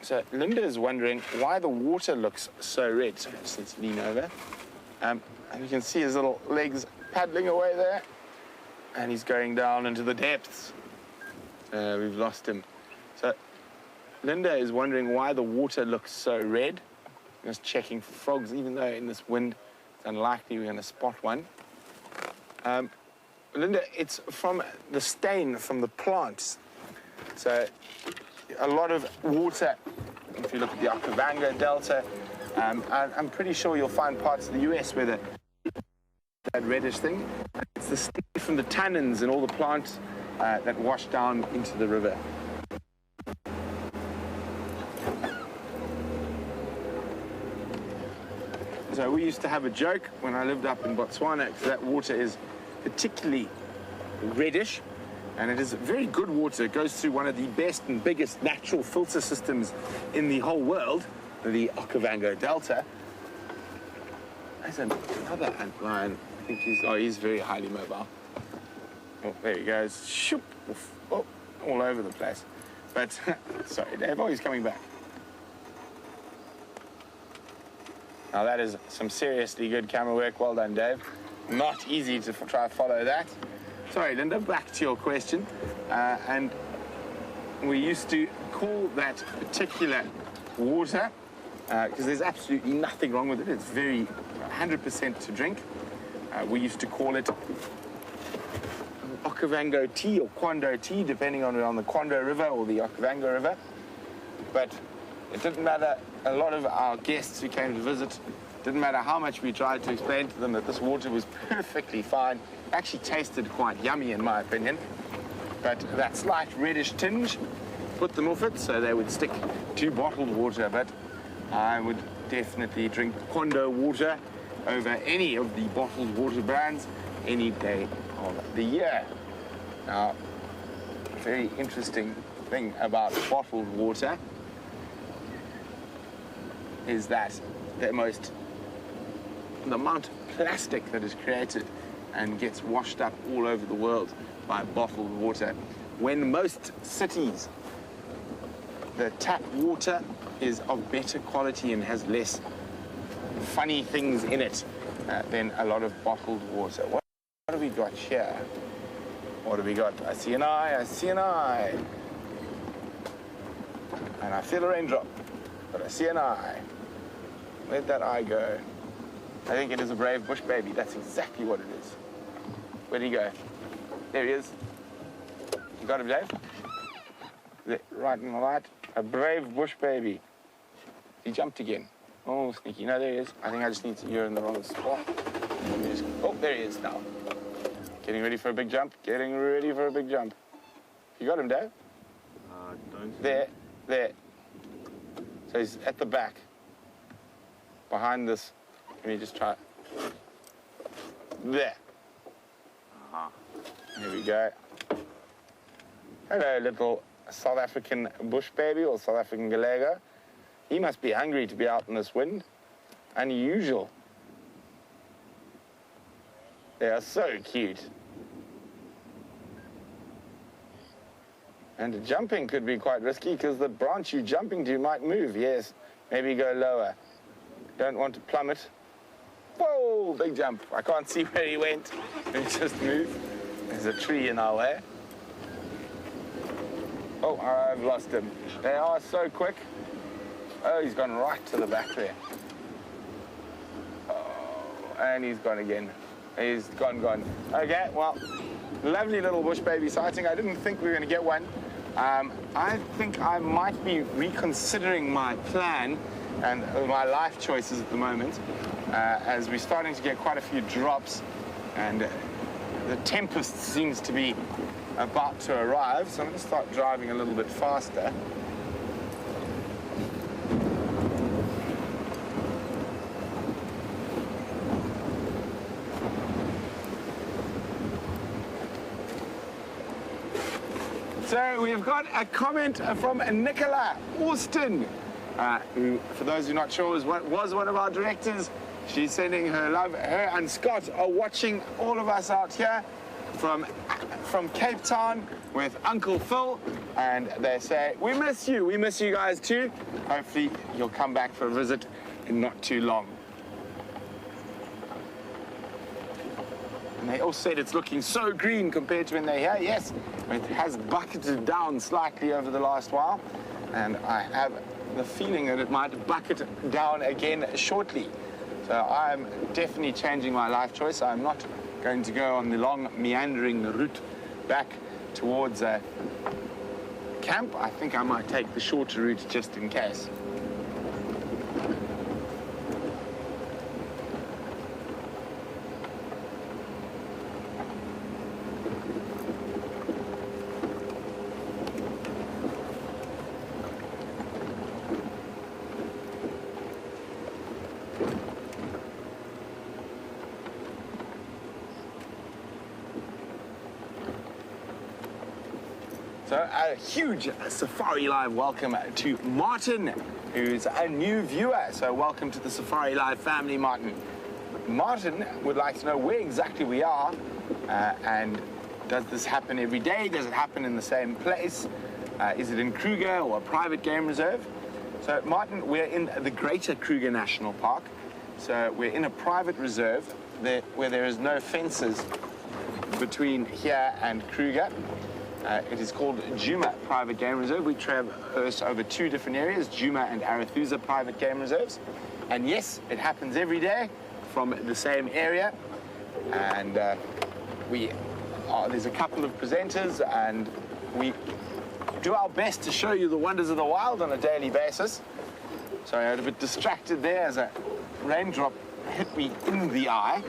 So Linda is wondering why the water looks so red. So let's lean over. And you can see his little legs paddling away there. And he's going down into the depths. We've lost him. So Linda is wondering why the water looks so red. Just checking for frogs, even though in this wind it's unlikely we're going to spot one. Linda, it's from the stain from the plants. So a lot of water, if you look at the Okavango Delta, I'm pretty sure you'll find parts of the US where that reddish thing, it's the stain from the tannins and all the plants that wash down into the river. So we used to have a joke when I lived up in Botswana, because that water is particularly reddish, and it is very good water. It goes through one of the best and biggest natural filter systems in the whole world, the Okavango Delta. There's another antlion. I think he's very highly mobile. Oh, there he goes. Shoop. Oh, all over the place. But, sorry, Dave. Oh, he's coming back. Now, that is some seriously good camera work. Well done, Dave. Not easy to try to follow that. Sorry, Linda, back to your question. And we used to call that particular water, because there's absolutely nothing wrong with it. It's very 100% to drink. We used to call it Okavango tea or Kwando tea, depending on the Kwando River or the Okavango River. But it didn't matter. A lot of our guests who came to visit, didn't matter how much we tried to explain to them that this water was perfectly fine. Actually tasted quite yummy, in my opinion. But that slight reddish tinge put them off it, so they would stick to bottled water. But I would definitely drink Kwando water over any of the bottled water brands any day of the year. Now, very interesting thing about bottled water is that the amount of plastic that is created and gets washed up all over the world by bottled water. When most cities, the tap water is of better quality and has less funny things in it than a lot of bottled water. What have we got here? What have we got? I see an eye, I see an eye. And I feel a raindrop, but I see an eye. Where'd that eye go? I think it is a brave bush baby. That's exactly what it is. Where'd he go? There he is. You got him, Dave? There, right in the light. A brave bush baby. He jumped again. Oh, sneaky. No, there he is. I think I just need to, you're in the wrong spot. Oh, there he is now. Getting ready for a big jump. Getting ready for a big jump. You got him, Dave? Don't. There. So he's at the back. Behind this. Let me just try it. There. Here we go. Hello, little South African bush baby or South African galego. He must be hungry to be out in this wind. Unusual. They are so cute. And jumping could be quite risky because the branch you're jumping to might move. Yes, maybe go lower. Don't want to plummet. Whoa, big jump. I can't see where he went. He just moved. There's a tree in our way. Oh, I've lost him. They are so quick. Oh, he's gone right to the back there. Oh, and he's gone again. He's gone. Okay, well, lovely little bush baby sighting. I didn't think we were going to get one. I think I might be reconsidering my plan and my life choices at the moment, as we're starting to get quite a few drops, and the tempest seems to be about to arrive, so I'm going to start driving a little bit faster. So we've got a comment from Nicola Austin, who, for those who are not sure, was one of our directors. She's sending her love. Her and Scott are watching all of us out here from Cape Town with Uncle Phil, and they say, we miss you guys too. Hopefully you'll come back for a visit in not too long. they all said it's looking so green compared to when they're here. Yes, it has bucketed down slightly over the last while, and I have the feeling that it might bucket down again shortly. So I'm definitely changing my life choice. I'm not going to go on the long meandering route back towards camp. I think I might take the shorter route just in case. So a huge SafariLIVE welcome to Martin, who's a new viewer. So welcome to the SafariLIVE family, Martin. Martin would like to know where exactly we are, and does this happen every day? Does it happen in the same place? Is it in Kruger or a private game reserve? So Martin, we're in the Greater Kruger National Park. So we're in a private reserve where there is no fences between here and Kruger. It is called Djuma Private Game Reserve. We traverse over two different areas, Djuma and Arathusa Private Game Reserves. And yes, it happens every day from the same area. And there's a couple of presenters, and we do our best to show you the wonders of the wild on a daily basis. Sorry, I was a bit distracted there as a raindrop hit me in the eye.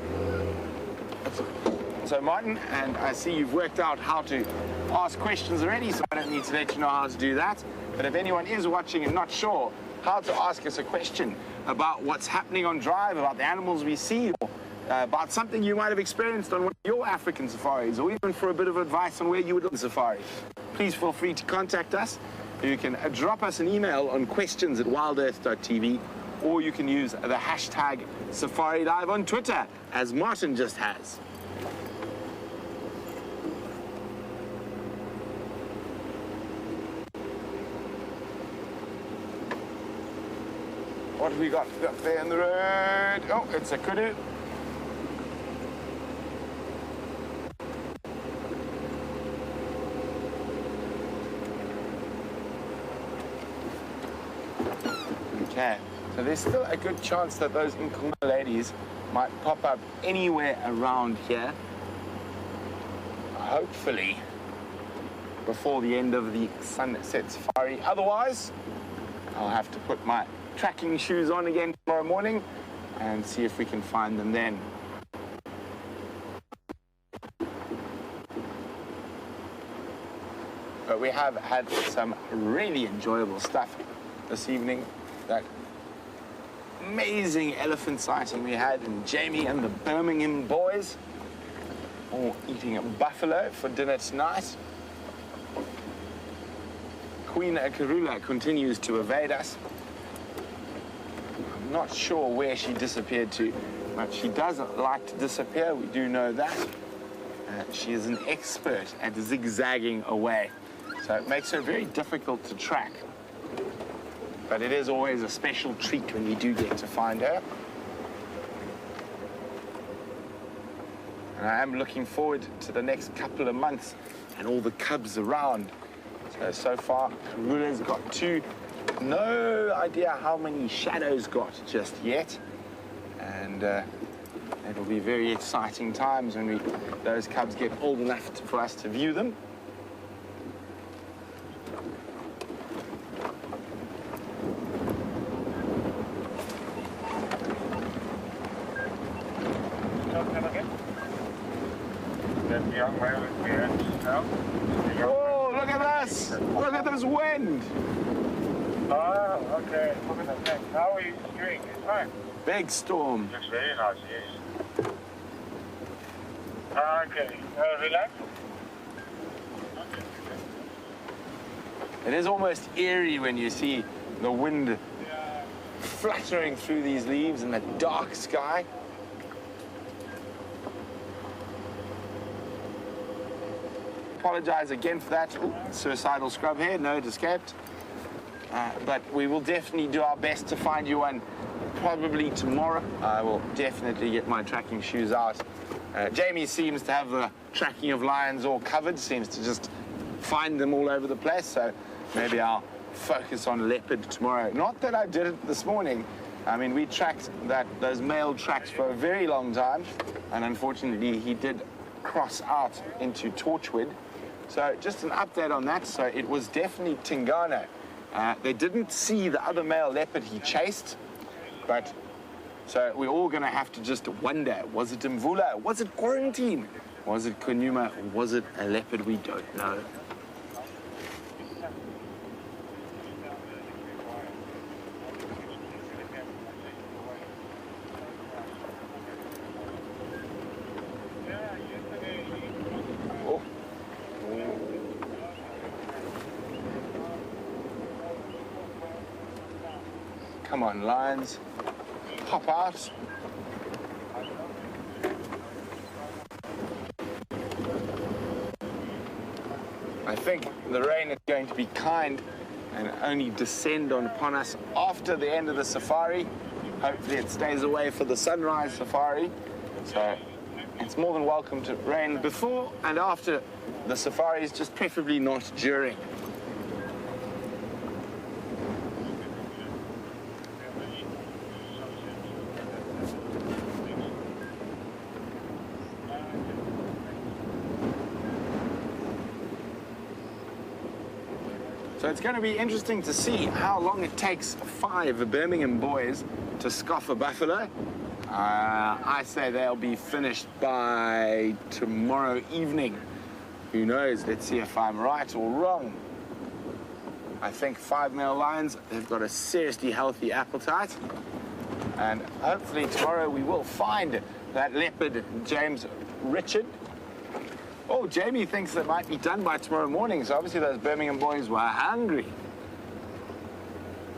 So Martin, and I see you've worked out how to ask questions already, so I don't need to let you know how to do that. But if anyone is watching and not sure how to ask us a question about what's happening on drive, about the animals we see, or about something you might have experienced on one of your African safaris, or even for a bit of advice on where you would look on safari, please feel free to contact us. You can drop us an email on questions@wildearth.tv, or you can use the hashtag SafariLIVE on Twitter, as Martin just has. What have we got up there in the road? Oh, it's a kudu. Okay, so there's still a good chance that those Impala ladies might pop up anywhere around here. Hopefully before the end of the sunset safari. Otherwise, I'll have to put my tracking shoes on again tomorrow morning and see if we can find them then. But we have had some really enjoyable stuff this evening. That amazing elephant sighting we had in Jamie and the Birmingham boys, all eating a buffalo for dinner tonight. Queen Karula continues to evade us. I'm not sure where she disappeared to, but she doesn't like to disappear, we do know that. She is an expert at zigzagging away, so it makes her very difficult to track. But it is always a special treat when we do get to find her. And I am looking forward to the next couple of months and all the cubs around. So far, Karula's got 2. No idea how many shadows got just yet. And it'll be very exciting times when those cubs get old enough for us to view them. Oh, look at this! Look at this wind! Oh, okay. Look at the thing. How are you doing? It's fine. Big storm. Looks very nice, yes. Okay. Relax. It is almost eerie when you see the wind fluttering through these leaves in the dark sky. Apologize again for that. Ooh, suicidal scrub here, no, it escaped. But we will definitely do our best to find you one probably tomorrow. I will definitely get my tracking shoes out Jamie seems to have the tracking of lions all covered, seems to just find them all over the place, so maybe I'll focus on leopard tomorrow. Not that I did it this morning. I mean, we tracked those male tracks for a very long time, and unfortunately he did cross out into Torchwood. So just an update on that. So it was definitely Tingana. They didn't see the other male leopard he chased, but so we're all going to have to just wonder, was it Mvula? Was it Quarantine? Was it Kunuma? Was it a leopard? We don't know. Oh. Come on, lions. Pop out. I think the rain is going to be kind and only descend upon us after the end of the safari. Hopefully it stays away for the sunrise safari. So it's more than welcome to rain before and after the safaris, just preferably not during. So it's going to be interesting to see how long it takes 5 Birmingham boys to scoff a buffalo. I say they'll be finished by tomorrow evening. Who knows? Let's see if I'm right or wrong. I think 5 male lions, they've got a seriously healthy appetite. And hopefully tomorrow we will find that leopard, James Richard. Oh, Jamie thinks it might be done by tomorrow morning, so obviously those Birmingham boys were hungry.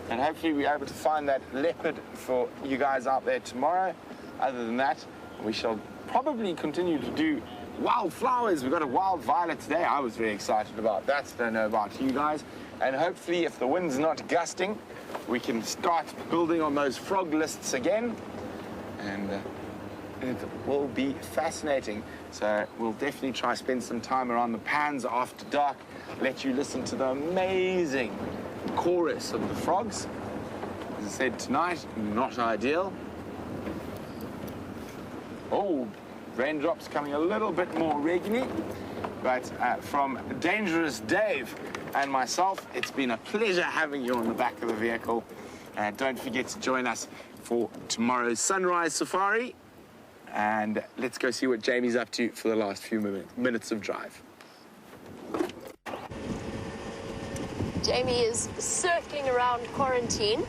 And hopefully we're able to find that leopard for you guys out there tomorrow. Other than that, we shall probably continue to do wildflowers. We've got a wild violet today. I was very excited about that. Don't know about you guys. And hopefully if the wind's not gusting, we can start building on those frog lists again. And it will be fascinating. So we'll definitely try to spend some time around the pans after dark, let you listen to the amazing chorus of the frogs. As I said tonight, not ideal. Oh, raindrops coming a little bit more regularly. But from Dangerous Dave and myself, it's been a pleasure having you on the back of the vehicle. Don't forget to join us for tomorrow's sunrise safari. And let's go see what Jamie's up to for the last few minutes of drive. Jamie is circling around Quarantine,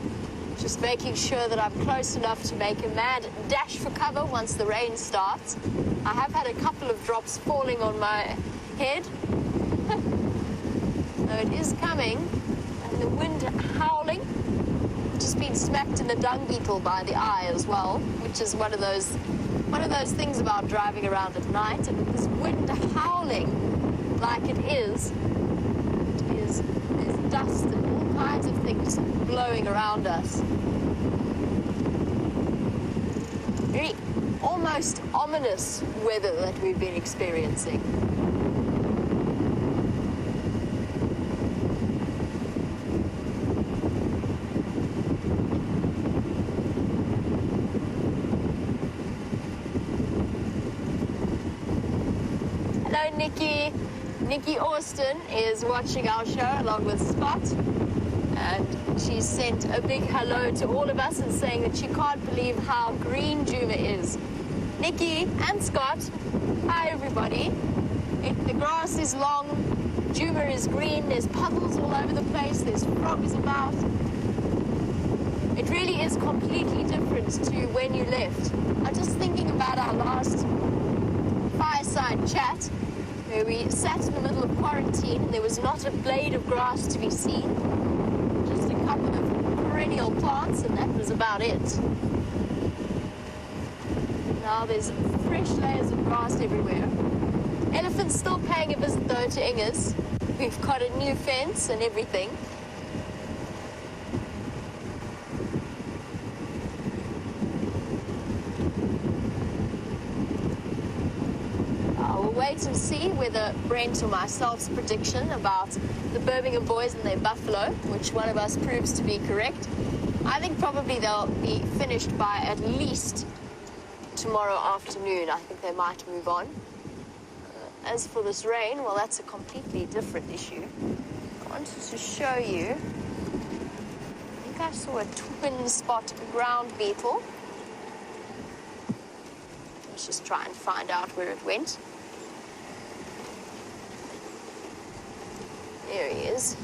just making sure that I'm close enough to make a mad dash for cover once the rain starts. I have had a couple of drops falling on my head. So it is coming, and the wind howling. Just been smacked in the dung beetle by the eye as well, which is one of those things about driving around at night. And with this wind howling like it is, there's dust and all kinds of things blowing around us. Very almost ominous weather that we've been experiencing. Nikki Austin is watching our show along with Spot, and she sent a big hello to all of us and saying that she can't believe how green Djuma is. Nikki and Scott, hi everybody. The grass is long, Djuma is green, there's puddles all over the place, there's frogs about. It really is completely different to when you left. I'm just thinking about our last fireside chat, where we sat in the middle of Quarantine and there was not a blade of grass to be seen, just a couple of perennial plants, and that was about it. Now there's fresh layers of grass everywhere. Elephants still paying a visit though to Inga's. We've got a new fence and everything. wait and see whether Brent or myself's prediction about the Birmingham boys and their buffalo, which one of us proves to be correct. I think probably they'll be finished by at least tomorrow afternoon. I think they might move on. As for this rain, well, that's a completely different issue. I wanted to show you. I think I saw a twin spot ground beetle. Let's just try and find out where it went. There he is.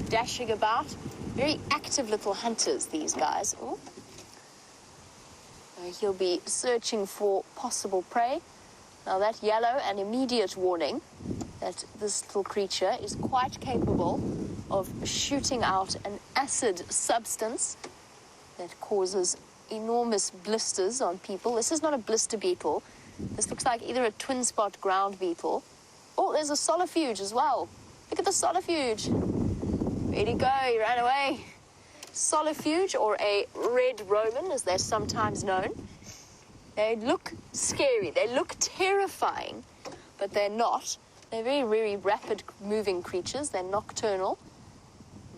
Dashing about. Very active little hunters, these guys. Oh. He'll be searching for possible prey. Now that yellow, an immediate warning that this little creature is quite capable of shooting out an acid substance that causes enormous blisters on people. This is not a blister beetle. This looks like either a twin spot ground beetle. Oh, there's a solifuge as well. Look at the solifuge. Where'd he go? He ran away. Solifuge, or a red Roman, as they're sometimes known. They look scary. They look terrifying, but they're not. They're very, very rapid moving creatures. They're nocturnal.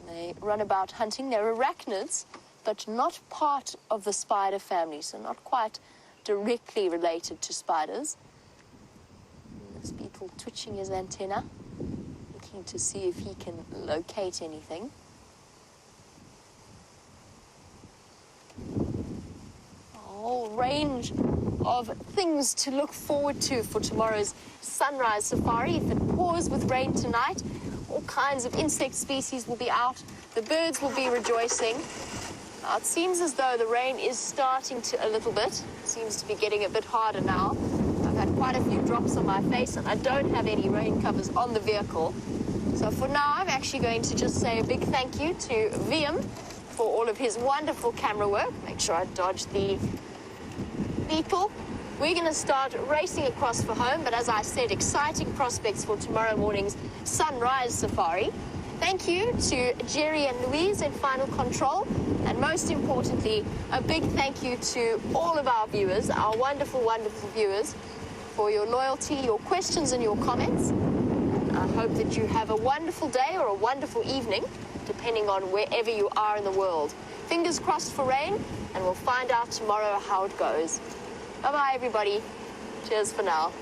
They run about hunting. They're arachnids, but not part of the spider family, so not quite directly related to spiders. And this beetle twitching his antenna, looking to see if he can locate anything. A whole range of things to look forward to for tomorrow's sunrise safari. If it pours with rain tonight, all kinds of insect species will be out. The birds will be rejoicing. Now, it seems as though the rain is starting to a little bit. It seems to be getting a bit harder now. I've had quite a few drops on my face, and I don't have any rain covers on the vehicle. So for now, I'm actually going to just say a big thank you to Viam for all of his wonderful camera work. Make sure I dodge the beetle. We're going to start racing across for home, but as I said, exciting prospects for tomorrow morning's sunrise safari. Thank you to Jerry and Louise in Final Control, and most importantly, a big thank you to all of our viewers, our wonderful, wonderful viewers, for your loyalty, your questions and your comments. I hope that you have a wonderful day or a wonderful evening, depending on wherever you are in the world. Fingers crossed for rain, and we'll find out tomorrow how it goes. Bye-bye, everybody. Cheers for now.